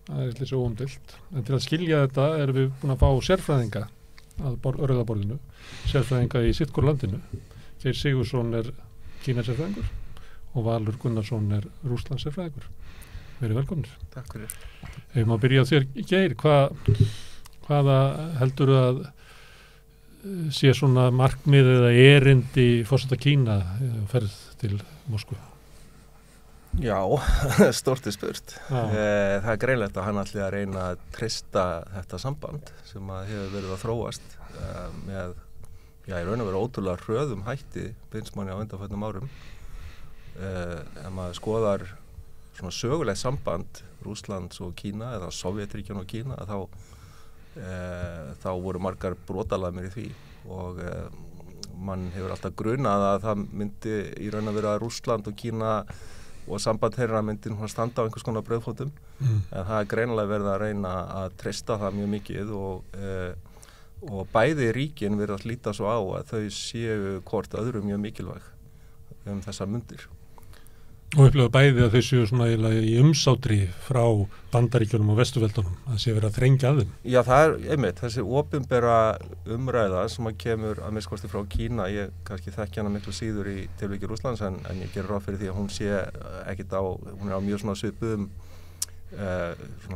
Það er eitthvað svo óumdeilt. En til að skilja þetta erum við búin að fá sérfræðinga að Rauðaborðinu, sérfræðinga í sitt hvort landinu. Geir Sigurðsson er Kína-sérfræðingur og Valur Gunnarsson er Rússlands-sérfræðingur. Verið velkomnir. Takk fyrir. Ef maður byrja á þér, Geir, hvaða heldur að sé svona markmið eða erindi forseta Kína ferð til Moskvu? Já, stórtið spurt. Það er greinlegt að hann ætli að reyna að treysta þetta samband sem að hefur verið að þróast með, í raun og veru ótrúlega hröðum hætti beinsmanni á undanförnum árum. Ef maður skoðar svona sögulegt samband Rússlands og Kína eða Sovjetríkjan og Kína þá voru margar brotalamir í því og mann hefur alltaf grunað að það myndi í raun og veru að Rússland og Kína og samband þeirra myndi standa á einhvers konar brauðfótum en það er greinilega verið að reyna að treysta það mjög mikið og bæði ríkin verið að líta svo á að þau séu hvort öðru mjög mikilvæg þessar mundir. Og upplifa bæði að þau séu svona í umsátri frá Bandaríkjunum og Vesturveldunum að sé verið að þrengja að þeim. Já, það er einmitt þessi opinbera umræða sem að kemur að minnsta frá Kína. Ég kannski þekki hana miklu síður í tilviki Rússlands en ég gerir ráð fyrir því að hún sé ekkit hún er á mjög svona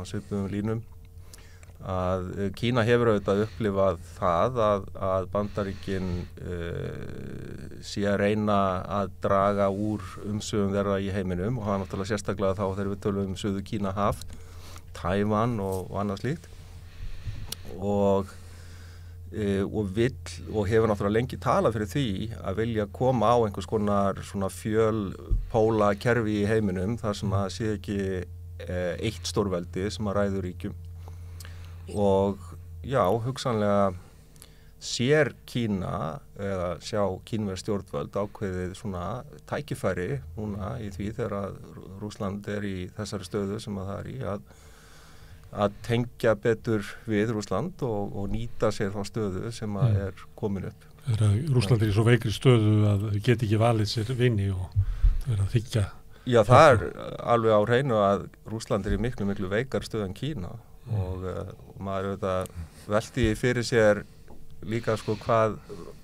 svipuðum línum Kína hefur auðvitað upplifað það að Bandaríkin sé að reyna að draga úr umsvifum þeirra í heiminum og það er náttúrulega sérstaklega þá þegar við tölum Suður Kínahaf, Tævan og annað slíkt og hefur náttúrulega lengi talað fyrir því að vilja koma á einhvers konar svona fjölpóla kerfi í heiminum þar sem að sé ekki eitt stórveldi sem að ræður ríkjum og já, hugsanlega sér Kína eða sjá kínversk stjórnvöld ákveðið svona tækifæri núna í því þegar Rússland í þessari stöðu sem að það í að tengja betur við Rússland og nýta sér þá stöðu sem að komin upp. Rússland í svo veikri stöðu að þau geti ekki valið sér vini og vera að þykja. Já, það alveg á hreinu að Rússland í miklu veikar stöðu en Kína og maður auðvitað velti fyrir sér líka sko hvað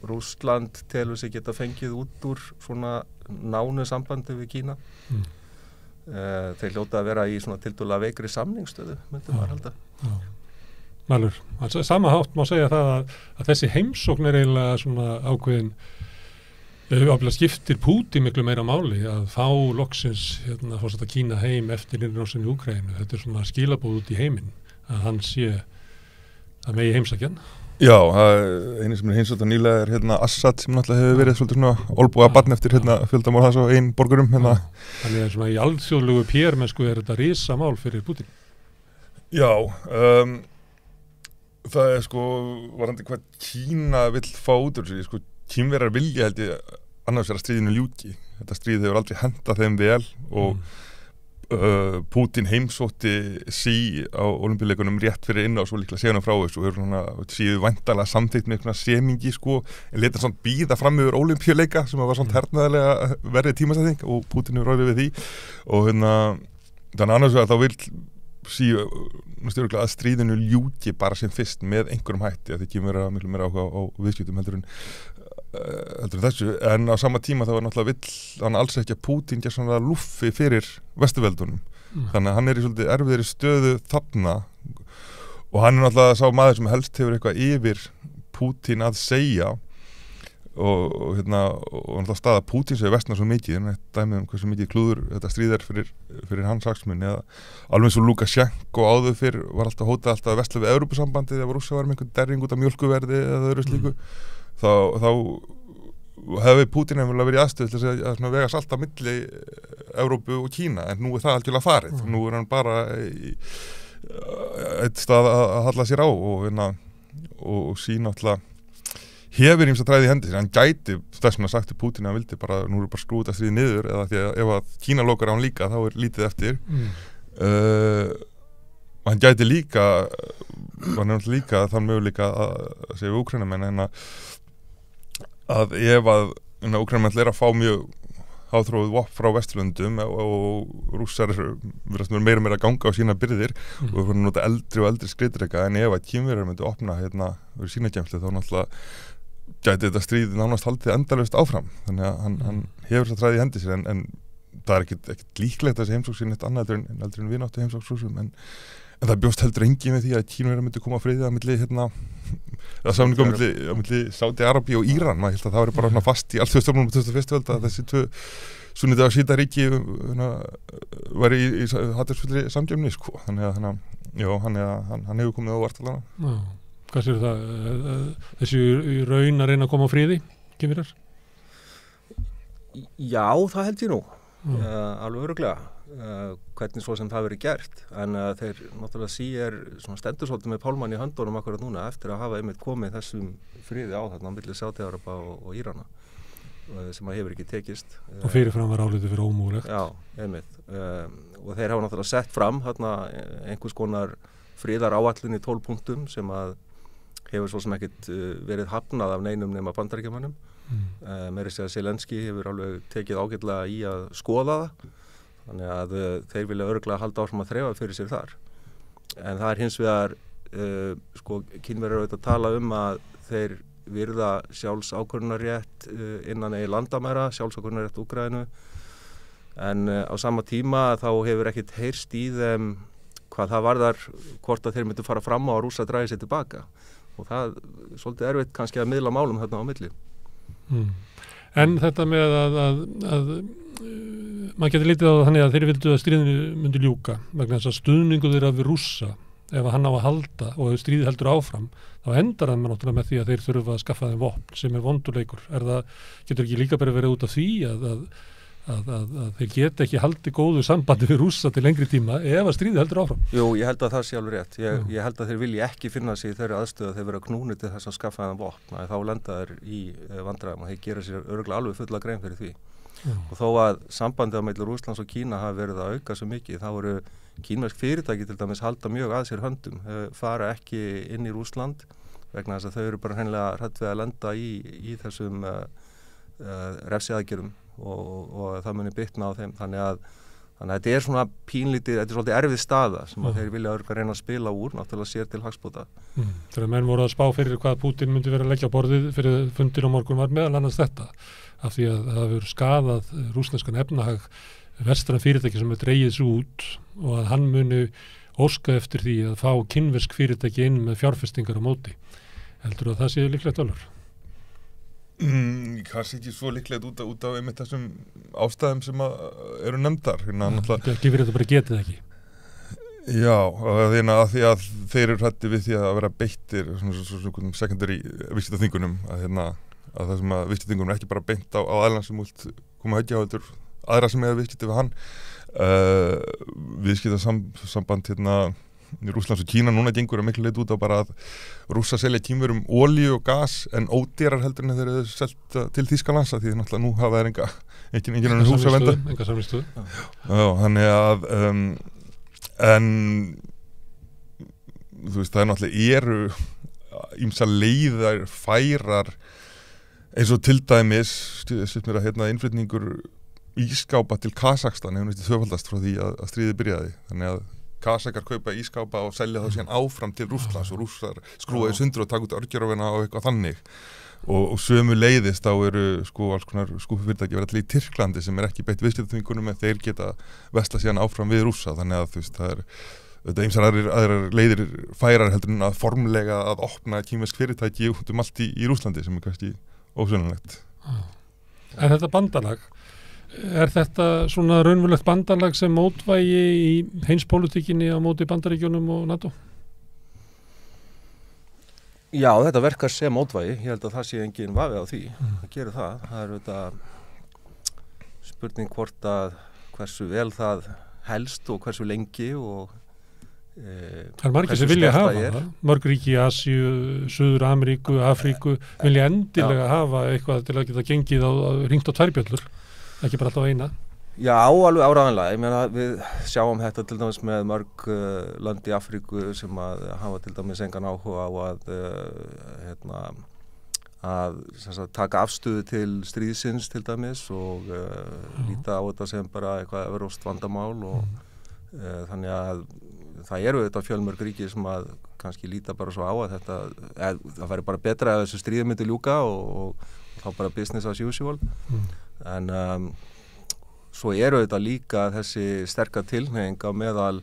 Rússland telur sig geta fengið út úr svona nánu sambandi við Kína. Þeir hljóta að vera í svona tiltölulega veikri samningsstöðu, myndi maður halda. Mælur, sama hátt má segja það að þessi heimsókn eiginlega svona ákveðin ábyggilega skiptir Pútín miklu meira máli að fá loksins forseta Kína heim eftir innrásin í Úkraínu. Þetta svona skilaboð út í heiminn að hann sé að megi heimsækjan. Já, einu sem heimsótt nýlega Assad sem náttúrulega hefur verið svolítið svona olbúa barn eftir fjöldamál hans á einn borgurum. Þannig að svona í alþjóðlegu PR-mennsku þetta risamál fyrir Pútín. Já, það sko varandi hvað Kína vill fá út úr sig, sko Kínverjar vilja held ég annars vera stríðinu ljúki. Þetta stríð hefur aldrei hentað þeim vel og Pútín heimsótti sí á Ólympíuleikunum rétt fyrir inn á svo líklega séðan frá þessu og hefur svona síðu væntanlega samþykkt með einhverja semingi sko en leta svona býða fram yfir Ólympíuleika sem var svona hernaðarlega verið tímasetning og Pútín hefur ráðið við því og þannig annars vegar þá vil sí stjórnlega að stríðinu ljúki bara sem fyrst með einhverjum hætti að því kemur vera miklu meira áhuga á viðskiptum heldur en þessu, en á sama tíma þá var náttúrulega vill hann alls ekki að Pútín gera svona lúffi fyrir Vesturveldunum þannig að hann í svolítið erfiðri stöðu þarna og hann náttúrulega sá maður sem helst hefur eitthvað yfir Pútín að segja og náttúrulega staða Pútín sem vestna svo mikið dæmið hversu mikið klúður þetta stríðar fyrir hans hagsmuni eða alveg eins og Lukasjenko áður fyrr var alltaf hótað alltaf að versla við Evrópusambandið ef Rússa var með einhvern derring út af mjólkuverði eða öðru slíku þá hefði Pútín verið í aðstöðu til að vega salt á milli Evrópu og Kína en nú það algjörlega farið nú hann bara í eitt stað að halla sér á og sína alltaf hefur ímsa træði í hendi sér hann gæti þess að sagt til Pútín að hann vildi bara nú bara skrúta stríði niður eða því að ef að Kína lokar á hann líka þá lítið eftir og hann gæti líka hann líka þann möguleika að segja við Úkraínamenn að ef að Úkraínamenn að fá mjög háþróið vopn frá Vesturlöndum og Rússar virðast meira og meira að ganga á sína byrðir og við erum nota eldri og eldri skriðdreka en ef að Kínverjar myndi opna fyrir sína geymslu þá náttúrulega gæti þetta stríð nánast haldið endalaust áfram þannig að hann hefur það træði í hendi sér en það er ekkert líklegt þessi heimsókn eitt annað heldur en vináttu heimsókn en það bjóst heldur engi með því að Kínverjar myndi koma á friði á milli eða samningu á milli Sádi-Arabíu og Íran maður held að það væri bara fast í alþjóðastjórnmálum 21. öld að þessi tvö sunnita og síta ríki væri í hattursfullri samgefni sko þannig að hann hefur komið á óvart alveg. Hvað séu það? Þessi í raun að reyna að koma á friði, Kínverjar? Já, það held ég nú alveg örugglega hvernig svo sem það verið gert en þeir náttúrulega stendur svolítið með pálmann í höndunum akkurat núna eftir að hafa einmitt komið þessum friði á þarna á milli Sádi-Araba og Írana sem að hefur ekki tekist og fyrirfram var álitið fyrir ómögulegt já, einmitt og þeir hafa náttúrulega sett fram þarna einhvers konar friðar áætlun í 12 punktum sem að hefur svo sem ekkert verið hafnað af neinum nema Bandaríkjamönnum meira segja Zelenski hefur alveg tekið ágætlega í að skoða það þannig að þeir vilja örugglega halda áfram að þreifa fyrir sér þar en það er hins vegar Kínverjar auðvitað að tala að þeir virða sjálfsákvörðunarrétt innan eigin landamæra sjálfsákvörðunarrétt Úkraínu en á sama tíma þá hefur ekkert heyrst í þeim hvað það varðar hvort að þeir myndu fara fram á að Rússa dragi sér tilbaka og það er svolítið erfitt kannski að miðla málum þarna á milli. En þetta með að maður getur litið á það þannig að þeir vildu að stríðinu myndi ljúka vegna þess að stuðningu þeirra við Rússa ef hann á að halda og ef stríði heldur áfram þá endar það náttúrulega með því að þeir þurfa að skaffa þeim vopn sem vonduleikur. Getur ekki líka bara verið út af því að þeir geta ekki haldið góðu sambandi við Rússa til lengri tíma ef að stríði heldur áfram? Jú, ég held að það sé alveg rétt. Ég held að þeir vilji ekki finna sig í þeirri aðstöðu að þeir vera knúnir til þess að skaffa þeim vopn. Þá lenda þeir í vandræðum og þeir gera sér örugglega alveg fulla grein fyrir því. Og þó að sambandið á milli Rússlands og Kína hafi verið að auka svo mikið, þá eru kínversk fyrirtæki til dæmis halda mjög að sér höndum. Þau fara ekki inn í Rússland vegna þess að þau eru bara hreinlega hrædd við að lenda í þessum refsiaðgerðum og það muni bitna á þeim. Þannig að þetta er svona pínlítið, þetta er svolítið erfið staða sem að þeir vilja örugglega reyna að spila úr, náttúrulega sér til hagsbóta. Þegar menn voru að spá fyrir hvað Pútín myndi vera að leggja á borðið fyrir fundir á morgun var meðal annars þetta, af því að það hefur skadað rússneskan efnahag vestræn fyrirtæki sem er dregið svo út og að hann muni óska eftir því að fá kínversk fyrirtæki inn með fjárfestingar á móti. Heldur að það sé líklegt alveg? Kannski ekki svo líklegt út af einmitt þessum ástæðum sem eru nefndar. Gefur þetta bara getið ekki? Já, því að þeir eru hræddir við því að vera beittir svona secondary viðskiptaþvingunum að það sem að viðskiptaþvingunum er ekki bara beint á aðeins sem vilt koma höggja á heldur aðra sem hefur viðskipti við hann. Viðskiptasamband í Rússlands og Kína núna gengur að miklu leit út á bara að Rússa selja Kínverjum olíu og gas en ódýrar heldur en þeir eru selt til Þýskalands því náttúrulega nú hafa þeir engin hús að venda. Enga samningsstöðu. Já, þannig að en þú veist það er náttúrulega eru ýmsar leiðar færar eins og til dæmis mér að innflutningur ískápa til Kazakstan hefur þöfaldast frá því að stríðið byrjaði. Þannig að Kazakar kaupa ískápa og selja þá síðan áfram til Rússlands og Rússar skrúaði sundur og taka út örgjörofina og eitthvað þannig. Og sömu leiðist þá eru alls konar skúfufyrirtæki verið allir í Tyrklandi sem er ekki beitt viðskiptaþvingunum en þeir geta vesla síðan áfram við Rússa. Þannig að þú veist það er ýmsar aðrar leiðir færar heldur en að formlega að opna kínversk fyrirtæki út allt í Rússlandi sem er kannski ósynlegt. En þetta bandalag, er þetta svona raunverulegt bandalag sem mótvægi í heimspólitíkinni á móti Bandaríkjunum og NATO? Já, þetta verkar sem mótvægi. Ég held að það sé engin vafi á því. Það gerir það. Það er þetta spurning hvort að hversu vel það helst og hversu lengi og það er margir sem vilja hafa það. Mörg ríki í Asíu, Suður Ameríku, Afríku vilja endilega hafa eitthvað til að geta gengið hringt á tværbjöllur, ekki bara alltaf eina. Já, alveg áræðanlega. Ég meina við sjáum þetta til dæmis með mörg lönd í Afríku sem að hafa til dæmis engan áhuga á að taka afstöðu til stríðsins til dæmis og líta á þetta sem bara eitthvað evrópskt vandamál og þannig að það eru þetta fjölmörg ríki sem að kannski líta bara svo á að það væri bara betra að þessu stríði myndi ljúka og þá bara business as usual. En svo eru þetta líka þessi sterka tilhneiging á meðal,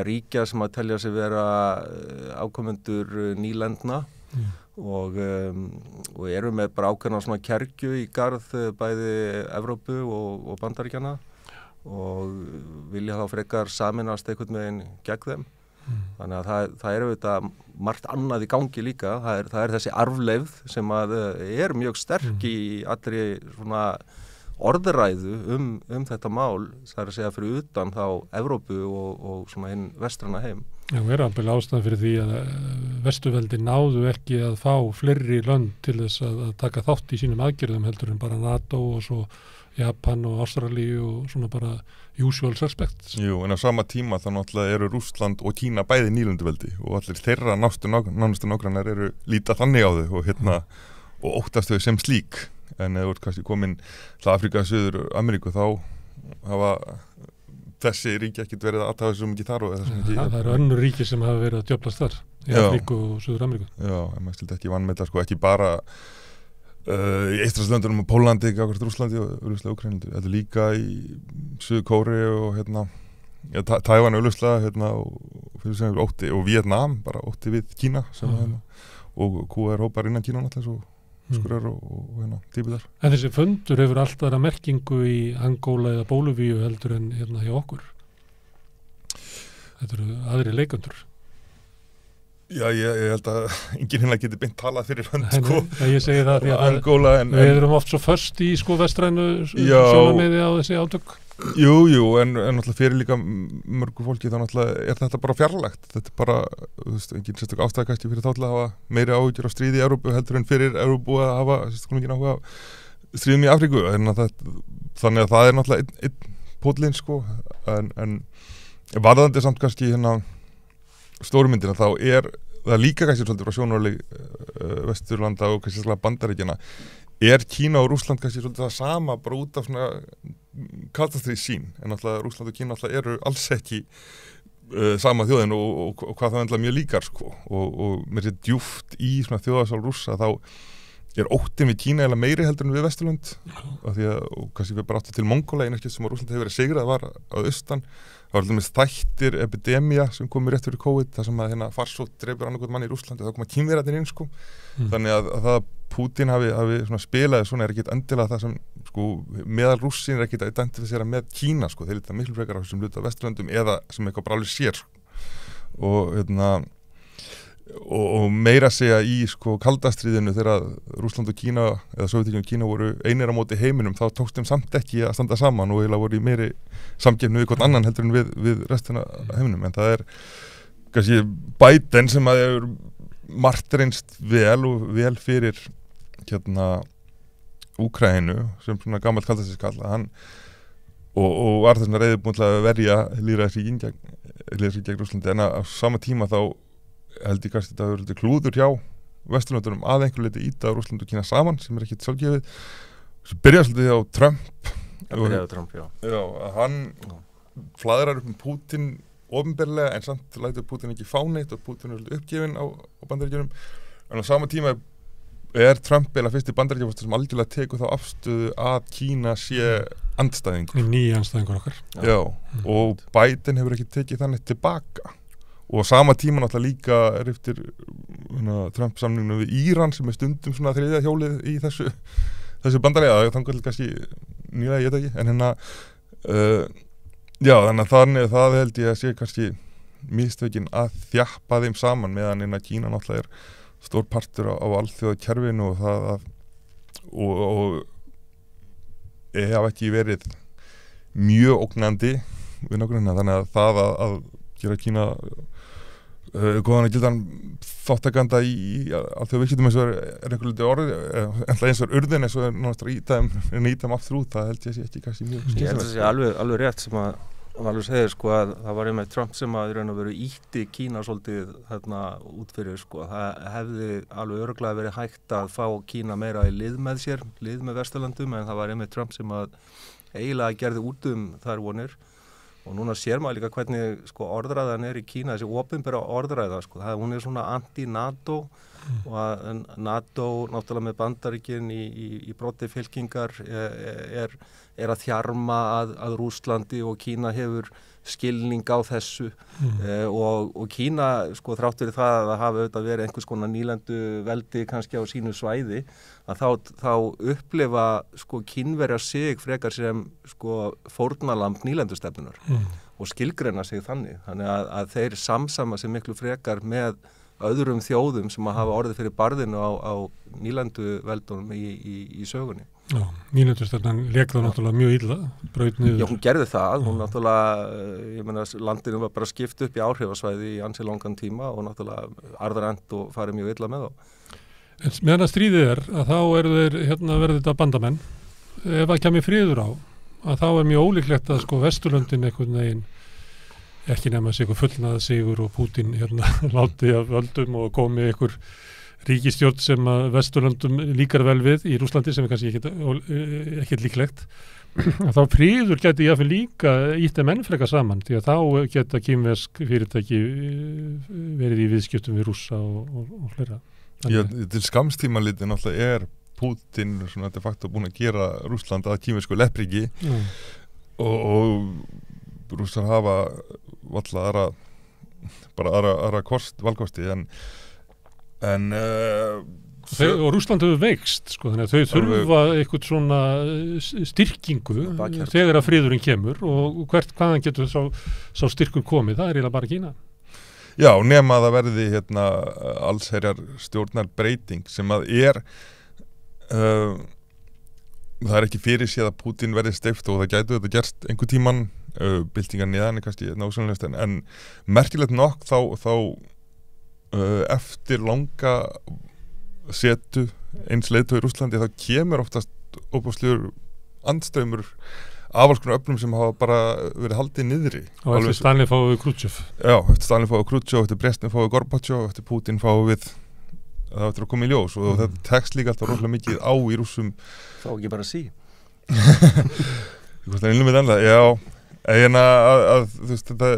ríkja sem að telja sig vera ákomendur nýlendna og eru með bara ákveðna svona kergju í garð bæði Evrópu og Bandaríkjanna og vilja þá frekar saminast einhvern veginn gegn þeim. Þannig að það eru þetta margt annað í gangi líka. Það er þessi arfleifð sem að er mjög sterk í allri svona orðræðu þetta mál, það er að segja fyrir utan þá Evrópu og svona hinn vestræna heim. Já, er alveg ástæðan fyrir því að Vesturveldi náðu ekki að fá fleiri lönd til þess að taka þátt í sínum aðgerðum heldur en bara NATO og svo Japan og Ástralíu og svona bara usual suspects. Jú, en á sama tíma þá náttúrulega eru Rússland og Kína bæði nýlenduveldi og allir þeirra nánustu nágrannar eru líta þannig á þau og óttast þau sem slík. En ef þú ert kannski komin til Afríka, Suður Ameríku þá hafa þessi ríki ekkert verið að aðtafa svo mikið þar og það eru önnur ríki sem hafa verið að djöflast þar í Afríku og Suður Ameríku. Já, en maður stildi ekki vanmeta ekki bara í Eystrasalöndunum og Pólandi, Rússlandi og Úkraínu, þetta líka í Suður Kóreu og Tævan auðvitað og fyrir sem ótti og Vietnam bara ótti við Kína sem og QR-hópar innan Kína náttúrulega svo skurðar og típiðar. En þessi fundur hefur alltaf aðra merkingu í Angóla eða Bólivíu heldur en hjá okkur. Þetta eru aðri leikendur. Já, ég held að enginn hérna geti beint talað fyrir hönd, sko. Ég segi það því að Angóla, við erum oft svo först í, sko, vestrænu sjónarmiði á þessi átök. Jú, en náttúrulega fyrir líka mörgu fólki þá náttúrulega þetta bara fjarlægt. Þetta bara, enginn sérstök ástæðakasti fyrir þá til að hafa meiri áhyggjur á stríði í Evrópu heldur en fyrir Evrópu að hafa sérstaklega mikið áhuga á stríðum í Afríku. Þannig að það er náttúrulega einn póllinn, sko, en varðandi samt kannski stórumyndina þá það líka kannski svolítið frá sjónarhóli Vesturlanda og kannski svolítið Bandaríkjanna Kína og Rússland kannski svolítið það sama bara út af svona kaldastríðssýn en náttúrulega Rússland og Kína náttúrulega eru alls ekki sama þjóðin og hvað það endla mjög líkar sko og mér sé djúpt í svona þjóðarsál Rússa þá óttinn við Kína eða meiri heldur en við Vesturlönd af því að og kannski við bara áttu til Mongóla einu skipti sem að Rússland hefur verið sigrað var að austan það var alltaf með þættir epidemía sem komur rétt fyrir COVID þar sem að farsótt dreipur annarkot manni í Rússlandi þá koma Kínverjarnir inn sko þannig að það að Pútín hafi svona spilaði svona ekkert endilega það sem sko meðal Rússin ekkert að identifisera með Kína sko þeir þetta miklu frekar á þessum hluta Vesturlöndum eða sem eitthvað bara alveg sér og meira segja í sko kaldastríðinu þegar Rússland og Kína eða Sovétríkin og Kína voru einir á móti heiminum þá tókst þeim samt ekki að standa saman og eiginlega voru í meiri samkeppni við hvort annan heldur en við restina heiminum en það kannski Biden sem að er margt reynst vel fyrir Úkraínu sem svona gamall kaldastríðskall hann og var þess að reiðubúin til að verja lýðræðisríkin gegn Rússlandi en á sama tíma þá held ég kannski þetta hefur klúður hjá Vesturlöndunum að einhverju leyti ýta á Rússland og Kína saman sem ekkert sjálfgefið sem byrjaði svolítið á Trump já, hann flæðrar upp Pútín opinberlega en samt lætur Pútín ekki fá neitt og Pútín svolítið uppgefinn á Bandaríkjunum en á sama tíma Trump eða fyrst í Bandaríkjunum sem algjörlega tekur þá afstöðu að Kína sé andstæðingur nýja andstæðingur okkar já, og Biden hefur ekki tekið þannig tilbaka og sama tíma náttúrulega líka eftir Trump samningnum við Íran sem stundum svona þriðja hjólið í þessu bandalega þannig kannski nýlega ég veit ekki en já þannig að það held ég að sé kannski mistökin að þjappa þeim saman meðan Kína náttúrulega stór partur á alþjóðakerfinu og það og hafa ekki verið mjög ógnandi við nágrunna þannig að það að gera Kína góðan að gildan þáttakanda í alþjóðaviðskiptum eins og einhver liti orð eins og urðin eins og náttúrulega nýtam aftur út það held ég sé ekki kannski mjög ég held að það sé alveg rétt sem að Valur segir sko að það var með Trump sem að raun og veru ítti Kína svolítið út fyrir sko það hefði alveg örugglega verið hægt að fá Kína meira í lið með sér lið með Vesturlöndum en það var með Trump sem að eiginlega gerði út þær vonir og núna sér maður líka hvernig sko orðræðan í Kína þessi opinbera orðræða sko hún svona anti-NATO og að NATO náttúrulega með Bandaríkin í broti fylkingar er að þjarma að Rússlandi og Kína hefur skilning á þessu og Kína sko þrátt fyrir það að það hafi auðvitað verið einhvers konar nýlendu veldi kannski á sínu svæði að þá upplifa sko Kínverjar sig frekar sem sko fórnarlamb nýlendustefnunar og skilgreina sig þannig að þeir samsama sig miklu frekar með öðrum þjóðum sem að hafa orðið fyrir barðinu á nýlendu veldunum í sögunni. Já, nýlendustefnan lék það náttúrulega mjög illa, braut niður. Já, hún gerði það, hún náttúrulega, ég meina, landinu var bara skipt upp í áhrifasvæði í ansi langan tíma og náttúrulega arðrænt og farið mjög illa með þá. En meðan að stríðið að þá verður þetta bandamenn. Ef það kemur friður á, að þá mjög ólíklegt að sko Vesturlöndin einhvern veginn ekki nema sig fullnaða sigur og Pútín láti af völdum og komi einhver ríkisstjórn sem að Vesturlöndum líkar vel við í Rússlandi sem kannski ekkert líklegt þá friður geti jáfnvel líka ítt menn frekar saman því að þá geta kínversk fyrirtæki verið í viðskiptum við Rússa og fleira. Já, til skamstíma liti náttúrulega Pútín svona de facto búin að gera Rússland að kínversku leppríki og Rússar hafa valla aðra valkosti og Rússland hefur veikst sko, þannig að þau þurfa eitthvað svona styrkingu þegar að friðurinn kemur og hvaðan getur sá styrkur komið, það eiginlega bara Kína. Já, nema að það verði allsherjar stjórnarbreyting sem að það ekki fyrir séð að Pútín verði steypt og það gætu þetta gerst einhver tíman, byltingar neðan er kannski nákvæmlega en merkilegt nokk þá eftir langa setu eins leiðtogi í Rússlandi þá kemur oftast óbúslegur andströymur af alls konar öflum sem hafa bara verið haldið niðri. Og eftir Stalin fáum við Khrushchev. Já, eftir Stalin fáum við Khrushchev, eftir Brezhnev fáum við Gorbachev, eftir Putin fáum við það eftir að koma í ljós og þetta tekst líka alltaf rosalega mikið á í Rússum. Þá ekki bara sí. Ég hvort að innlega með annað, já, en að þú veist, þetta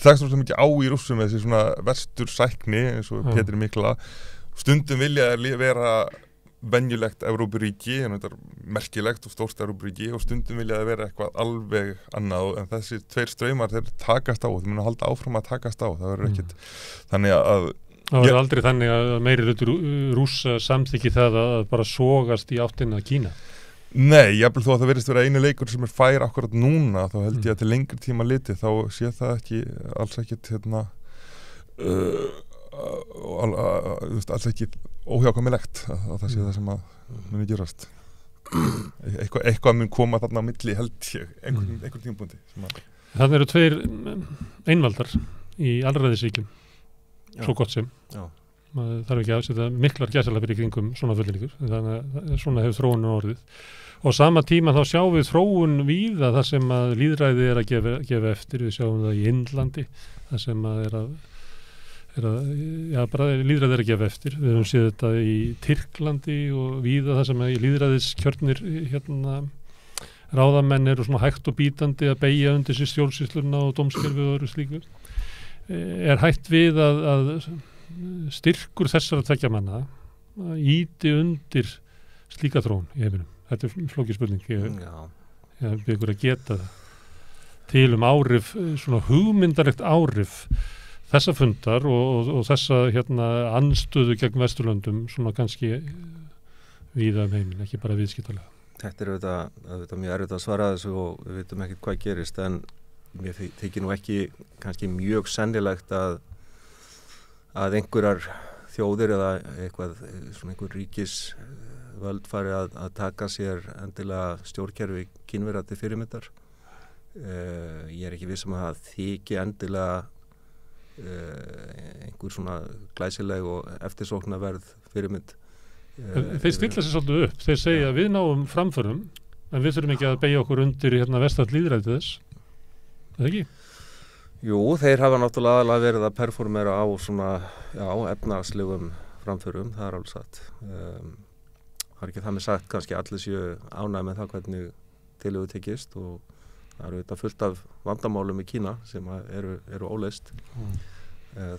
tekst rosalega mikið á í Rússum þessi svona verstur sækni eins og Pétur Mikla. Stundum vilja vera venjulegt Evrópuríki, en þetta er merkilegt og stórt Evrópuríki og stundum vilja það vera eitthvað alveg annað en þessi tveir straumar þeir takast á og þeir munu að halda áfram að takast á, það verður ekkert þannig að það verður aldrei þannig að meiri hluti Rússa samþykki það að bara sogast í áttina að Kína. Nei, jafnvel þó að það verðist vera einu leikur sem fær akkurat núna, þá held ég að til lengri tíma liti þá sé það ekki alls ekkert alls ekki óhjákvæmilegt að það sé það sem að muni gerast eitthvað mun koma þarna á milli held ég einhver tímapunkti. Þannig eru tveir einvaldar í allræðisríkjum svo gott sem maður þarf ekki að setja miklar gæsalapir í kringum svona fullningur, þannig að svona hefur þróunin orðið og sama tíma þá sjáum við þróun víða þar sem að lýðræði er að gefa eftir, við sjáum það í Indlandi þar sem að bara lýðræði er að gefa eftir. Við höfum séð þetta í Tyrklandi og víða þar sem lýðræðiskjörnir ráðamenn eru svona hægt og bítandi að beygja undir sér stjórnsýsluna og dómskerfið og öðru slíku. Er hægt við að styrkur þessara tveggja manna ýti undir slíka þróun í heiminum? Þetta er flókið spurning. Ég byggur að geta til áhrif, svona hugmyndarlegt áhrif þessa fundar og þessa andstöðu gegn Vesturlöndum svona kannski víða heimin, ekki bara viðskiptalega. Þetta er auðvitað mjög erfitt að svara þessu og við veitum ekki hvað gerist en mér þykir nú ekki kannski mjög sennilegt að einhverjar þjóðir eða einhver ríkisvöld fari að taka sér endilega stjórnkerfi Kínverja til fyrirmyndar. Ég er ekki viss um að það þyki endilega einhver svona glæsileg og eftirsóknarverð fyrirmynd. Þeir stilla sér svolítið upp, þeir segja að við náum framförum en við þurfum ekki að beygja okkur undir vestan lýðræði þess, er það ekki? Jú, þeir hafa náttúrulega aðalega verið að performera á svona, efnahagslegum framförum, það er alveg satt. Það er ekki það með sagt kannski allir séu ánægð með það hvernig til hefur tekist og það eru þetta fullt af vandamálum í Kína sem eru óleyst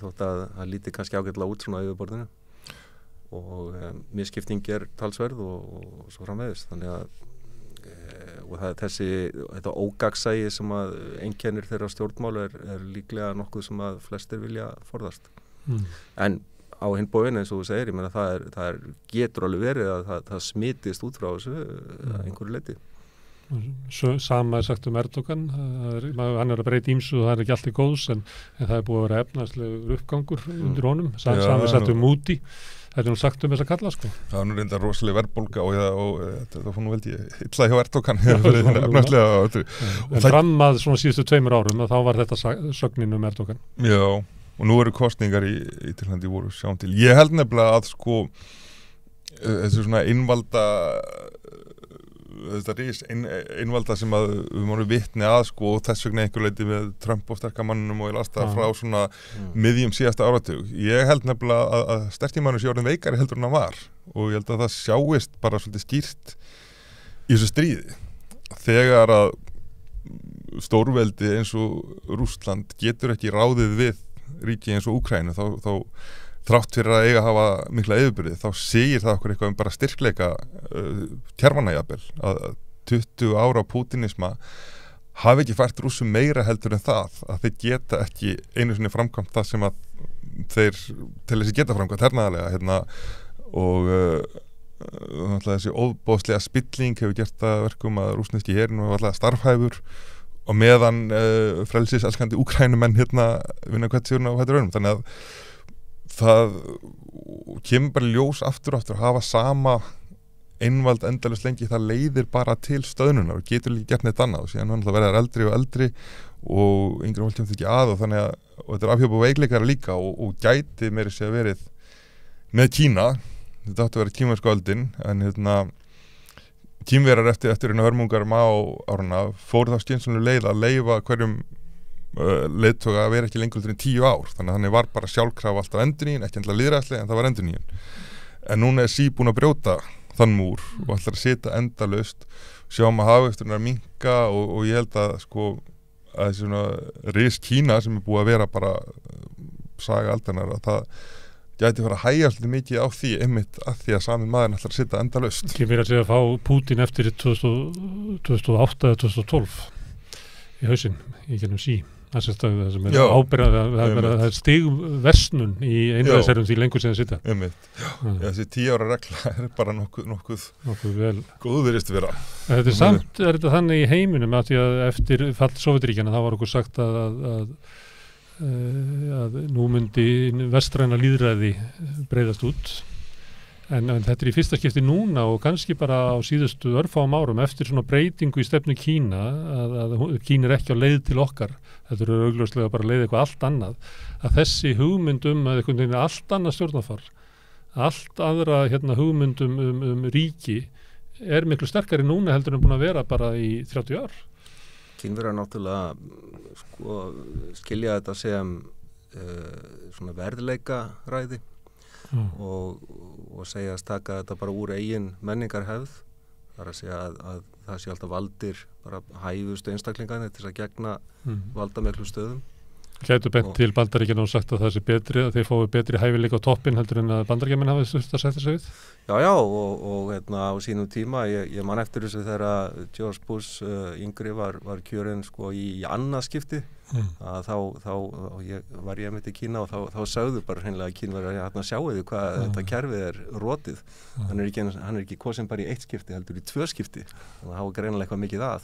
þótt að það líti kannski ágætlega út svona á yfirborðinu og misskipting er talsverð og svo framvegis þannig að og það er þetta ógagnsæi sem að einkennir þeirra stjórnmál er líklega nokkuð sem að flestir vilja forðast. En á hinn bóginn eins og þú segir, ég meina það getur alveg verið að það smitist út frá þessu einhverju leyti. Sama er sagt Erdogan, hann er að breyta ýmsu og það er ekki allt í góðs en það er búið að vera efnahagslegur uppgangur undir honum, sama er sagt Moody, þetta er nú sagt þessa kalla sko. Það er nú reynda rosalega verðbólga og það fór nú veldi illa hjá Erdogan efnahagslega. En fram að svona síðustu 2 árum þá var þetta sögnin Erdogan. Já, og nú eru kosningar í Tyrklandi voru sjáum til. Ég held nefnilega að sko þessi svona einvalda sem að við vorum vitni að sko og þess vegna einhver leiti með Trump og sterkamannunum og ég las það frá svona miðjum síðasta áratug. Ég held nefnilega að sterkimannur sé orðin veikari heldur en hann var og ég held að það sjáist bara svolítið skýrt í þessu stríði. Þegar að stórveldi eins og Rússland getur ekki ráðið við ríki eins og Úkraínu þá þrátt fyrir að eiga að hafa mikla yfirbyrði þá segir það okkur eitthvað bara styrkleika kerfanna jafnvel að 20 ára pútinisma hafi ekki fært Rússum meira heldur en það að þeir geta ekki einu sinni framkvæmt það sem að þeir til þessi geta framkvæmt hernaðarlega og þessi óbóðslega spilling hefur gert það verkum að rússneski herinn var alltaf starfhæfur og meðan frelsiselskandi Úkraínumenn vinna hvert sérna á hættur önum, þannig að það kemur bara ljós aftur að hafa sama einvald endalaust lengi, það leiðir bara til stöðnunar og getur ekki gert neitt annað og síðan hann verður eldri og eldri og yngri vald kemur þetta ekki að og þannig að þetta afhjálpa veikleikara líka og gæti meiri sé að verið með Kína, þetta átti að vera kínversku öldin en Kínverjar eftir hörmungar áruna fóru þá skynsamlega leið að leyfa hverjum leiðtoga að vera ekki lengur en 10 ár, þannig að hann var bara sjálfkrafa alltaf endurnýjun, ekki endilega lýðræðislega en það var endurnýjun en núna Xi búin að brjóta þann múr og ætlar að sitja endalaust sjáum að hagvöxturinn minnka og ég held að að þessi svona ris Kína sem búið að vera bara saga aldarinnar að það gæti fara að hægja svolítið mikið á því einmitt að því að sami maðurinn ætlar að sitja endalaust. Kemur að segja að fá Pútín eftir 2008 eða 2012 í hausinn í gennum Xi. Það sem ábyrgað, það stigversnun í einræðisherrum því lengur sem það sitja. Þessi 10 ára regla bara nokkuð vel góðurist vera. Þetta samt þetta þannig í heiminum að því að eftir fall Sovétríkjanna þá var okkur sagt að nú myndi vestræna lýðræði breiðast út en þetta í fyrsta skipti núna og kannski bara á síðustu örfáum árum eftir svona breytingu í stefnu Kína að Kína ekki á leið til okkar, þetta augljóslega bara leið eitthvað allt annað, að þessi hugmyndum að eitthvað allt annað stjórnarfar allt aðra hugmyndum ríki miklu sterkari núna heldur en búin að vera bara í 30 ár. Kínverjar náttúrulega skilja þetta sem svona verðleika ræði og segjast taka þetta bara úr eigin menningarhefð, þar að segja að það sé alltaf valdir bara hæfustu einstaklingarnir til að gegna valdamiklu stöðum. Gætu bent til Bandaríkjanna og sagt að það sé betri, að þeir fái betri hæfileika á toppinn heldur en að Bandaríkjamenn hafi þurft að setja sig við? Já, og á sínum tíma, ég man eftir þessu þegar George Bush yngri var kjörinn í annað skipti, að þá var ég með til Kína og þá sögðu bara hreinlega að Kínverjar að sjáu þið hvað þetta kerfið er rotið. Hann er ekki kosin bara í 1 skipti, heldur í 2 skipti, þannig að það var greinilega eitthvað mikið að.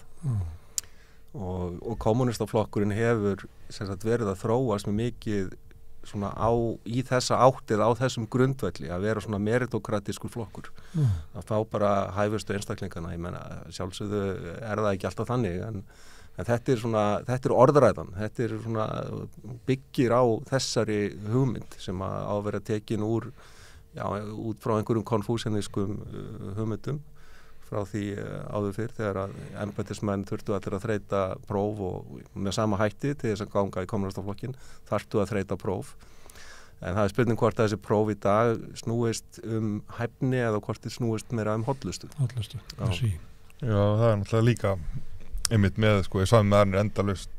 Og kommunistaflokkurinn hefur verið að þróast með mikið svona í þessa áttið á þessum grundvelli að vera svona meritokratískur flokkur að fá bara hæfustu einstaklingana, ég meina sjálfsögðu það ekki alltaf þannig en þetta er orðræðan, þetta er svona byggir á þessari hugmynd sem á að vera tekin út frá einhverjum konfúsjanískum hugmyndum frá því áður fyrr þegar að embættismenn þurftu að þreyta próf og með sama hætti til þess að ganga í kommunistaflokkin þarftu að þreyta próf en það er spurning hvort að þessi próf í dag snúist hæfni eða hvort þið snúist meira hollustu. Já, það er náttúrulega líka einmitt með sami með hann endalaust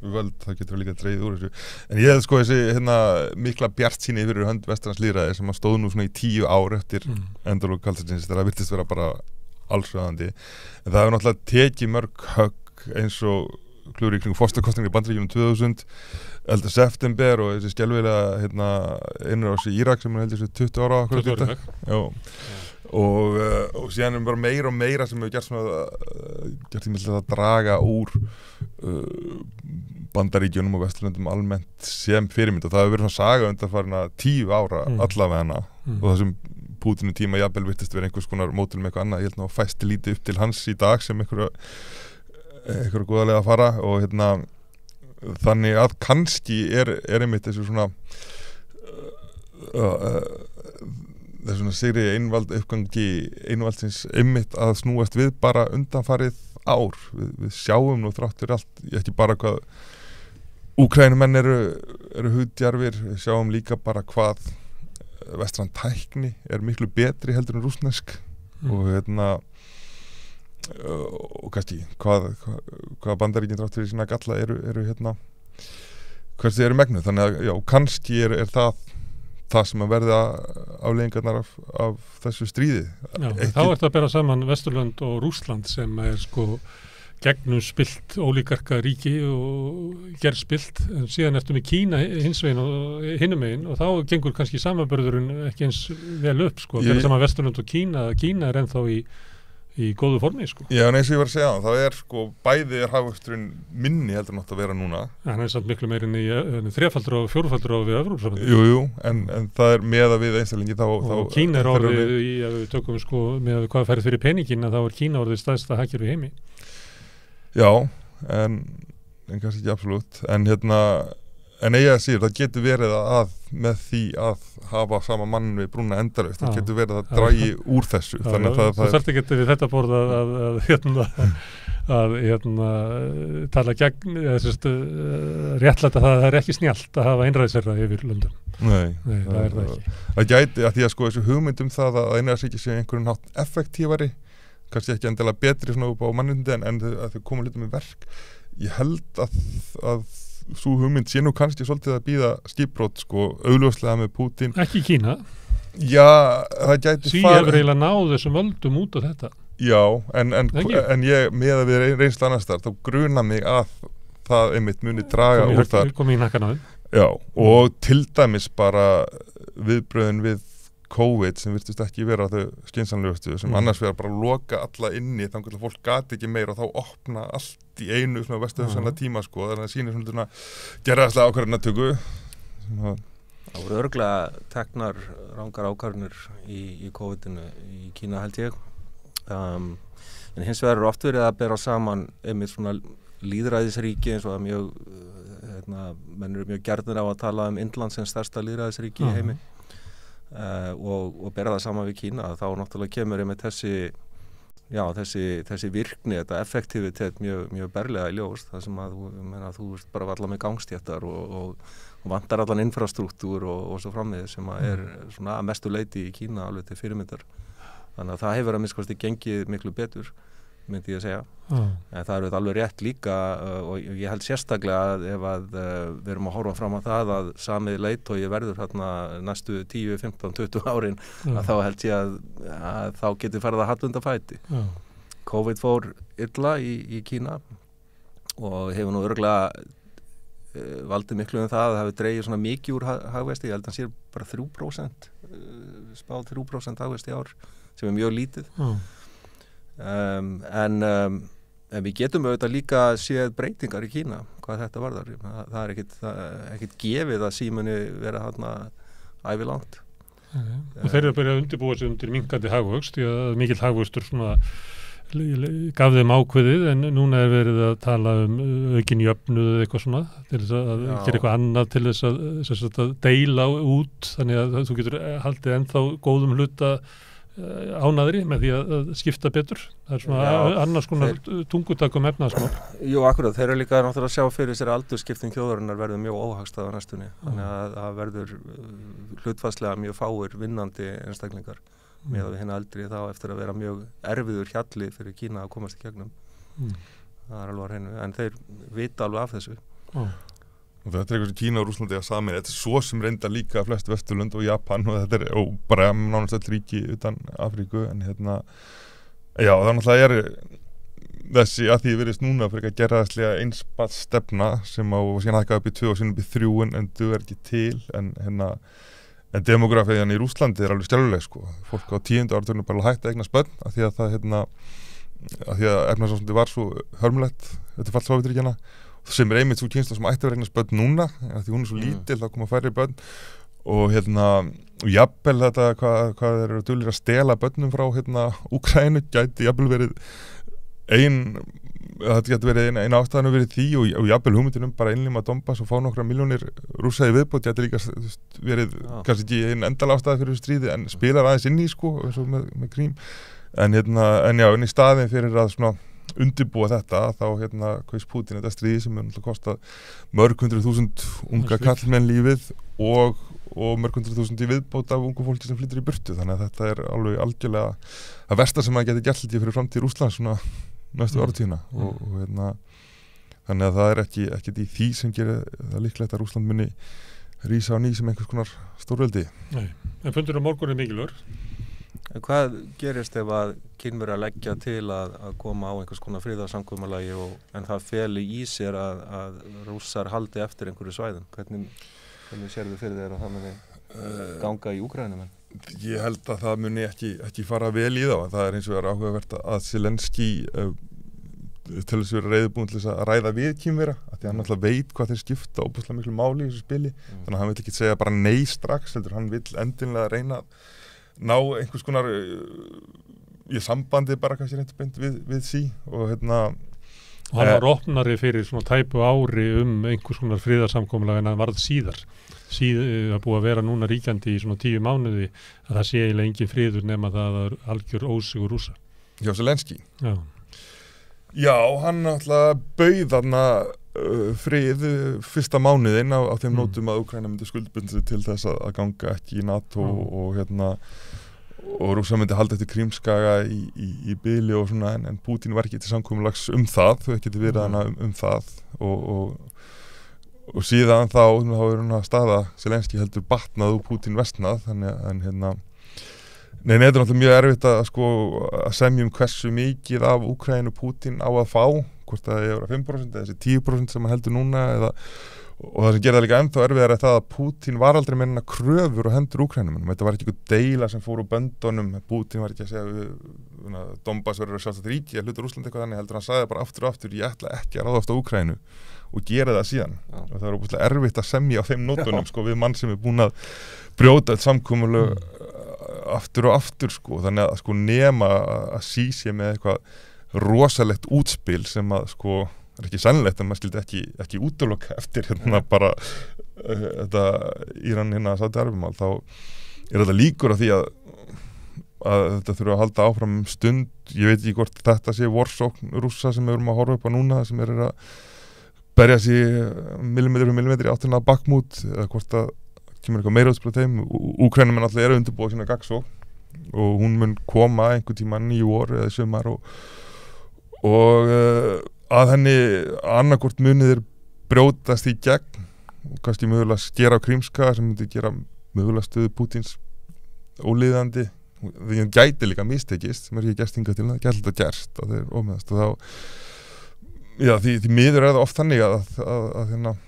völd, það getur líka dreigð úr þessu en ég hef þessi mikla bjartsýni fyrir hönd vestrans lýðræði sem að stóð nú svona í 10 ár eftir endalok kaldarsins þegar það virtist vera bara allsráðandi en það hefur náttúrulega tekið mörg högg eins og klúri í kring fórstakostningar í Bandaríkjunum 2000 11. september og þessi skelfilega innrás í Írak sem heldur þessu 20 ára 20 ára og síðan bara meira og meira sem hefur gert því að draga úr Bandaríkjunum og Vesturlöndum almennt sem fyrirmynd og það hefur verið svona saga undanfarna 10 ára allavega og þessum Pútínu tíma jafnvel virtist vera einhvers konar mótul með eitthvað annað, ég held að fæsti lítið upp til hans í dag sem einhverja góðarlega að fara og þannig að kannski er einmitt þessu svona þessu svona sigri uppgangi einvaldsins einmitt að snúast við bara undanfarið ár. Við sjáum nú þráttur allt, ekki bara hvað Úkraínumenn eru hugdjarfir, við sjáum líka bara hvað vestræn tækni er miklu betri heldur en rússnesk og kannski hvað Bandaríkin þráttur í sína galla eru hversu eru megnuð, þannig að já, kannski er það sem að verða afleiðingarnar af þessu stríði. Já, þá er það að bera saman Vesturlönd og Rússland sem er gegnum spilt ólíkarka ríki og gerð spilt, en síðan ertu með Kína hins veginn og hinum meginn og þá gengur kannski samanburðurinn ekki eins vel upp sko, þegar saman Vesturlönd og Kína er ennþá í góðu formi sko. Já, en eins og ég var að segja það er sko, bæði hagvöxturinn minni heldur nátt að vera núna. Hann samt miklu meirinn í þrefaldur og fjórfaldur á við Evrópusambandið. Jú, en það er með að við einstaklingi þá... Og Kína orðið, ef við tökum sko með hvað færið fyrir peningin, þá Kína orðið stærsta hagkerfi í heimi. Já, en kannski ekki absolutt. En eiga að síður, það getur verið að með því að hafa sama mann við brúna endalaust, það getur verið að dragi úr þessu. Þannig að það þarf ekki við þetta borð að tala gegn, réttlæta það er ekki snjallt að hafa einræðisherra yfir löndum. Nei, það er það ekki. Það gæti, að því að sko þessu hugmyndum það að einræðisríki sé einhverjum hátt effektívari, kannski ekki endilega betri svona upp á mannréttindi en að þau koma hlutum í verk. Ég held að sú hugmynd sé nú kannski svolítið að býða skipbrot sko augljóslega með Pútín. Ekki Kína. Já, það gæti hefur eiginlega náð þessum völdum út á þetta. Já, en ég með að við reynslu annars þar, þá gruna mig að það einmitt muni draga úr þar. Komi í nakkan á þeim. Já, og til dæmis bara viðbröðin við COVID sem virtust ekki vera þau skynsamlegustu sem annars vera bara að loka alla inni þannig að fólk gati ekki meira og þá opna allt í einu svona vestuðsannlega tíma sko, þannig að sýnir svona gerðarslega ákvarðanatöku. Það voru örglega teknar rangar ákvarðanir í COVID-inu í Kína held ég. En hins vegar oft verið að bera saman einmitt svona lýðræðisríki eins og að menn eru mjög gjarnir á að tala Indland sem stærsta lýðræðisríki í heimi. Og bera það saman við Kína þá náttúrulega kemur einmitt þessi virkni, þetta effektivitet mjög berlega í ljós það sem að þú veist bara varla með gangstéttar og vantar allan infrastruktúr og svo frammiði sem að er svona að mestu leyti í Kína alveg til fyrirmyndar þannig að það hefur að minnst gengið miklu betur myndi ég að segja en það er alveg rétt líka og ég held sérstaklega að ef að við erum að horfa fram á það að samið leiðtogi verður hérna næstu 10, 15, 20 árin að þá held ég að þá getur farið að halla undan fæti. COVID fór illa í Kína og hefur nú örugglega valdið miklu það hafi dregið svona mikið úr hagvexti, ég held að hann sé bara 3% spáð 3% hagvexti í ár sem mjög lítið. En við getum auðvitað líka séð breytingar í Kína hvað þetta varðar. Það er ekkit gefið að símunni vera þarna ævilangt. Og þeir eru að byrja að undirbúa sig undir minnkandi hagvöxt því að mikill hagvöxtur svona gaf þeim ákveðið en núna er verið að tala aukin jöfnuð eða eitthvað svona til þess að gera eitthvað annað til þess að deila út þannig að þú getur haldið ennþá góðum hluta ánæðri með því að skipta betur. Það er svona annars konar tungutak efnahagsmál. Jú, akkurat. Þeir eru líka náttúrulega að sjá fyrir sér að aldurskipting þjóðarinnar verður mjög óhagstæð á næstunni. Þannig að það verður hlutfallslega mjög fáir vinnandi einstaklingar með að við hinna eldri þá eftir að vera mjög erfiður hjalli fyrir Kína að komast í gegnum. Það er alveg á hreinu. En þeir vita alveg af þessu. Og þetta er eitthvað sem Kína og Rússlandi að samin þetta er svo sem reynda líka flest Vesturlönd og Japan og þetta er og bara nánast öll ríki utan Afríku en já það náttúrulega þessi að því virðist núna fyrir að gera einspatsstefna sem á síðan hækka upp í 2 og síðan upp í 3 en þau er ekki til en demografiðan í Rússlandi er alveg stjálfuleg sko fólk á 10. áratugnum bara hægt að eignast börn af því að það af því að efnahagsástandið var svo hörmulegt þetta fall Sovétríkjanna sem einmitt svo kynsla sem ætti að vera eignast börn núna af því hún er svo lítil, þá koma færri börn og og jafnvel þetta hvað þeir eru duglegir að stela börnum frá Úkraínu gæti jafnvel verið þetta getur verið ein ástæðan verið því og jafnvel hugmyndinum bara innlima Donbass og fá nokkra milljónir Rússa í viðbót gæti líka verið kannski ekki einn endal ástæða fyrir stríði en spilar aðeins inn í sko eins og með Krím en í staðin fyrir að svona undirbúa þetta þá kaus Pútín þetta stríði sem mun kostað mörg 100.000 unga kallmenn lífið og mörg 100.000 í viðbót af ungu fólki sem flyttur í burtu þannig að þetta er alveg algjörlega að versta sem maður geti gert fyrir framtíð Rússlands svona næstu áratíðina og þannig að það er ekki í því sem gerir það líklegt að Rússland muni rísa á ný sem einhvers konar stórveldi. Nei, en fundur á morgun er mikilvægur. En hvað gerist ef að Kínverjar leggja til að koma á einhvers konar friðarsamkomulagi en það feli í sér að Rússar haldi eftir einhverju svæðum? Hvernig sérðu fyrir þér að það muni ganga í Úkraínu? Ég held að það muni ekki fara vel í það. Það eins og áhugavert að Zelenský til þess að vera reiðubúin til þess að ræða við Kínverja, af því hann alltaf veit hvað þeir skipta óbúslega miklu máli í þessu spili. Þannig að hann vill ekki segja bara nei strax, heldur hann vill endilega reyna að ná einhvers konar í sambandi bara kannski reynt beint við sí og hann var opnari fyrir svona tæpu ári einhvers konar friðarsamkomulag en hann varð síðar. Það búið að vera núna ríkjandi í svona 10 mánuði að það sé eiginlega engin friður nema það að algjör ósigur Rússa. Já, Zelenský. Já. Já, hann náttúrulega bauð þarna frið fyrsta mánuðinn á þeim nótum að Úkraína myndi skuldbundið til þess að ganga ekki í NATO og Rússa myndi halda eftir Krímskaga í bili og svona en Pútín var ekki til samkomulags það, þau ekki til verið hana það og síðan þá er hann að staða Zelenský heldur batnað og Pútín vestnað þannig að Nei, þetta er náttúrulega mjög erfitt að semja hversu mikið af Úkraínu Pútín á að fá, hvort það er 5% eða þessi 10% sem hann heldur núna og það sem gerir það líka ennþá erfiðar er það að Pútín var aldrei með kröfur og hendur Úkrænumennum. Þetta var ekki einhver deila sem fór úr böndunum, Pútín var ekki að segja Donbass verður að sjálfstætt ríki að hluta Rússland eitthvað þannig, heldur hann sagði bara aftur og aftur ég ætla ekki að ráðast á Úkraínu og gera það síðan. Og það var óbúslega erfitt að semja á þeim nótunum við mann sem er búin að brjóta samkomulag aftur og aftur þannig að nema að sé með eitthvað rosalegt útspil sem að er ekki sannlegt en maður skildi ekki útiloka eftir bara þetta Íran Sádi-Arabíumál þá er þetta líkur á því að þetta þurfa að halda áfram stund. Ég veit ekki hvort þetta sé vorsókn Rússa sem við erum að horfa upp á núna sem að berja sig millimetri áttina að Bakhmut eða hvort að kemur eitthvað meira útspil á þeim. Úkraínumenn alltaf eru undirbúið sína gagsókn og hún mun koma einhvern tímann í vor eða sumar og að henni annarkvort munið brjótast í gegn og kannski mögulega skera á Krímskaga sem myndi gera mögulega stöðu Pútíns ólíðandi því hann gæti líka mistekist sem ekki gerst hingað til það gæti þetta gerst að þeir ómeðast og þá því miður það oft þannig að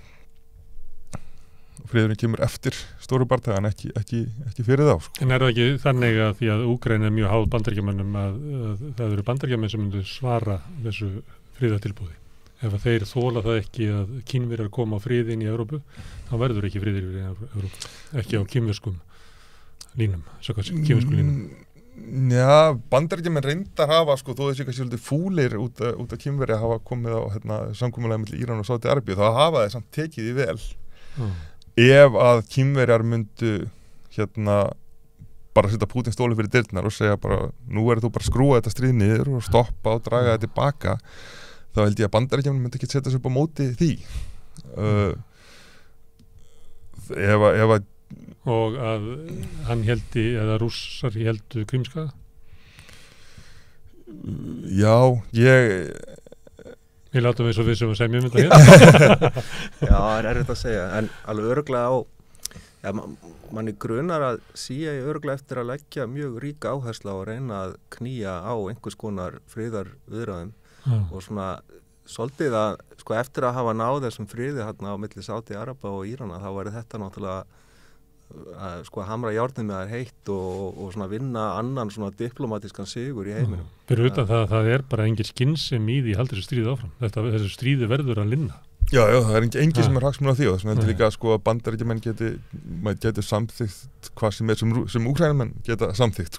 friðurinn kemur eftir stóru bardagan ekki fyrir þá. En það ekki þannig að því að Úkraína er mjög háð Bandaríkjamönnum að það eru Bandaríkjamenn sem myndu svara þessu friðartilboði. Ef þeir þola það ekki að Kínverjar koma á friðin í Evrópu, þá verður ekki friður í Evrópu. Ekki á kínverskum línum, kínverskum línum. Já, Bandaríkjamenn reyndar hafa þó þessi kannski svolítið fúlir út af Kínverja hafa komið á samkomulagi milli Íran og Sádi-Arabíu, þá hafa þeir samt tekið í vel. Ef að Kínverjar myndu bara setja Pútín stóli fyrir dyrnar og segja bara nú þú bara skrúa þetta stríð niður og stoppa og draga þetta tilbaka þá held ég að Bandaríkjamenn myndi ekki setja sig upp á móti því ef að og að hann heldi eða Rússar heldu Krímskaga? Já, Við látum við svo við sem að segja mjög mynda hér. Já, það er erfitt að segja, en alveg örugglega manni grunar að CIA örugglega eftir að leggja mjög ríka áherslu á að reyna að knýja á einhvers konar friðarviðræðum og svona svolítið að eftir að hafa náð þessum friði á milli Sádi-Araba og Írana þá væri þetta náttúrulega að hamra járnið með það heitt og svona vinna annan svona diplomatískan sigur í heiminum. Fyrir utan það er bara engin skynsemi í því haldi þessu stríði áfram. Þessu stríði verður að linna. Já, það er engin sem er hagsmunir á því og þess vegna heldur líka að Bandaríkjamenn geti samþykkt hvað sem sem Úkraínumenn geta samþykkt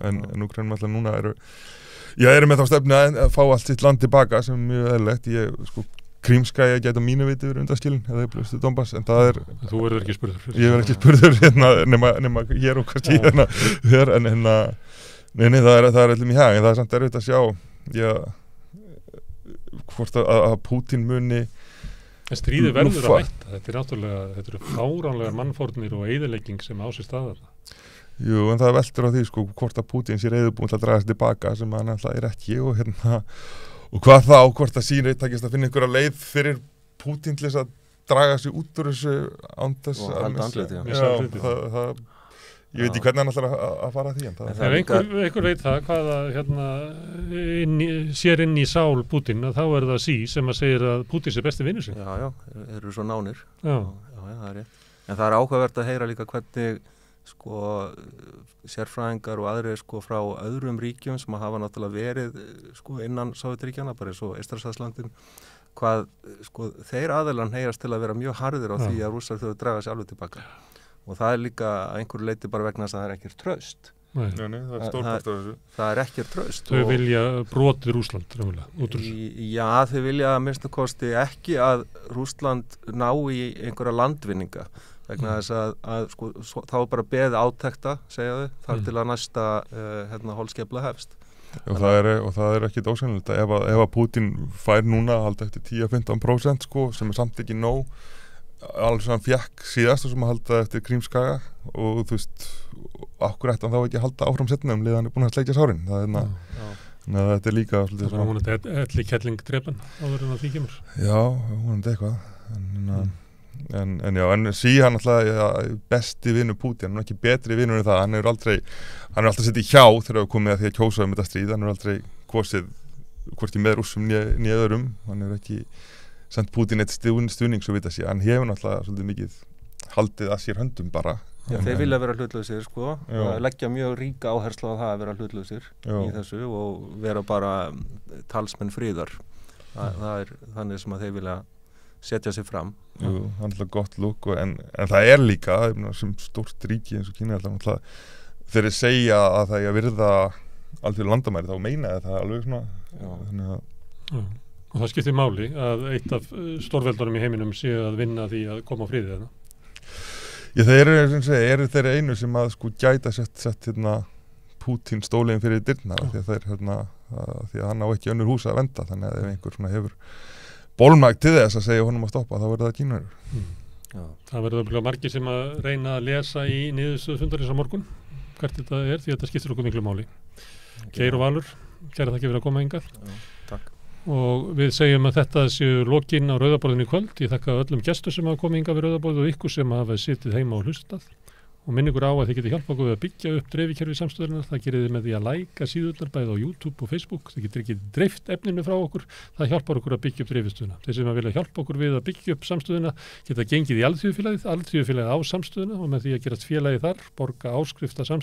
en Úkraínumenn alltaf núna eru með þá stefnu að fá allt sitt land tilbaka sem er mjög eðlilegt. Krímskaga geta mínu viti verið undanskilin eða upplöfstu Donbass, en það er Þú verður ekki spurður. Ég verður ekki spurður nema hér og kannski en það er allum í hag en það er samt erfitt að sjá hvort að Pútín muni stríði verður að hætta. Þetta eru fáránlegar mannfórnir og eyðilegging sem á sér stað þarna. Jú, en það veltur á því hvort að Pútín sé reiðubúinn til að draga sig tilbaka sem hann alltaf er ekki og hvað þá, hvort að sín takist að finna einhverja leið fyrir Pútín til þess að draga sig út úr þessu án þess og halda andliti. Ég veit ekki hvernig hann ætlar að fara að því. Ef einhver veit það, hvaða sér inn í sál Pútín, þá það sí sem að segir að Pútín sé besti vinur sig. Já, eru svo nánir. Já, það rétt. En það áhugavert að heyra líka hvernig sérfræðingar og aðrir frá öðrum ríkjum sem hafa náttúrulega verið innan Sovétríkjanna, bara eins og Eystrasaltslandin, hvað þeir aðilan heyrast til að vera mjög harðir á því að Rússar þurfa að draga sig alveg tilbaka. Og það líka að einhverju leyti bara vegna þess að það ekkert traust. Nei, það stórkvæmt af þessu. Það ekkert traust. Þau vilja brotið Rússland, raunverulega, út úr þessu. Já, þau vilja að minnsta kosti ekki að Rússland ná í einhverja landvinninga. Vegna þess að þá bara beðið átekta, segja þau, þar til að næsta holskefla hefst. Og það ekkit ósynlegt að ef að Pútín fær núna halda eftir 10-15% sem samt ekki nóg, alveg sem hann fekk síðast sem að halda eftir Krímskaga og þú veist, okkur ætti hann þá ekki að halda áfram setna liðan hann búin að sleikja sárin. Þannig að þetta líka það var hún elli kettling drepan áður en því kemur. Já, hún eitthvað en sí hann alltaf besti vinur Pútín, hann ekki betri vinur en það, hann er alltaf sittið hjá þegar það komið að því að kjósa þetta stríð, hann aldrei kosið hvorki með Rússum né öðrum, hann ekki sendt Pútín eitt stuðning svo vita sér, hann hefur náttúrulega svolítið mikið haldið að sér höndum bara. Já, þeir vilja vera hlutlausir leggja mjög ríka áherslu á það að vera hlutlausir í þessu og vera bara talsmenn friðar. Það þannig sem að þeir vilja setja sig fram. Jú, það alltaf gott lúk en það líka sem stórt ríki eins og Kína alltaf þeir segja að það að virða alþjóðleg landamæri þá meina það alveg svona. Og það skiptir máli að eitt af stórveldunum í heiminum séu að vinna því að koma á friði þarna. Já, þeir eru þeir einu sem að gæta sett Pútín stóliðin fyrir dyrnar því að hann á ekki önnur hús að venda, þannig að ef einhver hefur bólmægt til þess að segja honum að stoppa þá verður það Kínverjar. Það verður margir sem að reyna að lesa í niðurstöðu fundarins á morgun hvert þetta því þetta skiptir okkur miklu máli. Geir og Valur, kæra þakki fyrir að koma hingað. Takk. Og við segjum að þetta séu lokin á Rauðaborðinu í kvöld. Ég þakka öllum gestur sem hafa komið hingað við Rauðaborðið og ykkur sem hafa sitið heima og hlustað. Og minn ykkur á að þið getið hjálpa okkur við að byggja upp dreifikerfi samstöðurinnar. Það gerir þið með því að læka síðurnar bæði á YouTube og Facebook. Þið getur ekki dreift efninu frá okkur. Það hjálpar okkur að byggja upp dreifistöðuna. Þeir sem vilja hjálpa okkur við að byggja upp samstöðuna geta gengið í alþýðufélagið á samstöðuna og með því að gerast félagið þar, borga áskrift að samstöðuna.